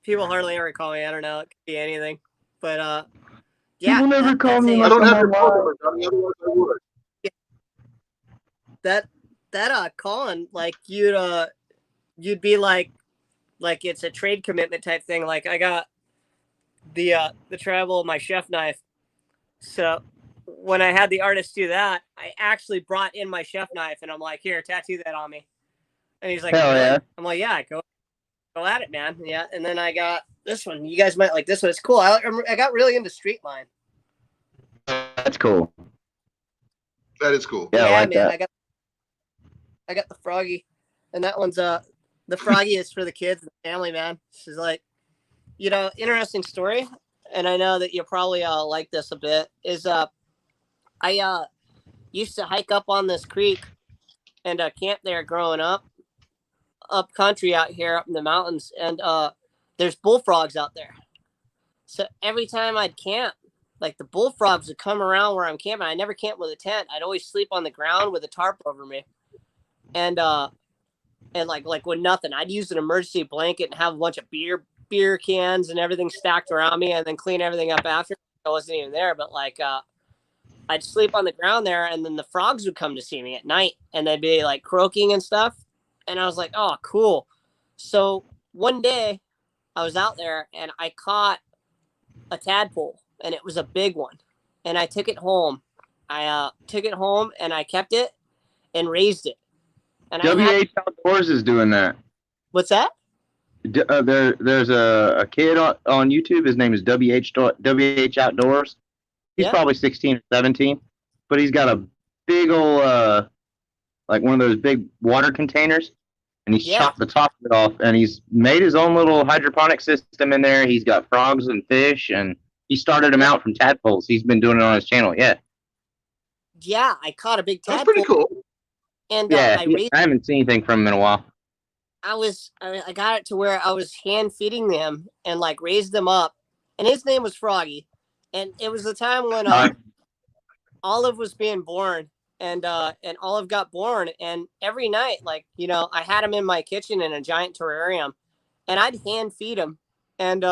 People hardly ever call me. I don't know. It could be anything. But yeah. People never call me. I don't have your phone number, Johnny. Otherwise, I would. That calling, like you'd be like it's a trade commitment type thing. Like I got the travel of my chef knife. So when I had the artist do that, I actually brought in my chef knife and I'm like, here, tattoo that on me. And he's like, hell yeah. I'm like, yeah, go at it, man. Yeah. And then I got this one. You guys might like this one. It's cool. I got really into street line. That's cool. That is cool. Yeah, I like man. that. I got the froggy, and that one's the froggy is for the kids and the family, man. She's like, interesting story, and I know that you'll probably like this a bit. Is I used to hike up on this creek and camp there growing up country out here up in the mountains, and there's bullfrogs out there. So every time I'd camp, like the bullfrogs would come around where I'm camping. I never camped with a tent. I'd always sleep on the ground with a tarp over me. And like with nothing, I'd use an emergency blanket and have a bunch of beer cans and everything stacked around me, and then clean everything up after. I wasn't even there, but I'd sleep on the ground there, and then the frogs would come to see me at night, and they'd be like croaking and stuff. And I was like, oh, cool. So one day I was out there and I caught a tadpole, and it was a big one. And I took it home. I took it home and I kept it and raised it. And I had, WH Outdoors is doing that. what's that? There's a kid on YouTube. His name is WH Outdoors. He's Yeah. probably 16 or 17, but he's got a big old like one of those big water containers, and he's Yeah. chopped the top of it off, and he's made his own little hydroponic system in there. He's got frogs and fish, and he started them out from tadpoles. He's been doing it on his channel. Yeah. Yeah, I caught a big That's tadpole. pretty cool. And Yeah, I raised. I haven't seen anything from him in a while. I got it to where I was hand feeding them and like raised them up, and his name was Froggy, and it was the time when Olive was being born, and Olive got born, and every night, like, you know, I had him in my kitchen in a giant terrarium, and I'd hand feed him, and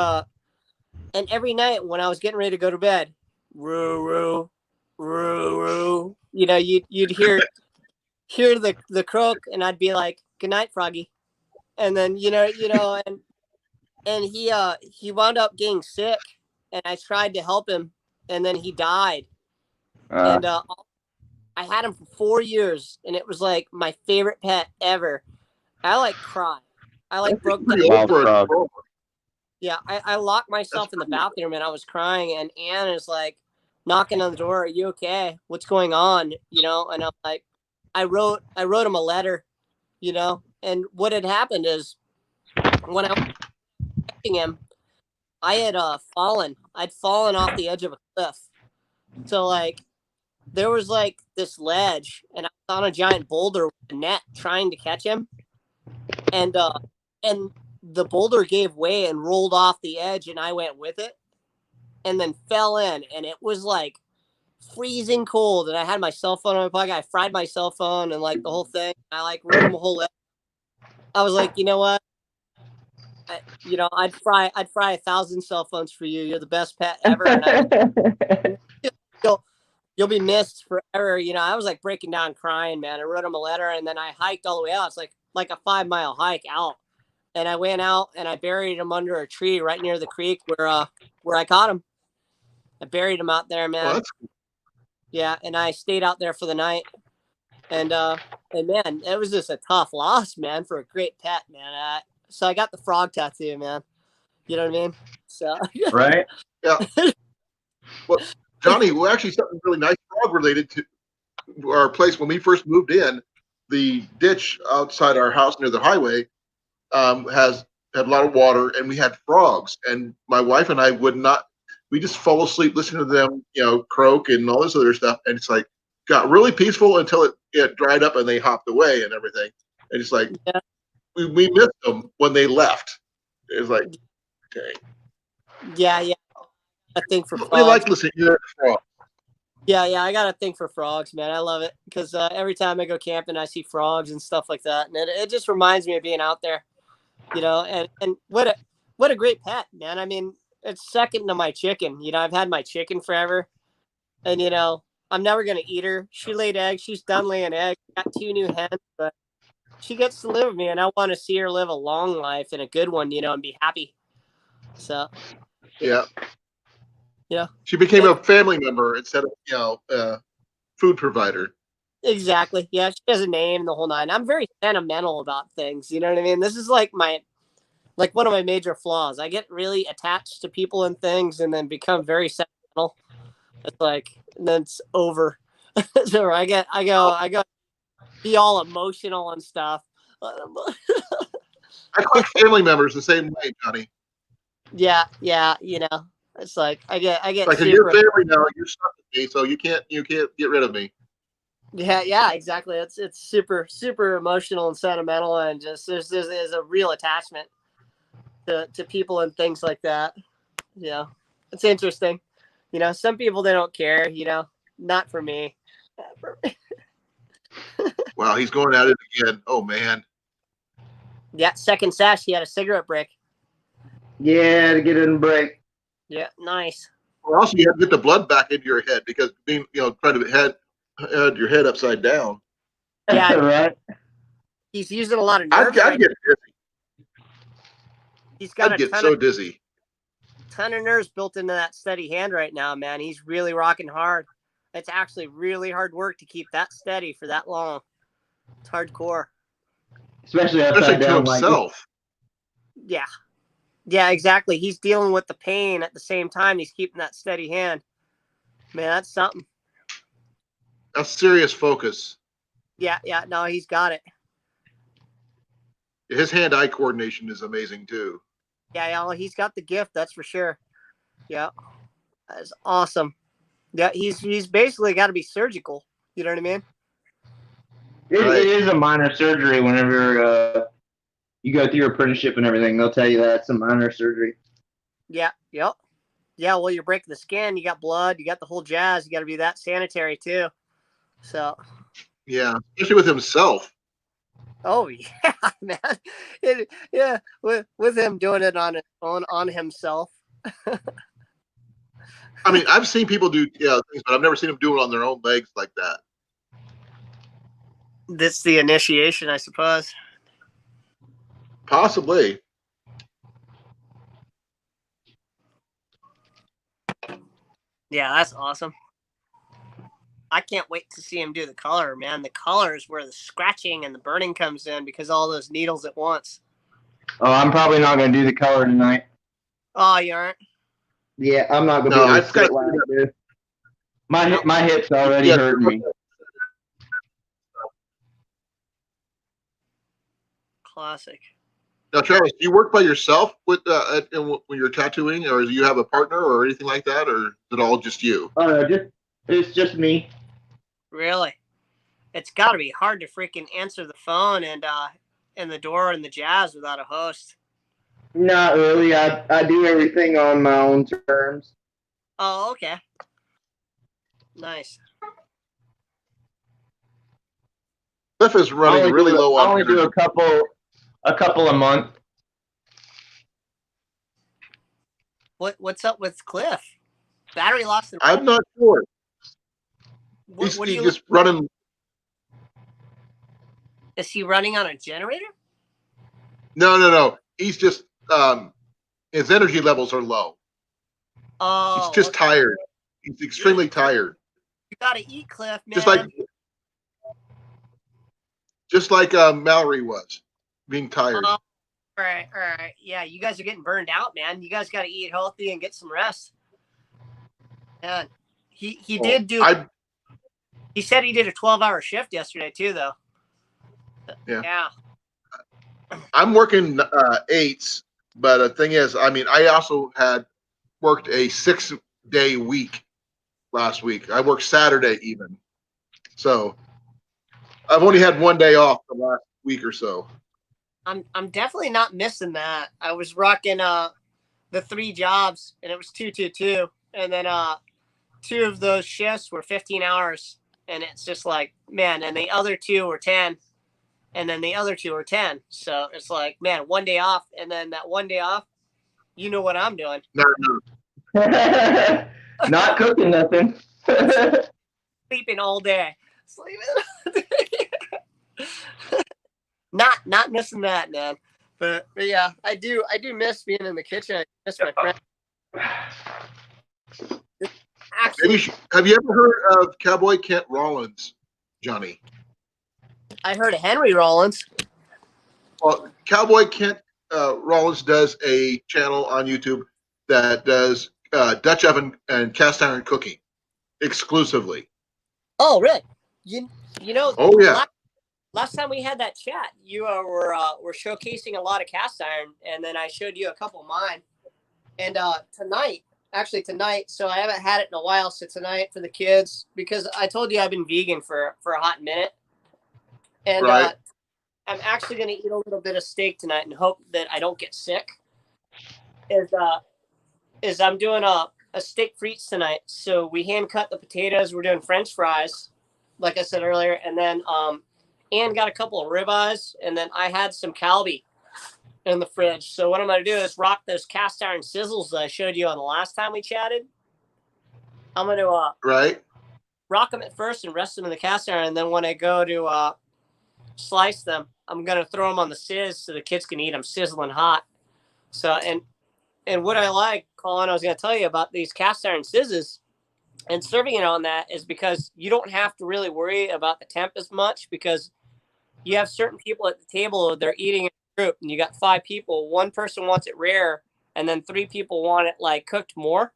every night when I was getting ready to go to bed, roo roo, roo roo, you know, you'd hear the croak, and I'd be like, good night, Froggy. And then you know, and he wound up getting sick, and I tried to help him, and then he died. And I had him for 4 years, and it was like my favorite pet ever. I like cried. I like broke Pretty down. old for a Frog. frog. Yeah, I locked myself in the bathroom, and I was crying, and Ann is like knocking on the door. Are you okay? What's going on? You know, and I'm like, I wrote him a letter, you know. And what had happened is when I was protecting him, I had fallen. I'd fallen off the edge of a cliff. So like there was like this ledge, and I was on a giant boulder with a net trying to catch him. And the boulder gave way and rolled off the edge, and I went with it and then fell in, and it was like freezing cold, and I had my cell phone on my pocket. I fried my cell phone and like the whole thing. I like wrote him a whole letter. I was like, you know what? I'd fry 1,000 cell phones for you. You're the best pet ever, and you'll be missed forever. You know, I was like breaking down crying, man. I wrote him a letter, and then I hiked all the way out. It's like a 5-mile hike out, and I went out and I buried him under a tree right near the creek where I caught him. I buried him out there, man. Well, that's Yeah, and I stayed out there for the night. And man, it was just a tough loss, man, for a great pet, man. So I got the frog tattoo, man. You know what I mean? So Right? yeah. Well, Johnny, well, actually, something really nice frog related to our place when we first moved in. The ditch outside our house near the highway had a lot of water, and we had frogs. And my wife and I would not. We just fall asleep listening to them, you know, croak and all this other stuff. And it's like got really peaceful until it dried up and they hopped away and everything. And it's like yeah. we missed them when they left. It was like, okay. Yeah. I think for We frogs. like listening to the frog. Yeah, I got a thing for frogs, man. I love it because every time I go camping, I see frogs and stuff like that, and it just reminds me of being out there, you know. And what a great pet, man. I mean, it's second to my chicken. You know, I've had my chicken forever, and you know, I'm never gonna eat her. She laid eggs. She's done laying eggs. Got 2 new hens, but she gets to live with me, and I want to see her live a long life and a good one, you know, and be happy. So, Yeah. Yeah. She became a family member instead of, you know, food provider. Exactly. Yeah, she has a name, the whole nine. I'm very sentimental about things. You know what I mean? This is like one of my major flaws. I get really attached to people and things, and then become very sentimental. It's like, and then it's over. So I go be all emotional and stuff. I like family members the same way, Johnny. Yeah. You know, it's like I get Like super. you're family now, you're stuck with me, so you can't get rid of me. Yeah, exactly. It's super emotional and sentimental, and just there's a real attachment to people and things like that. Yeah, it's interesting. You know, some people, they don't care. You know, not for me. Wow, he's going at it again. Oh man. Yeah, second sash. He had a cigarette break. Yeah, to get in break. Yeah, nice. Well, also you have to get the blood back into your head because being, you know, trying to had your head upside down. Yeah, Right? he's using a lot of I'd nerve. get dizzy. He's got I'd a get ton so of dizzy. ton of nerves built into that steady hand right now, man. He's really rocking hard. It's actually really hard work to keep that steady for that long. It's hardcore. Especially Especially upside to down like this. himself. Yeah. Yeah, exactly. He's dealing with the pain at the same time. He's keeping that steady hand. Man, that's something. That's serious focus. Yeah, no, he's got it. His hand-eye coordination is amazing too. Yeah, he's got the gift, that's for sure. Yeah. That's awesome. Yeah, he's basically got to be surgical. You know what I mean? It is a minor surgery whenever you go through your apprenticeship and everything. They'll tell you that it's a minor surgery. Yeah, yep. Yeah, well, you're breaking the skin. You got blood. You got the whole jazz. You got to be that sanitary too. So. Yeah, especially with himself. Oh yeah, man. Yeah, with him doing it on himself. I mean, I've seen people do things, but I've never seen them do it on their own legs like that. That's the initiation, I suppose. Possibly. Yeah, that's awesome. I can't wait to see him do the color, man. The color is where the scratching and the burning comes in because all those needles at once. Oh, I'm probably not going to do the color tonight. Oh, you aren't? Yeah, I'm not going to No, be able I've to got sit like this. My hips already hurt me. Classic. Now, Travis, do you work by yourself with when you're tattooing, or do you have a partner or anything like that, or is it all just you? Oh no, it's just me. Really? It's got to be hard to freaking answer the phone and the door and the jazz without a host. Not really. I do everything on my own terms. Oh, okay. Nice. Cliff is running really low on I only do a couple a month. What's up with Cliff? Battery lost. I'm not sure. He's just running. Is he running on a generator? No. He's just his energy levels are low. Oh, He's just tired. He's extremely tired. You gotta eat, Cliff, man. Just like Mallory was, being tired. All right. Yeah, you guys are getting burned out, man. You guys gotta eat healthy and get some rest. Man, he did do. He said he did a 12-hour shift yesterday too, though. Yeah. I'm working 8s, but the thing is, I mean, I also had worked a 6-day week last week. I worked Saturday even, so I've only had 1 day off the last week or so. I'm definitely not missing that. I was rocking the 3 jobs, and it was 2-2-2, and then 2 of those shifts were 15 hours, and it's just like, man. And the other 2 were 10. And then the other 2 were 10. So it's like, man, 1 day off. And then that 1 day off, you know what I'm doing. No. Not cooking nothing. Sleeping all day. Not missing that, man. But yeah, I do miss being in the kitchen. I miss my friends. Actually, have you ever heard of Cowboy Kent Rollins, Johnny? I heard of Henry Rollins. Well, Cowboy Kent Rollins does a channel on YouTube that does Dutch oven and cast iron cooking exclusively. Oh, really? You know? Oh yeah. Last time we had that chat, you were showcasing a lot of cast iron, and then I showed you a couple of mine. And tonight, so I haven't had it in a while. So tonight for the kids, because I told you I've been vegan for a hot minute. And right. I'm actually going to eat a little bit of steak tonight and hope that I don't get sick. Is I'm doing a steak frites tonight. So we hand cut the potatoes. We're doing French fries, like I said earlier. And then Ann got a couple of ribeyes. And then I had some Calbee in the fridge. So what I'm going to do is rock those cast iron sizzles that I showed you on the last time we chatted. I'm going to right. rock them at first and rest them in the cast iron. And then when I go to slice them, I'm going to throw them on the sizz so the kids can eat them sizzling hot. So, and And what I like, Colin, I was going to tell you about these cast iron scissors and serving it on that is because you don't have to really worry about the temp as much because you have certain people at the table, they're eating in a group, and you got 5 people. One person wants it rare, and then 3 people want it like cooked more.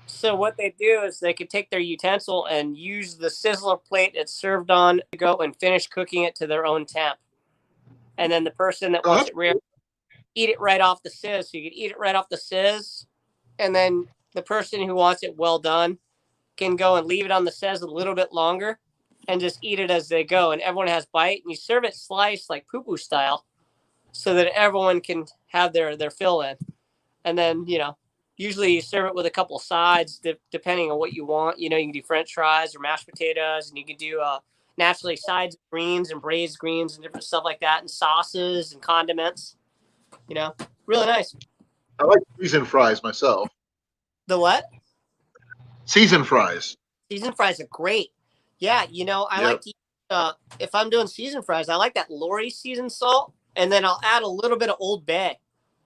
So what they do is they could take their utensil and use the sizzler plate it's served on to go and finish cooking it to their own temp. And then the person that wants it rare, eat it right off the sizz. So you can eat it right off the sizz, and then the person who wants it well done can go and leave it on the sizz a little bit longer and just eat it as they go. And everyone has bite, and you serve it sliced like poo-poo style so that everyone can have their fill in. And then, usually you serve it with a couple of sides, depending on what you want. You can do French fries or mashed potatoes, and you can do naturally sides of greens and braised greens and different stuff like that, and sauces and condiments. Really nice. I like seasoned fries myself. The what? Seasoned fries. Seasoned fries are great. Yeah, I like to if I'm doing seasoned fries, I like that Lori seasoned salt, and then I'll add a little bit of Old Bay.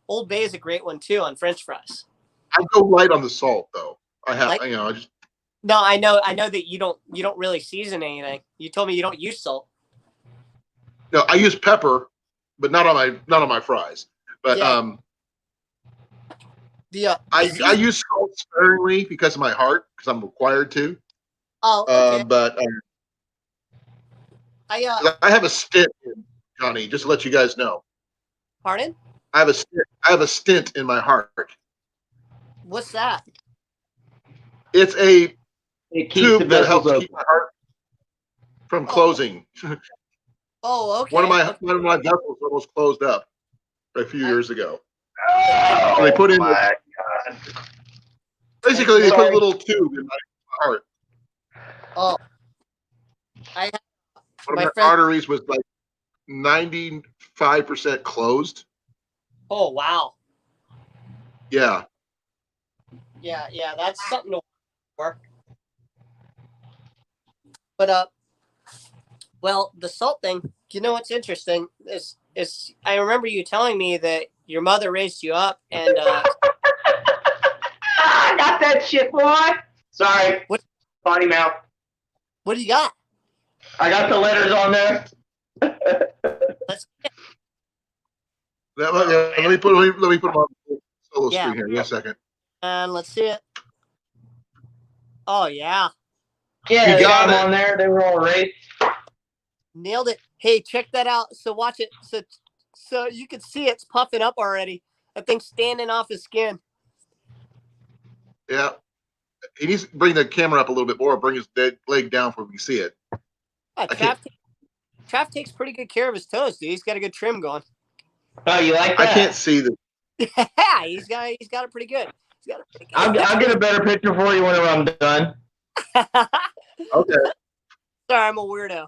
Old Bay is a great one too on French fries. I go light on the salt though. I have, No, I know that you don't really season anything. You told me you don't use salt. No, I use pepper, but not on my fries. But I use salt sparingly because of my heart, because I'm required to. Oh, okay. But I have a stint, Johnny. Just to let you guys know. Pardon? I have a stint in my heart. What's that? It's a It keeps tube the that helps vessels keep my heart from closing. Oh, okay. One of my vessels almost closed up a few years ago. Oh, So they put in my God. basically they put a little tube in my heart. Oh, One of my arteries was like 95% closed. Oh, wow. Yeah. Yeah, that's something to work. But well, the salt thing. You know what's interesting is I remember you telling me that your mother raised you up, and I got that shit, boy. Sorry. What? Potty mouth. What do you got? I got the letters on there. Let's. Let me put them on the solo Yeah. screen here. Give me a second. And let's see it. Oh yeah, Yeah, You they got got them it. on there. They were all raised. nailed it. Hey, check that out. So watch it. So you can see it's puffing up already. That thing's standing off his skin. Yeah. He needs to bring the camera up a little bit more, bring his leg down so we can see it. Yeah, Trav takes pretty good care of his toes, dude. He's got a good trim going. Oh, you like that? I can't see the. Yeah, he's got it pretty good. I'll get a better picture for you whenever I'm done. Okay. Sorry, I'm a weirdo.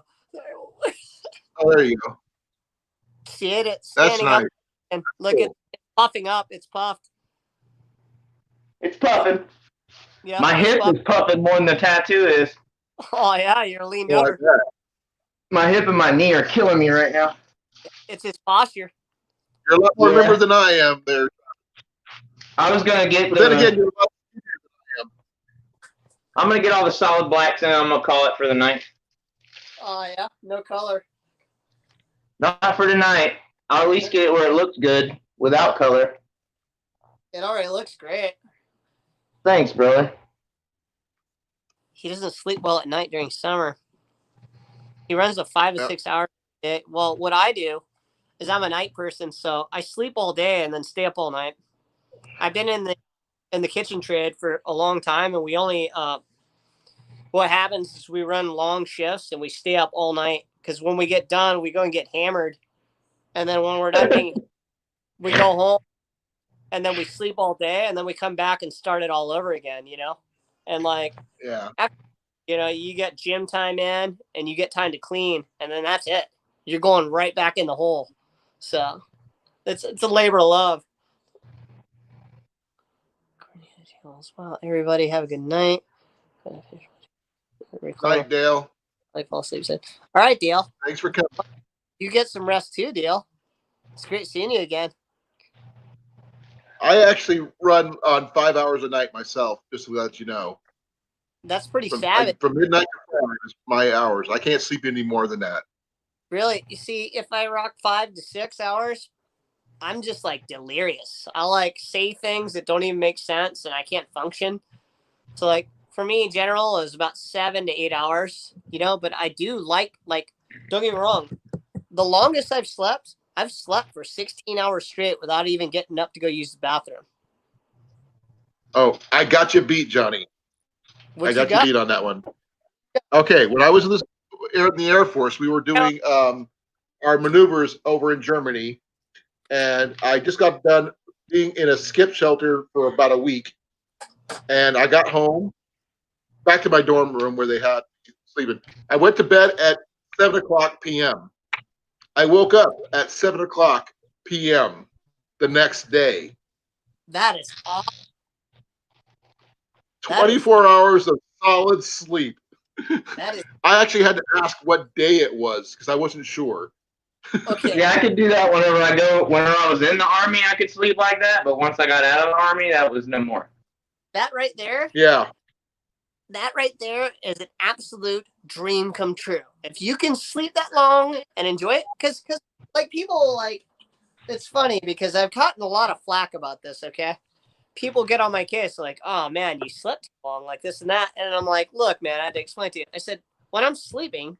Oh, there you go. See it? It's That's standing nice. up. And look, it's puffing up. It's puffed. It's puffing. Yeah. My hip is puffing more than the tattoo is. Oh yeah, you're leaned Yeah, like over. that. My hip and my knee are killing me right now. It's his posture. You're a lot more Yeah. member than I am there. I was gonna get But then again, you're a lot I'm gonna get all the solid blacks and I'm gonna call it for the night. Oh yeah, no color. Not for tonight. I'll at least get it where it looks good without color. It already looks great. Thanks, brother. He doesn't sleep well at night during summer. He runs a 5 to 6 hours a day. Well, what I do is I'm a night person, so I sleep all day and then stay up all night. I've been in the kitchen trade for a long time, and we only what happens is we run long shifts and we stay up all night because when we get done, we go and get hammered, and then when we're done getting, we go home, and then we sleep all day, and then we come back and start it all over again, and like. Yeah. You get gym time in and you get time to clean, and then that's it. You're going right back in the hole. So it's a labor of love. Well, everybody have a good night. Night, Dale. I fall asleep. All right, Dale. Thanks for coming. You get some rest too, Dale. It's great seeing you again. I actually run on 5 hours a night myself, just to let you know. That's pretty savage. From midnight to 4 is my hours. I can't sleep any more than that. Really? You see, if I rock 5 to 6 hours, I'm just like delirious. I like say things that don't even make sense and I can't function. So like for me in general is about 7 to 8 hours, you know, but I do like don't get me wrong. The longest I've slept for 16 hours straight without even getting up to go use the bathroom. Oh, I got you beat, Johnny. What I got you beat on that one. Okay, when I was in the Air Force, we were doing our maneuvers over in Germany, and I just got done being in a skip shelter for about a week, and I got home, back to my dorm room where they had me sleeping. I went to bed at 7:00 p.m. I woke up at 7:00 p.m. the next day. That is awesome. 24 hours of solid sleep. That is I actually had to ask what day it was because I wasn't sure. okay. Yeah, I could do that whenever I was in the Army, I could sleep like that. But once I got out of the Army, that was no more. That right there. Yeah. That right there is an absolute dream come true. If you can sleep that long and enjoy it, because like people like, it's funny because I've gotten a lot of flack about this. Okay, people get on my case like, oh man, you slept too long, like this and that, and I'm like, look, man, I had to explain to you. I said, when I'm sleeping,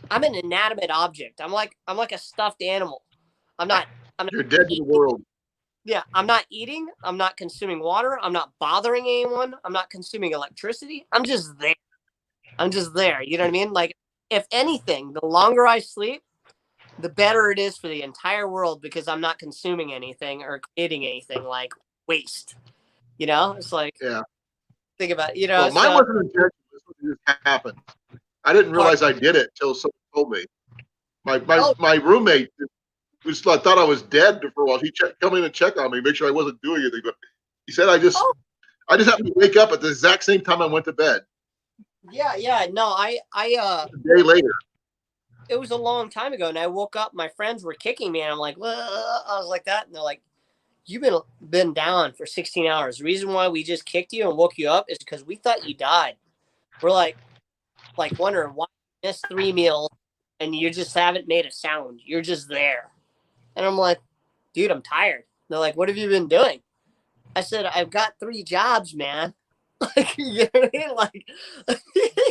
I'm an inanimate object. I'm like a stuffed animal. I'm not. You're dead to the world. Yeah, I'm not eating. I'm not consuming water. I'm not bothering anyone. I'm not consuming electricity. I'm just there. I'm just there. You know what I mean? Like, if anything, the longer I sleep, the better it is for the entire world because I'm not consuming anything or creating anything like waste. You know, it's like, Yeah. think about it, you know. Well, mine So, wasn't intentional. This just happened. I didn't realize I did it till someone told me. My roommate thought I was dead for a while. He come in and check on me, make sure I wasn't doing anything. But he said I just happened to wake up at the exact same time I went to bed. yeah. No, I A day later. it was a long time ago, and I woke up. My friends were kicking me, and I'm like, well, I was like that, and they're like, "You've been down for 16 hours. The reason why we just kicked you and woke you up is because we thought you died." We're like wondering why you missed 3 meals, and you just haven't made a sound. You're just there, and I'm like, "Dude, I'm tired." They're like, "What have you been doing?" I said, "I've got 3 jobs, man." Like, you know what I mean? Like,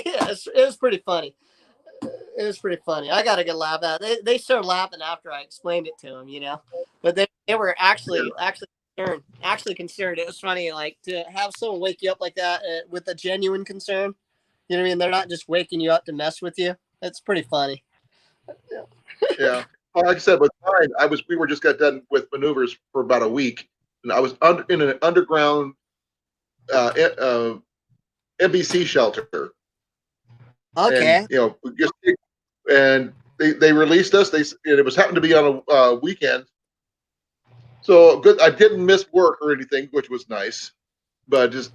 yeah, it was pretty funny. It was pretty funny. I got a good laugh at it. They started laughing after I explained it to them, you know. But they were actually concerned. Actually concerned. It was funny, like to have someone wake you up like that with a genuine concern. You know what I mean? They're not just waking you up to mess with you. That's pretty funny. Yeah. Well, like I said, with mine, we were just got done with maneuvers for about a week, and I was in an underground NBC shelter. Okay. And, they released us. It was happened to be on a weekend, so good. I didn't miss work or anything, which was nice. But just,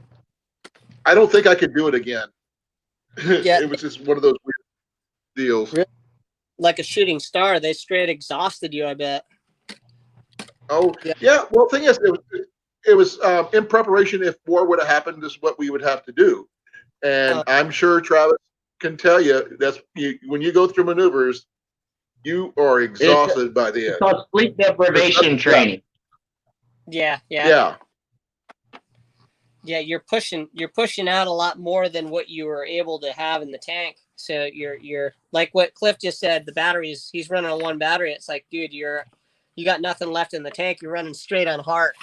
I don't think I could do it again. Yeah. It was just one of those weird deals. Really? Like a shooting star, they straight exhausted you, I bet. Oh yeah. Well, the thing is, it was in preparation. If war would have happened, this is what we would have to do. And I'm sure Travis can tell you when you go through maneuvers, you are exhausted by the end. It's called sleep deprivation training. Yeah. Yeah. Yeah, you're pushing out a lot more than what you were able to have in the tank. So you're like what Cliff just said, the batteries, he's running on one battery. It's like, dude, you got nothing left in the tank. You're running straight on heart.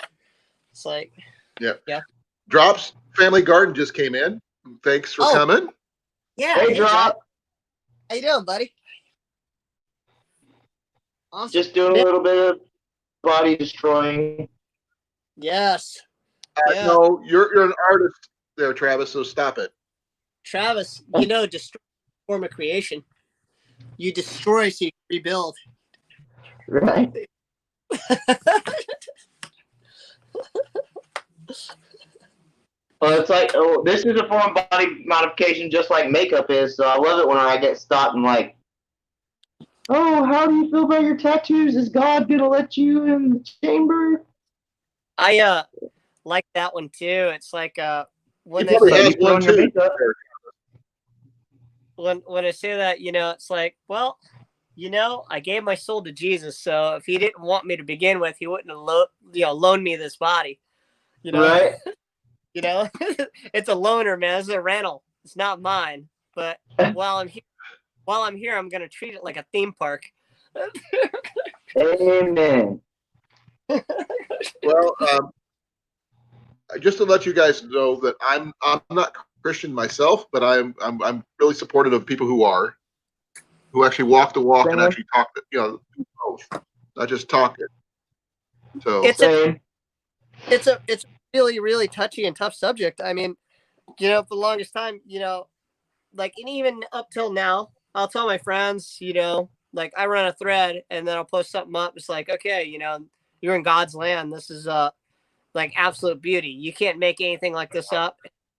It's like, yeah. Drops Family Garden just came in. Thanks for coming. Yeah. Hey, Drop. How you doing, buddy? Awesome. Just doing a little bit of body destroying. Yes. No, you're an artist there, Travis, so stop it. Travis, destroy form of creation. You destroy so you rebuild. Right. Well, it's like, this is a form of body modification just like makeup is, so I love it when I get stopped and like, oh, how do you feel about your tattoos? Is God going to let you in the chamber? I like that one too. It's like when He they probably say, So has you put one on your too. makeup. when I say that, it's like, well, I gave my soul to Jesus, so if he didn't want me to begin with, he wouldn't have loaned me this body. You know, Right. it's a loaner, man. It's a rental. It's not mine. But while I'm here, I'm gonna treat it like a theme park. Amen. Well, just to let you guys know that I'm not Christian myself, but I'm really supportive of people who actually walk the walk and Same. actually talk, do both, not just talk it. So Same. It's a really, really touchy and tough subject. I mean, for the longest time, like, and even up till now, I'll tell my friends, like, I run a thread and then I'll post something up. It's like, okay, you're in God's land. This is like absolute beauty. You can't make anything like this up.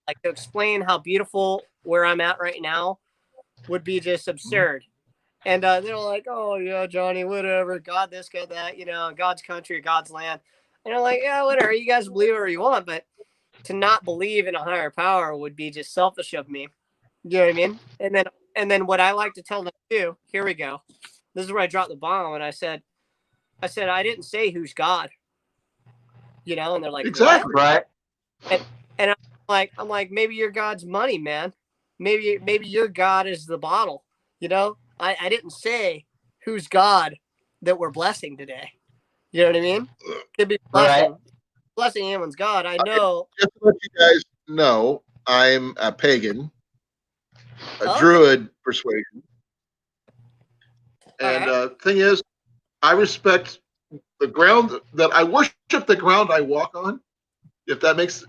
Like, to explain how beautiful where I'm at right now would be just absurd. And they're like, oh yeah, Johnny, whatever, God this, God that, God's country, God's land. And I'm like, yeah, whatever. You guys believe whatever you want, but to not believe in a higher power would be just selfish of me. You know what I mean? And then what I like to tell them too. Here we go. This is where I dropped the bomb, and I said I didn't say who's God. And they're like, exactly. what? Right. And I'm like, maybe your God's money, man. Maybe your God is the bottle. I didn't say who's God that we're blessing today. You know what I mean? Could be blessing. Right. Blessing anyone's God. I know. Just to let you guys know, I'm a pagan, a Okay. druid persuasion, All and right. thing is, I respect the ground that I worship, the ground I walk on. If that makes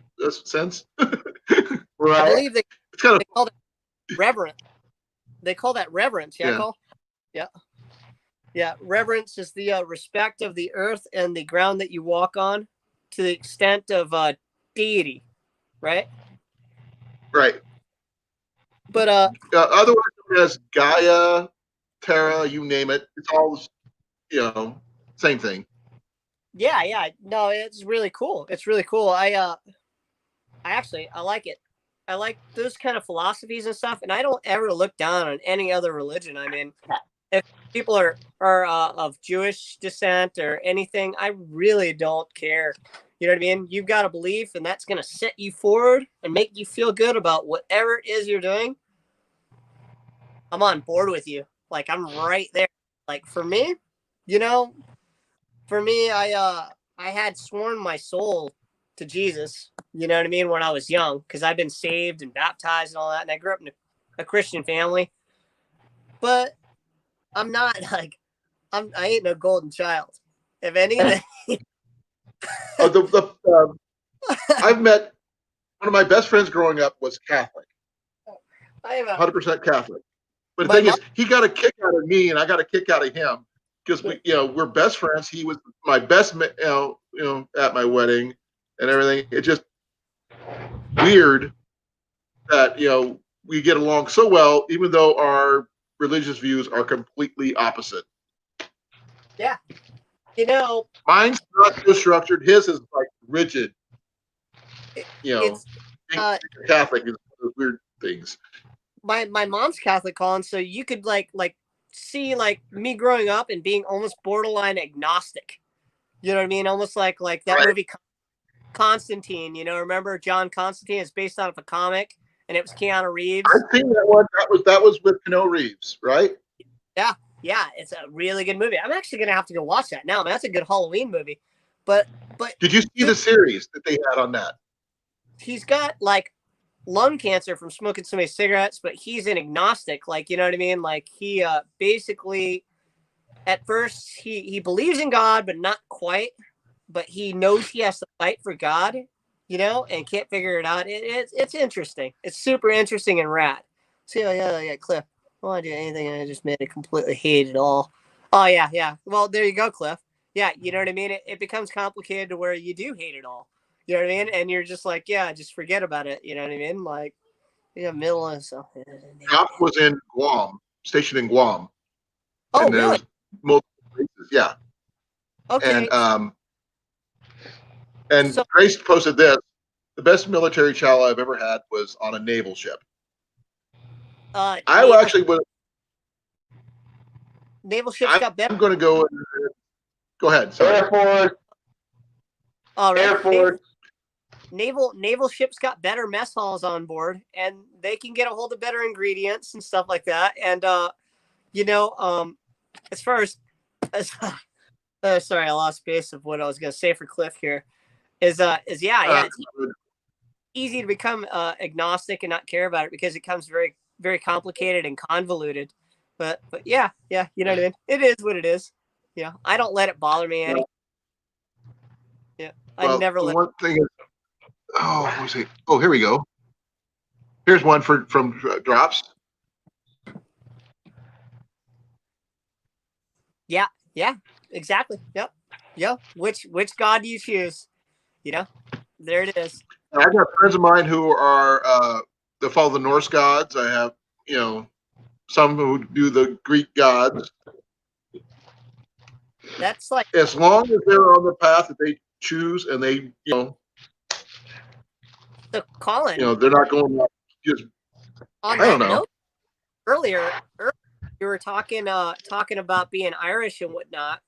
sense. I Right. believe It's kind of they call that reverence. They call that reverence. Yeah. Yeah. Yeah. Yeah. Reverence is the respect of the earth and the ground that you walk on to the extent of deity, right? right. But Otherwise known as Gaia, Terra, you name it. It's all same thing. yeah. No, it's really cool. It's really cool. I like it. I like those kind of philosophies and stuff, and I don't ever look down on any other religion. I mean, if people are of Jewish descent or anything, I really don't care. You know what I mean? You've got a belief, and that's going to set you forward and make you feel good about whatever it is you're doing. I'm on board with you. Like, I'm right there. Like, for me, I had sworn my soul to Jesus. You know what I mean? When I was young, because I've been saved and baptized and all that, and I grew up in a Christian family. But I'm not like I ain't no golden child. If anything, I've met one of my best friends growing up was Catholic, I have 100% Catholic. But the my thing mom. is, he got a kick out of me, and I got a kick out of him because we're best friends. He was my best, at my wedding and everything. It's just weird that we get along so well, even though our religious views are completely opposite. Yeah, Mine's not so structured. His is like rigid. it's Being Catholic is one of those weird things. my mom's Catholic, Colin. So you could like see like me growing up and being almost borderline agnostic. You know what I mean? Almost like that Right. movie Constantine. Remember John Constantine? It's based off a comic, and it was Keanu Reeves. I've seen that one. That was with Keanu Reeves, right? Yeah, it's a really good movie. I'm actually gonna have to go watch that now. Man, that's a good Halloween movie. But Did you see the series that they had on that? he's got like lung cancer from smoking so many cigarettes, but he's an agnostic. Like, you know what I mean? Like, he basically at first he believes in God, but not quite. But he knows he has to fight for God, and can't figure it out. It's interesting. It's super interesting and rad. So yeah, Cliff. I don't want to do anything. I just made it completely hate it all. Oh yeah. Well, there you go, Cliff. Yeah, you know what I mean. It becomes complicated to where you do hate it all. You know what I mean? And you're just like, yeah, just forget about it. You know what I mean? Like, middle and stuff. Cop was in Guam, stationed in Guam. Oh, and there really? was multiple places, yeah. Okay. And And So- Grace posted this. The best military chow I've ever had was on a naval ship. I actually would. naval ships got better. I'm going to go. Go ahead. Sorry. Air Force. All right. Air Force. Naval ships got better mess halls on board, and they can get a hold of better ingredients and stuff like that. And as far as sorry, I lost base of what I was going to say for Cliff here. It's easy to become agnostic and not care about it because it becomes very, very complicated and convoluted. But yeah, you know what I mean? It is what it is. Yeah. I don't let it bother me any. Yeah. I never let one thing is, let me see. Oh, here we go. Here's one from Drops. Yeah, exactly. Yep. Which god do you choose? There it is. I've got friends of mine who are that follow the Norse gods. I have, some who do the Greek gods. That's like, As long as they're on the path that they choose, and they, so Colin. they're not going just. On I don't that know. note, earlier you were talking about being Irish and whatnot,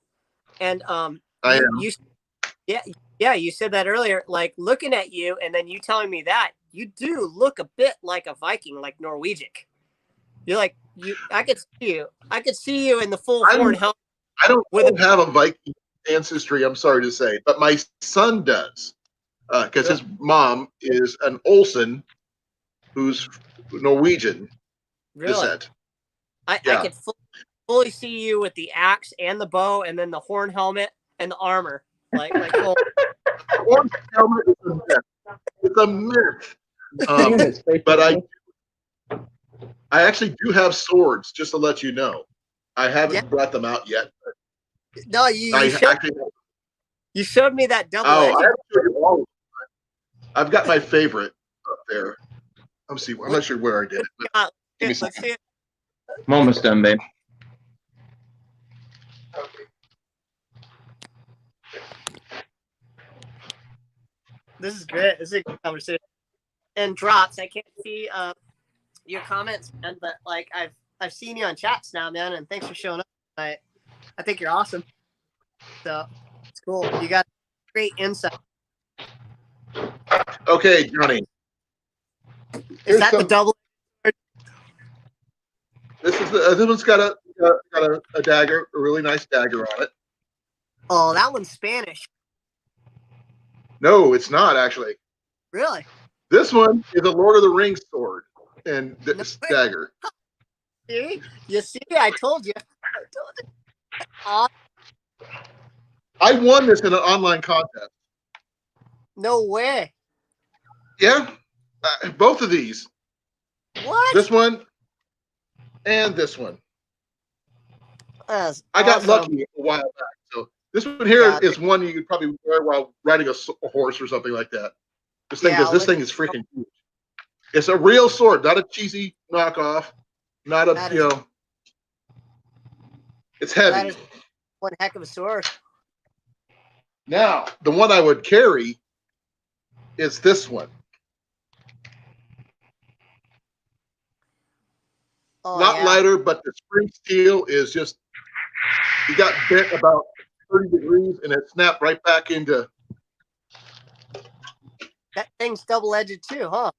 and I am. you said that earlier. Like looking at you, and then you telling me that you do look a bit like a Viking, like Norwegian. You're like you. I could see you in the full horn helmet. I don't have a Viking ancestry. I'm sorry to say, but my son does, because his mom is an Olsen, who's Norwegian descent. I could fully see you with the axe and the bow, and then the horn helmet and the armor. Like the horn helmet is a myth. It's a myth. But I actually do have swords, just to let you know. I haven't brought them out yet. No, you showed me that double. I've got my favorite up there. Let's see. I'm not sure where I did it. But Let's see it. I'm almost done, babe. Okay. This is great. This is a good conversation. And Drops, I can't see your comments, man, but like I've seen you on chats now, man, and thanks for showing up. I think you're awesome. So it's cool. You got great insight. Okay, Johnny. Is that the double? This one's got a dagger, a really nice dagger on it. Oh, that one's Spanish. No, it's not actually. Really? This one is a Lord of the Rings sword and this dagger. See? You see? I told you. I won this in an online contest. No way. Yeah, both of these. What? This one and this one. That's I got awesome. lucky a while back. So this one here is one you could probably wear while riding a horse or something like that. This thing is freaking huge. It's a real sword, not a cheesy knockoff. Not a it's heavy. That is one heck of a sword. Now, the one I would carry is this one. Oh, Not lighter, but the spring steel is just, you got bent about 30 degrees and it snapped right back into. That thing's double-edged too, huh?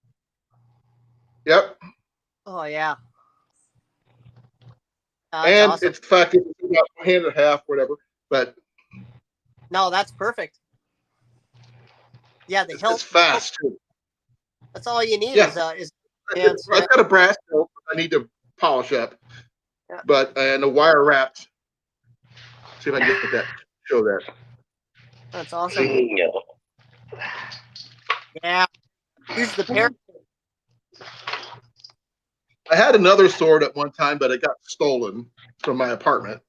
Yep. Oh, yeah. And awesome. it's fucking about hand and a half, whatever. But no, that's perfect. Yeah, the hilt. It's fast too. That's all you need Yeah. is hands. I've got a brass hilt I need to polish up. Yeah. But and a wire wrapped. See if I can get that. Show that. That's awesome. Yeah. Here's the pair. I had another sword at one time, but it got stolen from my apartment.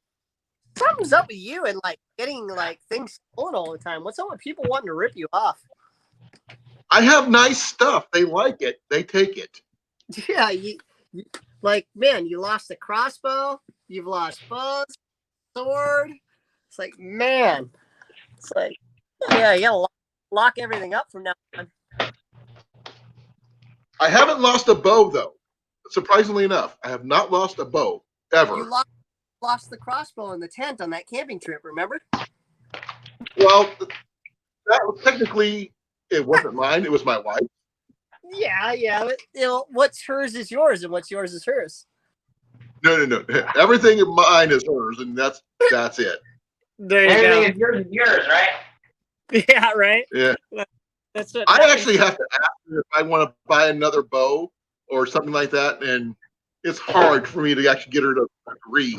Something's up with you and like getting like things stolen all the time. What's up with people wanting to rip you off? I have nice stuff. They like it. They take it. Yeah, you like, man, you lost a crossbow. You've lost bows, sword. It's like, man. It's like, yeah, you got a lot. lock everything up from now on. I haven't lost a bow though. Surprisingly enough, I have not lost a bow ever. You lost the crossbow in the tent on that camping trip, remember? Well, that was technically, it wasn't mine. It was my wife. Yeah. But, what's hers is yours, and what's yours is hers. No. Everything in mine is hers, and that's it. There you Everything is yours, right? go. Yeah, right. Yeah. That's what. I actually have to ask her if I want to buy another bow or something like that, and it's hard for me to actually get her to agree.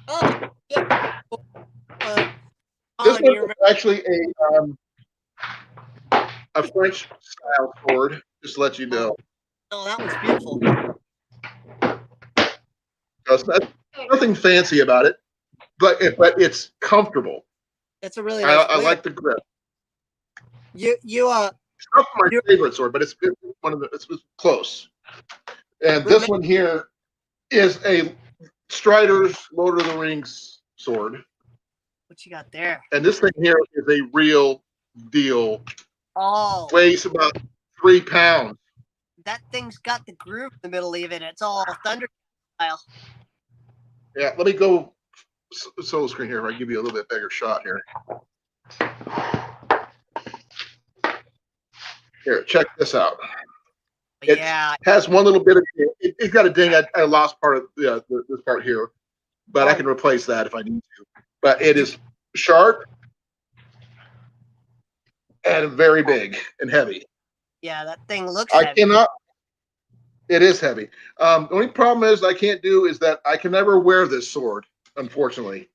Oh, yeah. This is actually a French style sword, just to let you know. Oh, that one's beautiful. That's nothing fancy about it, but it's comfortable. It's a really nice I blade. like the grip. You It's not my favorite sword, but it's one of it's close. And this one here is a Strider's Lord of the Rings sword. what you got there? And this thing here is a real deal. Oh, Weighs about 3 pounds. that thing's got the groove in the middle even. It's all thunder style. Yeah, let me go solo screen here. I'll give you a little bit bigger shot here. Here, check this out. It has one little bit of it's got a ding. I lost part of this part here, but I can replace that if I need to. But it is sharp and very big and heavy. Yeah, that thing looks I heavy. cannot. It is heavy. The only problem is I can't do is that I can never wear this sword, unfortunately.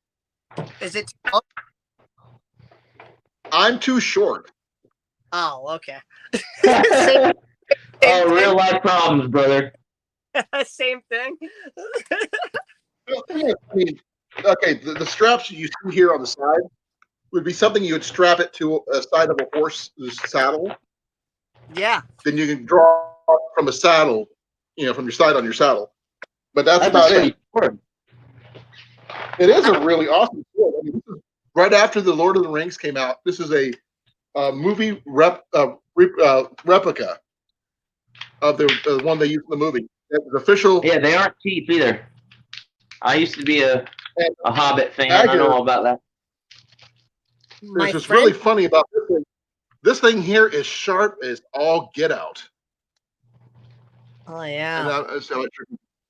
Is it too long? I'm too short. Oh, okay. Oh, real life problems, brother. Same thing. I mean, okay, the straps you see here on the side would be something you would strap it to a side of a horse's saddle. Yeah. Then you can draw from a saddle, from your side on your saddle. But that's about it. Sword. It is a really awesome sword. I mean, this is right after the Lord of the Rings came out. This is a movie replica of the one they used in the movie. It was official. Yeah, they aren't cheap either. I used to be a Hobbit fan. I know all about that. It's just really funny about this thing. This thing here is sharp as all get out. Oh yeah. And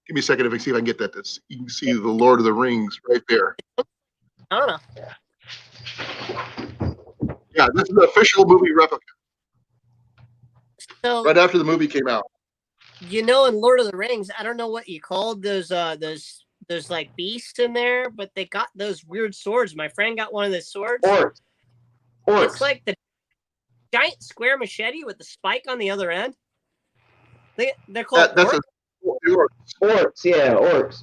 give me a second if I see if I can get that. You can see the Lord of the Rings right there. I don't know. Yeah, this is the official movie replica. So right after the movie came out. In Lord of the Rings, I don't know what you called those like beasts in there, but they got those weird swords. My friend got one of those swords. Orcs. It's like the giant square machete with the spike on the other end. They're called orcs. Orcs, yeah, orcs.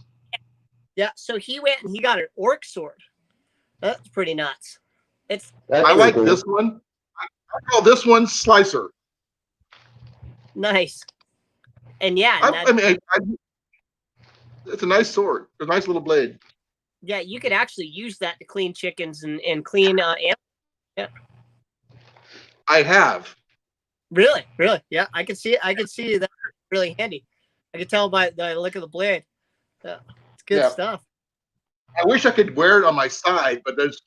Yeah, so he went and he got an orc sword. That's pretty nuts. I like this one. I call this one Slicer. Nice. And yeah, it's a nice sword. A nice little blade. Yeah, you could actually use that to clean chickens and clean animals. Yeah. I have. Really? Yeah, I can see it. I can see that really handy. I can tell by the look of the blade. It's good stuff. I wish I could wear it on my side, but there's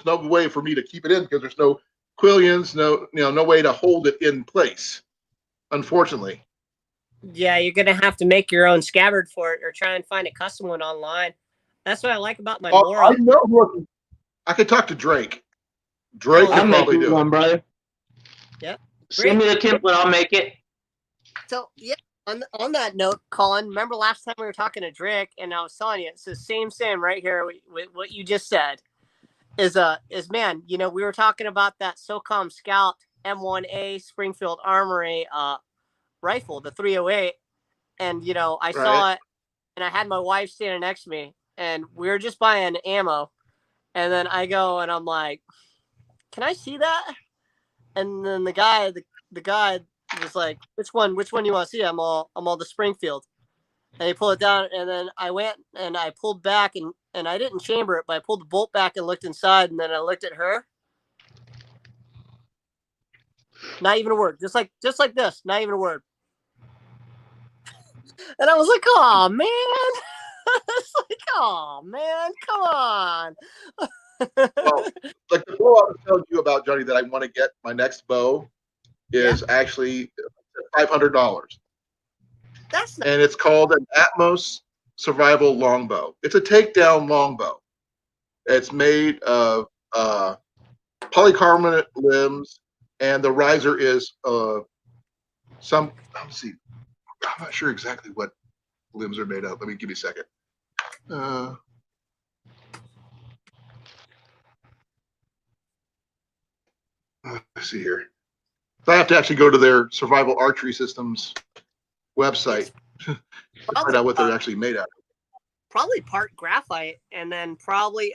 no way for me to keep it in because there's no quillions, no way to hold it in place. Unfortunately. Yeah, you're gonna have to make your own scabbard for it, or try and find a custom one online. That's what I like about my Mora. I know I could talk to Drake. Drake can probably do one, brother. Yeah. Send me the template, I'll make it. So yeah, on that note, Colin, remember last time we were talking to Drake, and I was telling you, it's the same right here with what you just said. Is man, we were talking about that SOCOM Scout M1A Springfield Armory rifle, the 308, and I saw it, and I had my wife standing next to me, and we were just buying ammo, and then I go and I'm like, "Can I see that?" And then the guy was like, "Which one you want to see?" I'm all the Springfield, and he pulled it down, and then I went and I pulled back and I didn't chamber it, but I pulled the bolt back and looked inside, and then I looked at her. Not even a word. Just like this. Not even a word. And I was like, oh, man. It's like, oh, man. Come on. Well, like the bow I was telling you about, Johnny, that I want to get my next bow is actually $500. That's not. And it's called an Atmos Survival Longbow. It's a takedown longbow. It's made of polycarbonate limbs, and the riser is some. Let's see. I'm not sure exactly what limbs are made of. Give me a second. Let's see here. So I have to actually go to their Survival Archery Systems website to find out what they're actually made out of. Probably part graphite and then probably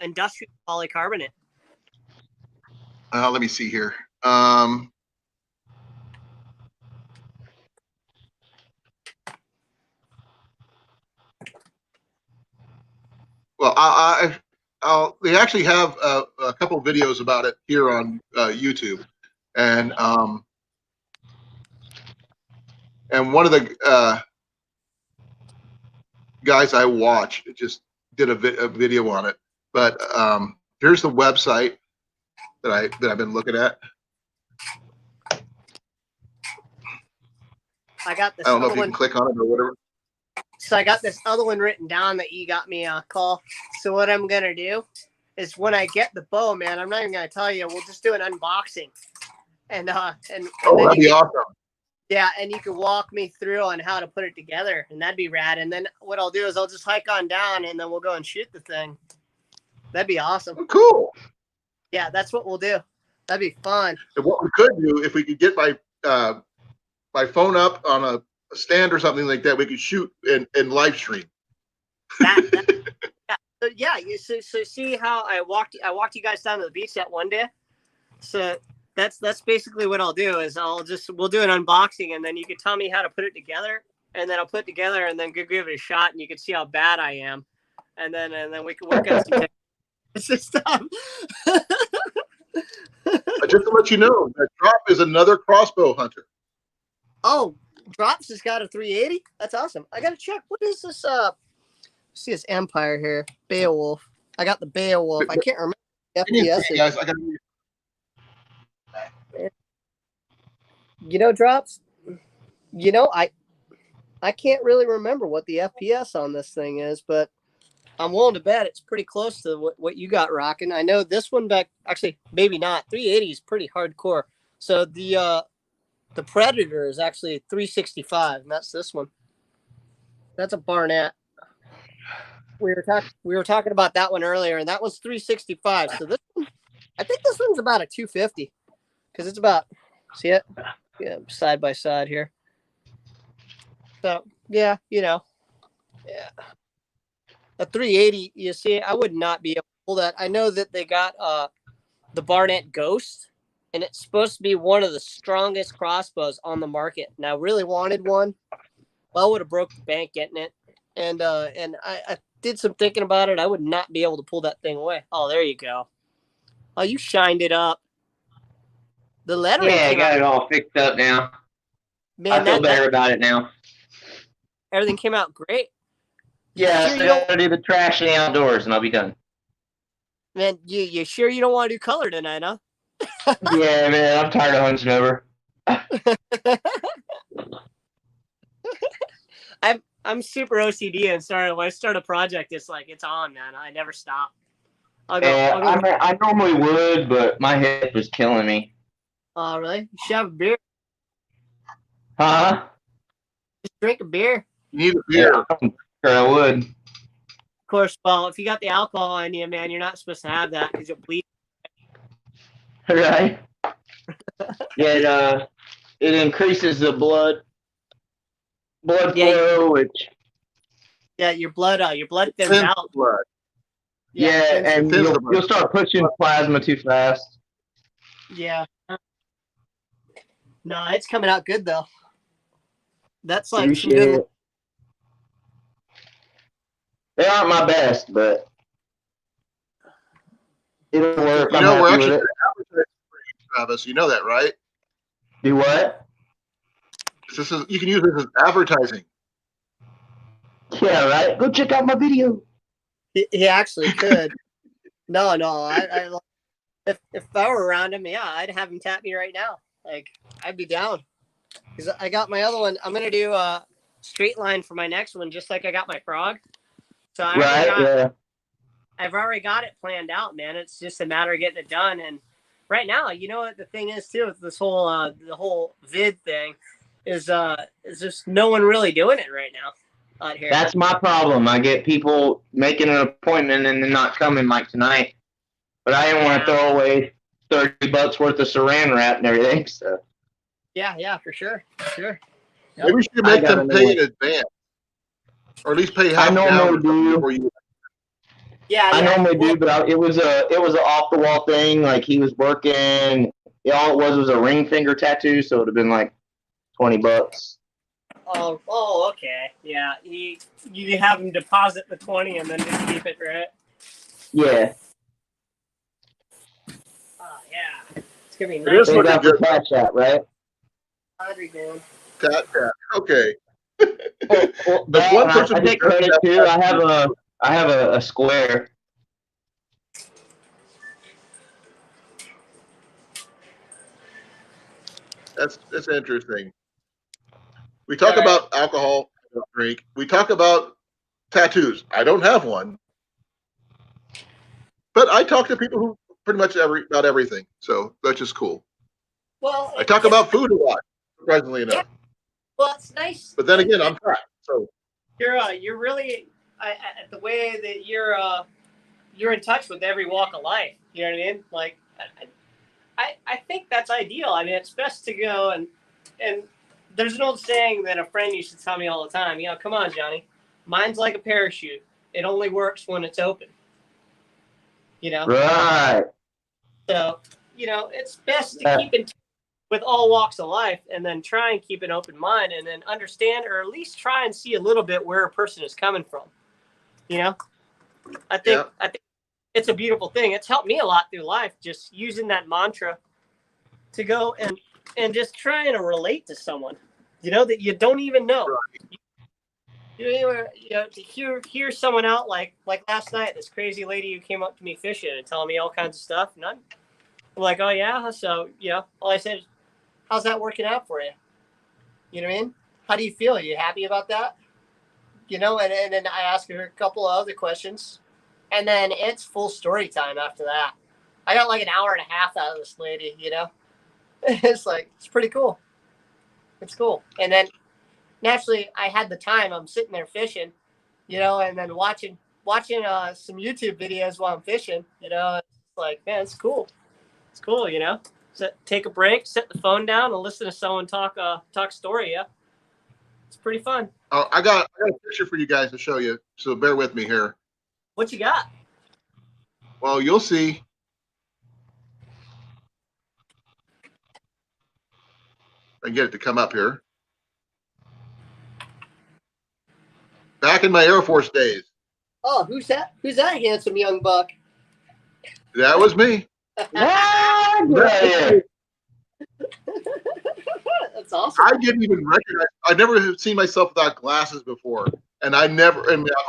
industrial polycarbonate. Let me see here. Well, they actually have a couple of videos about it here on YouTube, and one of the guys I watch just did a video on it. But here's the website that I've been looking at. I got this. I don't know if you can click on it or whatever. So I got this other one written down that you got me a call. So what I'm gonna do is when I get the bow, man, I'm not even gonna tell you. We'll just do an unboxing, and oh, that'd be awesome. Yeah, and you can walk me through on how to put it together, and that'd be rad. And then what I'll do is I'll just hike on down, and then we'll go and shoot the thing. That'd be awesome. Oh, cool. Yeah, that's what we'll do. That'd be fun. And what we could do, if we could get my phone up on a stand or something like that, we could shoot and live stream. Yeah. So see how I walked you guys down to the beach that one day. So that's basically what I'll do is we'll do an unboxing, and then you can tell me how to put it together, and then I'll put it together and then give it a shot, and you can see how bad I am, and then we can work out some stuff. Just to let you know, that Drop is another crossbow hunter. Oh, Drops has got a 380. That's awesome. I gotta check. What is this? See this Empire here. Beowulf. I got the Beowulf. I can't remember. FPS. Guys, I got. Drops. I can't really remember what the FPS on this thing is, but I'm willing to bet it's pretty close to what you got rocking. I know this one back. Actually, maybe not. 380 is pretty hardcore. So the Predator is actually 365, and that's this one. That's a Barnett. We were talking about that one earlier, and that was 365. So this one, I think this one's about a 250 because it's about, see it? Yeah, side by side here. So yeah, yeah. A 380, you see, I would not be able to pull that. I know that they got the Barnett Ghost, and it's supposed to be one of the strongest crossbows on the market. And I really wanted one. Well, I would have broke the bank getting it. And I did some thinking about it. I would not be able to pull that thing away. Oh, there you go. Oh, you shined it up. The lettering. Yeah, I got it all fixed up now. Man, I feel better about it now. Everything came out great. Yeah, I still gotta do the trash in the outdoors, and I'll be done. Man, you sure you don't want to do color tonight, huh? Yeah, man, I'm tired of hunting over. I'm super OCD, and sorry, when I start a project, it's like it's on, man. I never stop. I normally would, but my head was killing me. Oh, really? You should have a beer. Huh? Just drink a beer. You need a beer. Yeah, I'm sure I would. Of course, well, if you got the alcohol in you, man, you're not supposed to have that because you'll bleed. Right. It increases the blood flow, which. Yeah, your blood thins out. Blood. Yeah, and you'll start pushing plasma too fast. Yeah. No, it's coming out good though. That's like some good. They aren't my best, but it'll work. You know, we're actually Travis. You know that, right? Do what? This is you can use this as advertising. Yeah, right. Go check out my video. He actually could. No. If I were around him, yeah, I'd have him tap me right now. Like, I'd be down. Because I got my other one. I'm gonna do a straight line for my next one, just like I got my frog. So I've already got it planned out, man. It's just a matter of getting it done. And right now, you know what the thing is too with this whole the whole vid thing is just no one really doing it right now out here. That's my problem. I get people making an appointment and then not coming like tonight. But I didn't want to throw away $30 worth of saran wrap and everything. So Yeah, for sure. Yep. Maybe we should make them pay in advance, or at least pay half down before you. Yeah, I normally do, but it was an off the wall thing. Like he was working. All it was a ring finger tattoo, so it would have been like $20. Oh, okay. Yeah, you have him deposit the 20 and then just keep it, right? Yeah. Oh yeah, it's gonna be It nice. is looking good. Cash out, right? 100, man. Tat. Okay. Well, There's one person I who take does credit that. too. I have a square. That's interesting. We talk about alcohol, drink. We talk about tattoos. I don't have one, but I talk to people who pretty much about everything. So that's just cool. Well, I talk about food a lot, surprisingly enough. Yeah. Well, it's nice. But then again, I'm fat, so You're really the way that you're in touch with every walk of life. You know what I mean? Like, I think that's ideal. I mean, it's best to go and there's an old saying that a friend used to tell me all the time. You know, come on, Johnny, mine's like a parachute. It only works when it's open. You know. Right. So it's best to keep in touch with all walks of life, and then try and keep an open mind, and then understand, or at least try and see a little bit where a person is coming from. I think it's a beautiful thing. It's helped me a lot through life, just using that mantra to go and just trying to relate to someone, that you don't even know. To hear someone out like last night, this crazy lady who came up to me fishing and telling me all kinds of stuff, and I'm like, oh yeah, so all I said is, how's that working out for you? You know what I mean? How do you feel? Are you happy about that? And then I asked her a couple of other questions, and then it's full story time after that. I got like an hour and a half out of this lady, It's like, it's pretty cool. It's cool. And then naturally I had the time. I'm sitting there fishing, and then watching some YouTube videos while I'm fishing, It's like, man, it's cool. It's cool, take a break, set the phone down, and listen to someone talk story. Yeah, it's pretty fun. Oh, I got a picture for you guys to show you, so bear with me here. What you got? Well, you'll see. I get it to come up here. Back in my Air Force days. Oh, who's that? Who's that handsome young buck? That was me. That's awesome. I didn't even recognize. I never have seen myself without glasses before, and I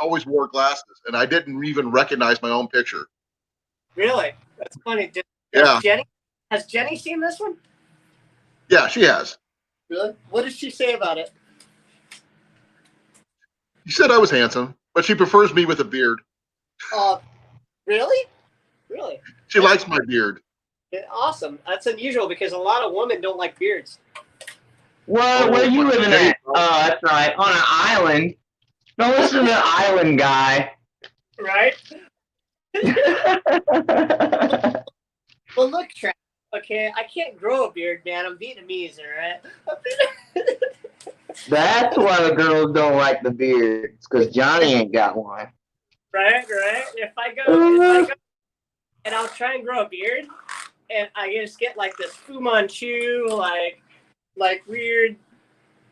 always wore glasses, and I didn't even recognize my own picture. Really? That's funny. Yeah. Has Jenny seen this one? Yeah, she has. Really? What did she say about it? She said I was handsome, but she prefers me with a beard. Really? Really? She likes my beard. Yeah, awesome. That's unusual because a lot of women don't like beards. Well, where are you living at? Oh, that's right. On an island. No, listen to the island guy. Right? Well, look, Trav. Okay, I can't grow a beard, man. I'm Vietnamese, all right? That's why the girls don't like the beards, because Johnny ain't got one. Right. If I go, and I'll try and grow a beard, and I just get like this Fu Manchu, like weird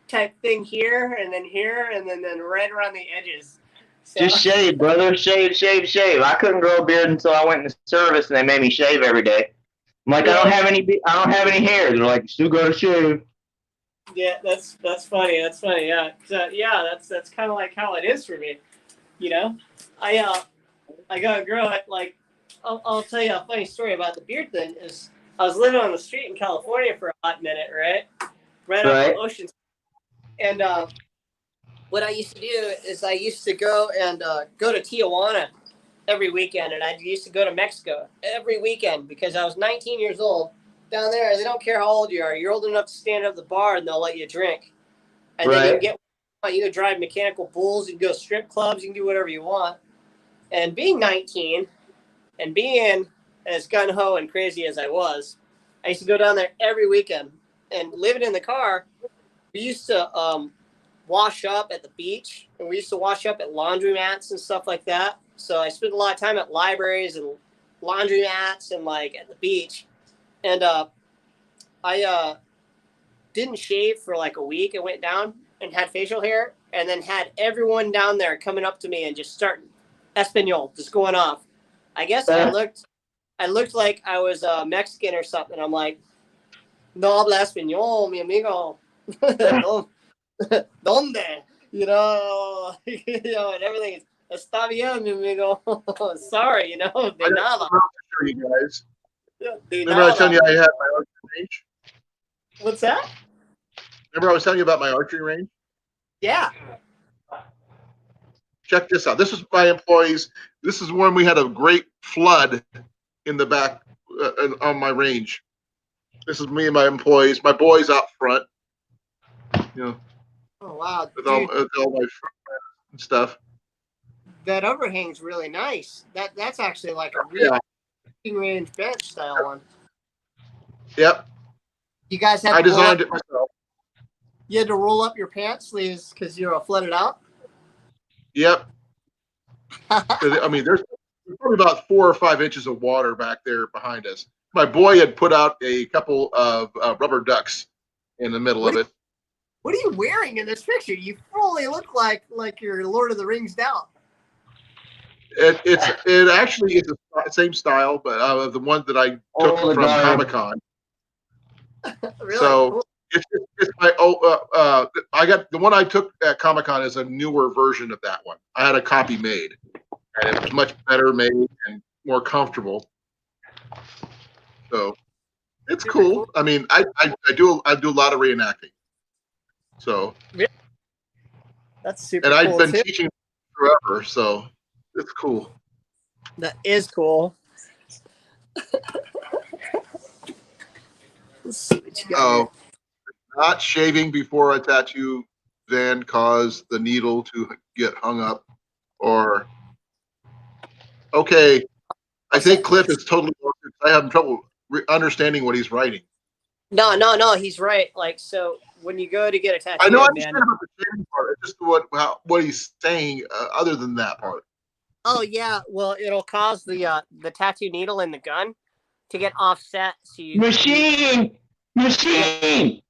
type thing here, and then right around the edges. So, just shave, brother. Shave. I couldn't grow a beard until I went in the service, and they made me shave every day. I'm like, I don't have any hair. They're like, still got to shave. Yeah, that's funny. That's funny. Yeah, yeah. That's kind of like how it is for me. You know, I got a girl at, like, I'll tell you a funny story about the beard thing. Is I was living on the street in California for a hot minute, right off of Ocean, and what I used to do is I used to go to Tijuana every weekend, and I used to go to Mexico every weekend because I was 19 years old. Down there, they don't care how old you are. You're old enough to stand up the bar, and they'll let you drink. And then you can you can drive mechanical bulls, you can go to strip clubs, you can do whatever you want. And being 19 and being as gung-ho and crazy as I was, I used to go down there every weekend. And living in the car, we used to wash up at the beach, and we used to wash up at laundromats and stuff like that. So I spent a lot of time at libraries and laundromats and like at the beach. And I didn't shave for like a week. I went down and had facial hair, and then had everyone down there coming up to me and just starting Espanol, just going off. I guess I looked like I was Mexican or something. I'm like, no habla español, mi amigo. ¿Dónde? You know, and everything is está bien, mi amigo. Sorry, de nada. For you guys. De Remember I was telling you nada. I had my archery range? What's that? Remember I was telling you about my archery range? Yeah. Check this out. This is my employees. This is when we had a great flood in the back on my range. This is me and my employees. My boys out front. Oh wow, with all my friends and stuff. That overhang's really nice. That's actually like a real range bench style one. Yep. You guys had I designed it myself. You had to roll up your pants sleeves because you were flooded out? Yep. I mean, there's probably about 4 or 5 inches of water back there behind us. My boy had put out a couple of rubber ducks in the middle of it. What are you wearing in this picture? You fully look like you're Lord of the Rings down. It actually is the same style, but the one that I took from Comic-Con. Really? So cool. it's my I got the one I took at Comic-Con is a newer version of that one. I had a copy made, and it was much better made and more comfortable. So it's cool. I mean, I do a lot of reenacting. So that's super. And cool I've been too. teaching forever, so it's cool. That is cool. Let's see what you got here. Not shaving before a tattoo then cause the needle to get hung up, or okay. I think Cliff is totally. I have trouble understanding what he's writing. No, he's right. Like, so when you go to get a tattoo, I know I understand about the shaving part. It's just what he's saying other than that part. Oh yeah, well it'll cause the tattoo needle in the gun to get offset. So you machine, man. machine,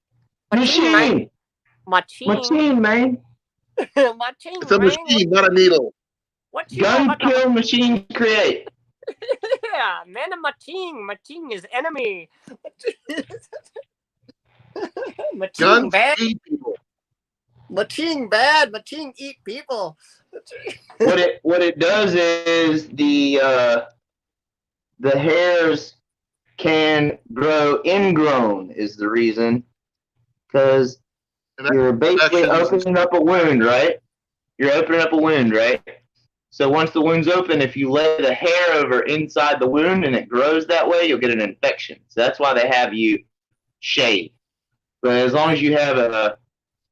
man. It's a machine, not a needle. What Gun kill, machine create. Yeah, man, a machine is enemy. Machine Guns bad. eat people. Machine bad. Machine eat people. What it does is the hairs can grow ingrown is the reason, because you're basically opening up a wound, right? You're opening up a wound, right? So once the wound's open, if you lay the hair over inside the wound and it grows that way, you'll get an infection. So that's why they have you shave. But as long as you have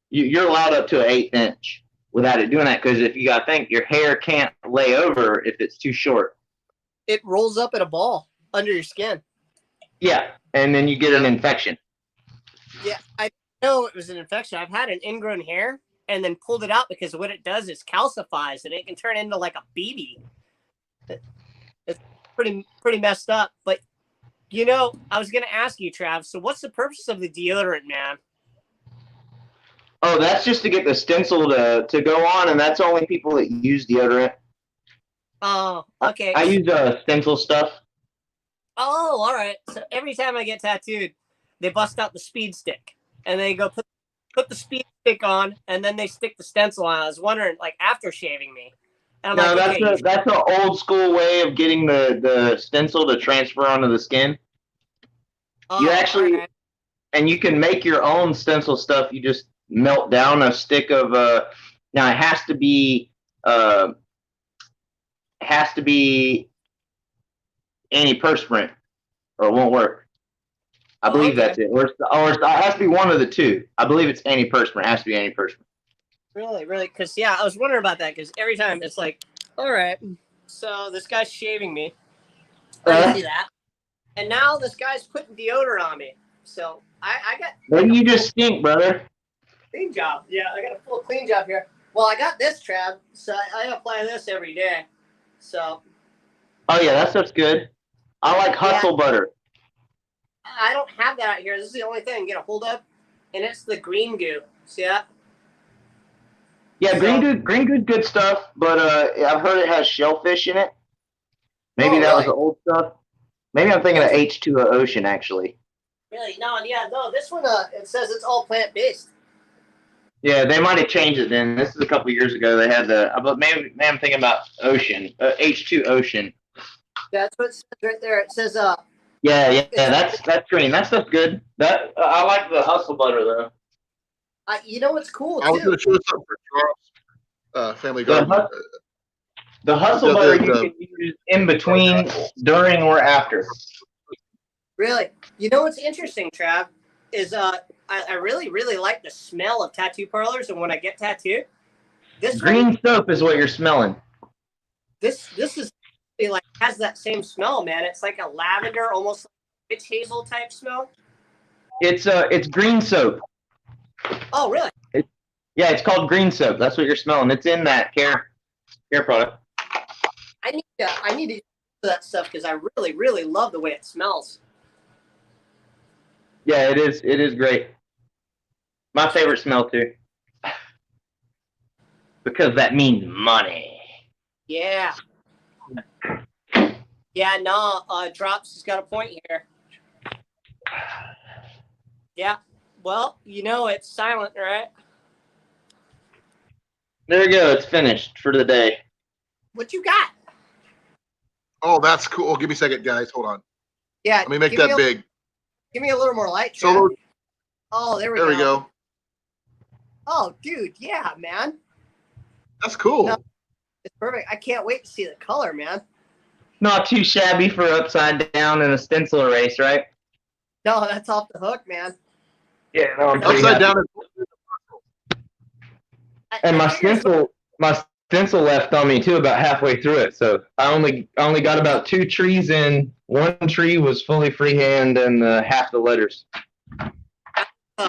you're allowed up to an 1/8 inch without it doing that, because if you gotta think, your hair can't lay over if it's too short. It rolls up in a ball under your skin. Yeah, and then you get an infection. Yeah, I know it was an infection. I've had an ingrown hair and then pulled it out because what it does is calcifies and it can turn into like a BB. It's pretty messed up. But I was gonna ask you, Trav. So what's the purpose of the deodorant, man? Oh, that's just to get the stencil to go on, and that's only people that use deodorant. Oh, okay. I use stencil stuff. Oh, all right. So every time I get tattooed, they bust out the speed stick and they go put the speed stick on, and then they stick the stencil on. I was wondering, like, after shaving me, and I'm No, like, okay, that's an old school way of getting the stencil to transfer onto the skin. You actually, all right. and you can make your own stencil stuff. You just melt down a stick of now it has to be antiperspirant or it won't work. I believe okay. that's it. Or it has to be one of the two. I believe it's antiperspirant. It has to be antiperspirant. Really, because yeah, I was wondering about that because every time it's like, all right, so this guy's shaving me. I can see that, and now this guy's putting deodorant on me. So I got. Maybe you just stink, brother. Clean job. Yeah, I got a full clean job here. Well, I got this, Trav, so I apply this every day. So. Oh yeah, that stuff's good. I like hustle butter. I don't have that out here. This is the only thing I can get a hold of, and it's the green goo. See that? Yeah, green goo, good stuff. But I've heard it has shellfish in it. Maybe that was the old stuff. Maybe I'm thinking of H2O Ocean actually. Really? No. This one it says it's all plant based. Yeah, they might have changed it then. This is a couple years ago. They had but maybe I'm thinking about Ocean, H2 Ocean. That's what it says right there. It says Yeah, that's green. That stuff's good. That I like the hustle butter though. You know what's cool too? I was going to show something for Charles, Family Garden. The hustle butter you can use in between, during, or after. Really? You know what's interesting, Trav, is I really, really like the smell of tattoo parlors, and when I get tattooed, this green soap is what you're smelling. This is like has that same smell, man. It's like a lavender, almost like witch hazel type smell. It's green soap. Oh, really? Yeah, it's called green soap. That's what you're smelling. It's in that care product. I need to use that stuff because I really, really love the way it smells. Yeah, it is. It is great. My favorite smell too. Because that means money. Yeah. Yeah, no, Drops has got a point here. Yeah. Well, it's silent, right? There we go. It's finished for the day. What you got? Oh, that's cool. Give me a second, guys. Hold on. Yeah. Let me make that big. Give me a little more light. So, oh, there we go. Oh, dude. Yeah, man. That's cool. No, it's perfect. I can't wait to see the color, man. Not too shabby for upside down and a stencil erase, right? No, that's off the hook, man. Yeah, no, I'm upside down. And my stencil left on me too about halfway through it. So I only got about 2 trees in. One tree was fully freehand and half the letters. On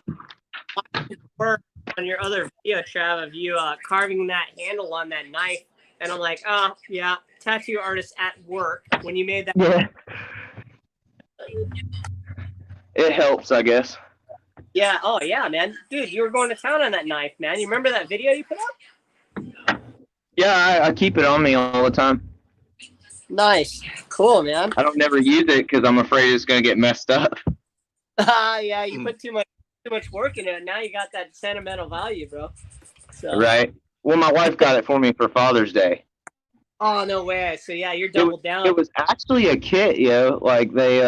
your other video, Trav, of you carving that handle on that knife, and I'm like, oh yeah, tattoo artist at work when you made that. Yeah. It helps, I guess. Yeah. Oh yeah, man. Dude, you were going to town on that knife, man. You remember that video you put up? Yeah, I keep it on me all the time. Nice. Cool, man. I don't never use it because I'm afraid it's going to get messed up. Yeah, you put too much work in it. Now you got that sentimental value, bro. So. Right. Well, my wife got it for me for Father's Day. Oh, no way. So yeah, you're doubled down. It was actually a kit, yo. Like they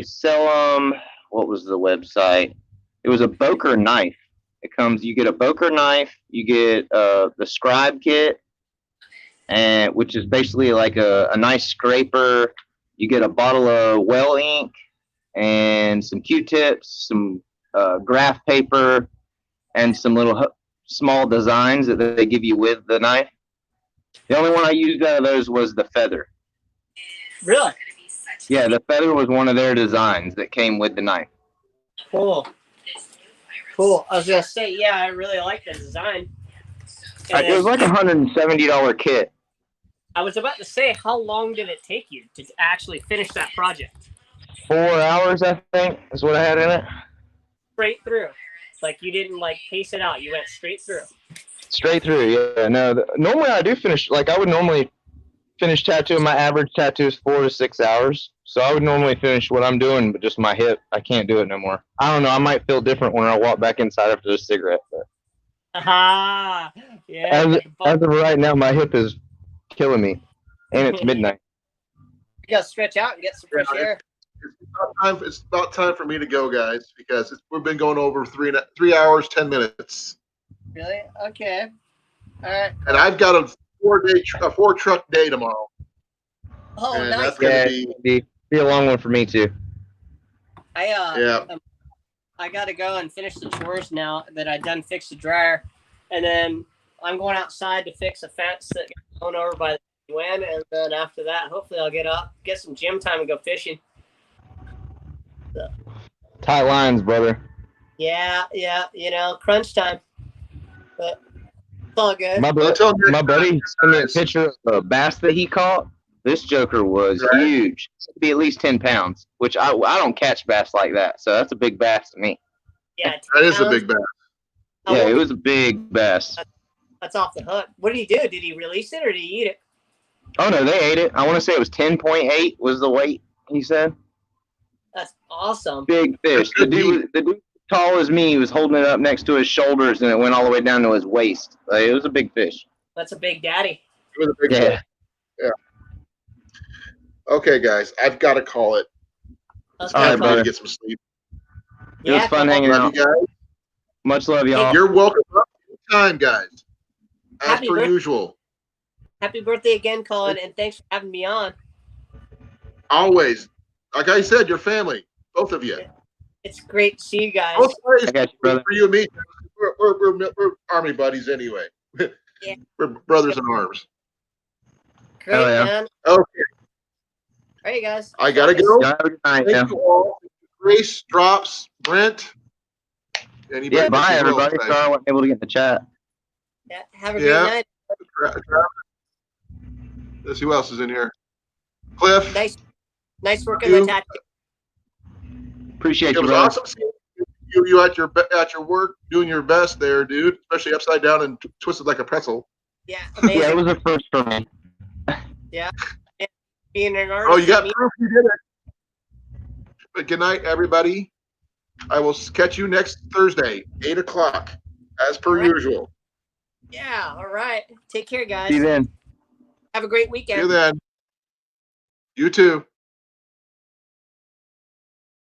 sell them. What was the website? It was a Boker knife. You get a Boker knife, you get the scribe kit, and which is basically like a nice scraper. You get a bottle of well ink and some Q-tips, some graph paper, and some little small designs that they give you with the knife. The only one I used out of those was the feather. Really? Yeah, the feather was one of their designs that came with the knife. Cool. I was gonna say, yeah, I really like the design. It was like $170 kit. I was about to say, how long did it take you to actually finish that project? 4 hours, I think, is what I had in it. Straight through. Like you didn't pace it out. You went straight through. Straight through, yeah. No, normally I do finish. Like I would normally finish tattooing. My average tattoo is 4 to 6 hours. So I would normally finish what I'm doing, but just my hip, I can't do it no more. I don't know. I might feel different when I walk back inside after this cigarette. But Ah, yeah. as of right now, my hip is killing me, and it's midnight. You gotta stretch out and get some fresh air. It's about time for me to go, guys, because we've been going over 3 hours, 10 minutes. Really? Okay. All right. And I've got a 4 truck day tomorrow. Oh, and nice. that's gonna be a long one for me too. I gotta go and finish the chores now that I done fixed the dryer, and then I'm going outside to fix a fence that got blown over by the wind, and then after that, hopefully I'll get up, get some gym time, and go fishing. So, Tight lines, brother. yeah, crunch time, but it's all good. My buddy sent me a picture of a bass that he caught. This joker was huge. It'd be at least 10 pounds, which I don't catch bass like that. So that's a big bass to me. Yeah, that is a big bass. Yeah, it was a big bass. That's off the hook. What did he do? Did he release it or did he eat it? Oh, no, they ate it. I want to say it was 10.8 was the weight, he said. That's awesome. Big fish. The dude tall as me was holding it up next to his shoulders, and it went all the way down to his waist. It was a big fish. That's a big daddy. It was a big fish. Yeah. Okay, guys, I've got to call it. It's time for me to brother. get some sleep. It was fun hanging out. You guys. Much love, y'all. You're welcome up anytime, guys. As per usual. Happy birthday again, Colin, and thanks for having me on. Always. Like I said, your family, both of you. It's great to see you guys. Both ways, I got you, brother. for you and me, we're Army buddies anyway. Yeah. We're brothers in arms. Great, yeah. man. Okay, All right, guys. I gotta go. Y'all have a good night, Thank you all. Grace, Drops, Brent. Anybody Yeah, bye, else everybody. today? Sorry I wasn't able to get in the chat. Yeah, have a great night. Let's see who else is in here. Cliff. Nice work on the tactic. Appreciate It you, was brother. awesome seeing you at your work, doing your best there, dude. Especially upside down and twisted like a pretzel. Yeah, amazing. Yeah, it was a first for me. Yeah. Being an artist. Oh, you got proof you did it. But good night, everybody. I will catch you next Thursday, 8 o'clock, as per usual. Yeah, all right. Take care, guys. See you then. Have a great weekend. See you then. You too.